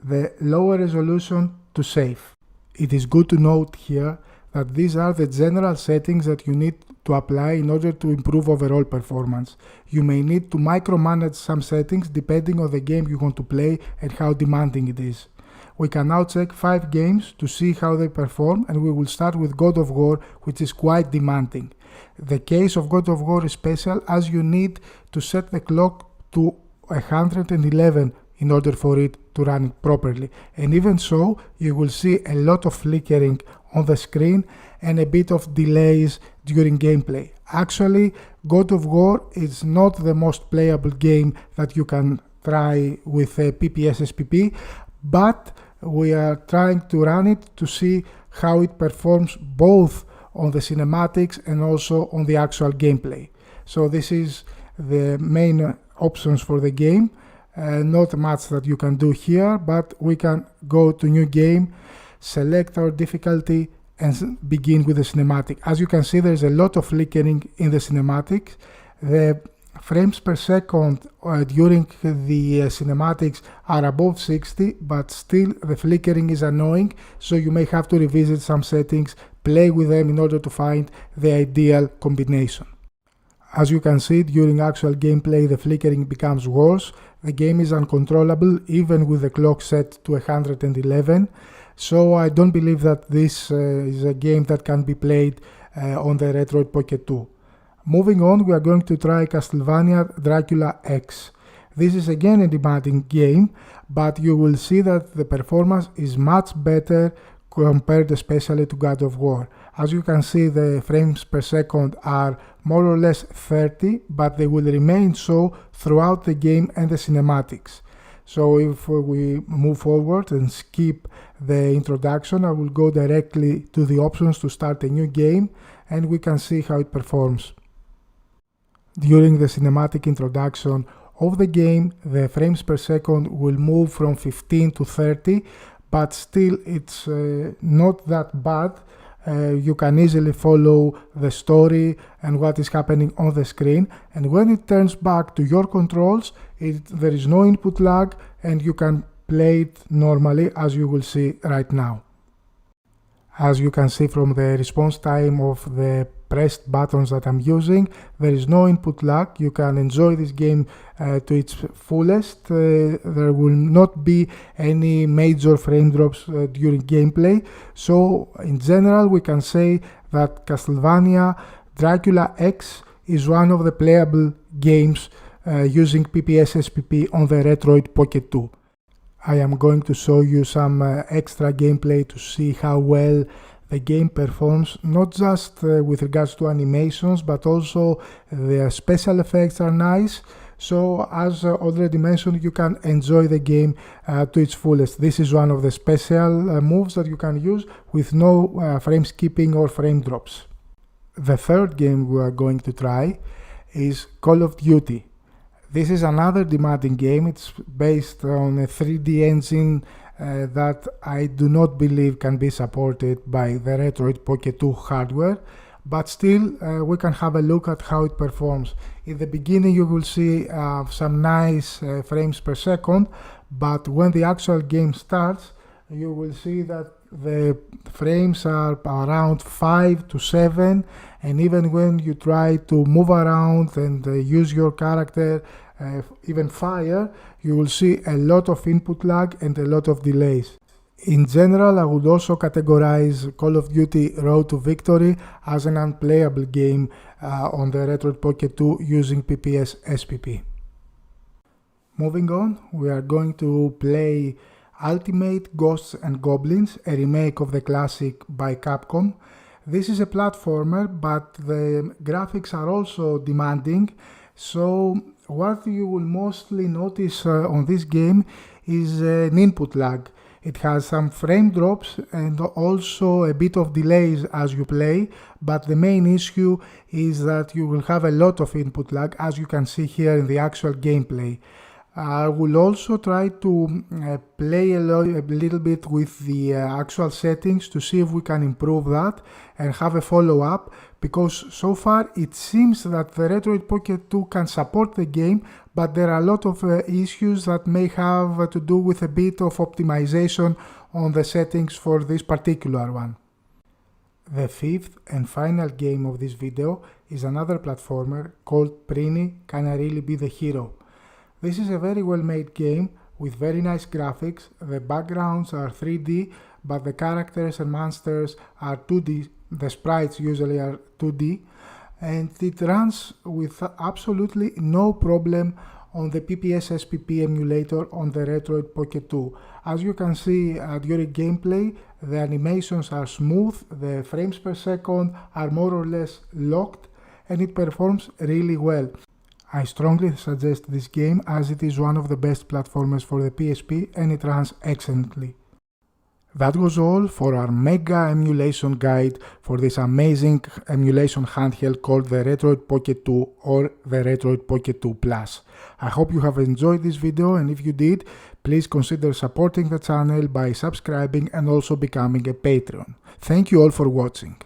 the lower resolution to safe. It is good to note here that these are the general settings that you need to apply in order to improve overall performance. You may need to micromanage some settings depending on the game you want to play and how demanding it is. We can now check 5 games to see how they perform, and we will start with God of War, which is quite demanding. The case of God of War is special as you need to set the clock to 111 in order for it to run it properly. And even so, you will see a lot of flickering on the screen and a bit of delays during gameplay. Actually, God of War is not the most playable game that you can try with a PPS SPP, but we are trying to run it to see how it performs both on the cinematics and also on the actual gameplay. So this is the main options for the game. Not much that you can do here, but we can go to new game, select our difficulty, and begin with the cinematic. As you can see, there's a lot of flickering in the cinematics. The frames per second during the cinematics are above 60, but still the flickering is annoying, so you may have to revisit some settings, play with them in order to find the ideal combination. As you can see, during actual gameplay the flickering becomes worse. The game is uncontrollable even with the clock set to 111, so I don't believe that this is a game that can be played on the Retroid Pocket 2. Moving on, we are going to try Castlevania Dracula X. This is again a demanding game, but you will see that the performance is much better compared especially to God of War. As you can see, the frames per second are more or less 30, but they will remain so throughout the game and the cinematics. So if we move forward and skip the introduction, I will go directly to the options to start a new game, and we can see how it performs. During the cinematic introduction of the game, the frames per second will move from 15 to 30, but still it's not that bad. You can easily follow the story and what is happening on the screen, and when it turns back to your controls, there is no input lag and you can play it normally, as you will see right now. As you can see from the response time of the pressed buttons that I'm using, there is no input lag. You can enjoy this game to its fullest. There will not be any major frame drops during gameplay. So in general, we can say that Castlevania Dracula X is one of the playable games using PPS SPP on the Retroid Pocket 2. I am going to show you some extra gameplay to see how well the game performs, not just with regards to animations, but also the special effects are nice. So as already mentioned, you can enjoy the game to its fullest. This is one of the special moves that you can use with no frame skipping or frame drops. The third game we are going to try is Call of Duty. This is another demanding game. It's based on a 3D engine that I do not believe can be supported by the Retroid Pocket 2 hardware, but still we can have a look at how it performs. In the beginning you will see some nice frames per second, but when the actual game starts you will see that the frames are around 5 to 7, and even when you try to move around and use your character, even fire, you will see a lot of input lag and a lot of delays. In general, I would also categorize Call of Duty Road to Victory as an unplayable game on the Retroid Pocket 2 using PPS SPP. Moving on, we are going to play Ultimate Ghosts and Goblins, a remake of the classic by Capcom. This is a platformer, but the graphics are also demanding, so what you will mostly notice on this game is an input lag. It has some frame drops and also a bit of delays as you play, but the main issue is that you will have a lot of input lag, as you can see here in the actual gameplay. I will also try to play a little bit with the actual settings to see if we can improve that and have a follow-up, because so far it seems that the Retroid Pocket 2 can support the game, but there are a lot of issues that may have to do with a bit of optimization on the settings for this particular one. The fifth and final game of this video is another platformer called Prini Can I Really Be the Hero? This is a very well made game with very nice graphics. The backgrounds are 3D, but the characters and monsters are 2D. The sprites usually are 2D, and it runs with absolutely no problem on the PPS-SPP emulator on the Retroid Pocket 2. As you can see during gameplay, the animations are smooth, the frames per second are more or less locked, and it performs really well. I strongly suggest this game as it is one of the best platformers for the PSP and it runs excellently. That was all for our mega emulation guide for this amazing emulation handheld called the Retroid Pocket 2 or the Retroid Pocket 2 Plus. I hope you have enjoyed this video, and if you did, please consider supporting the channel by subscribing and also becoming a Patreon. Thank you all for watching.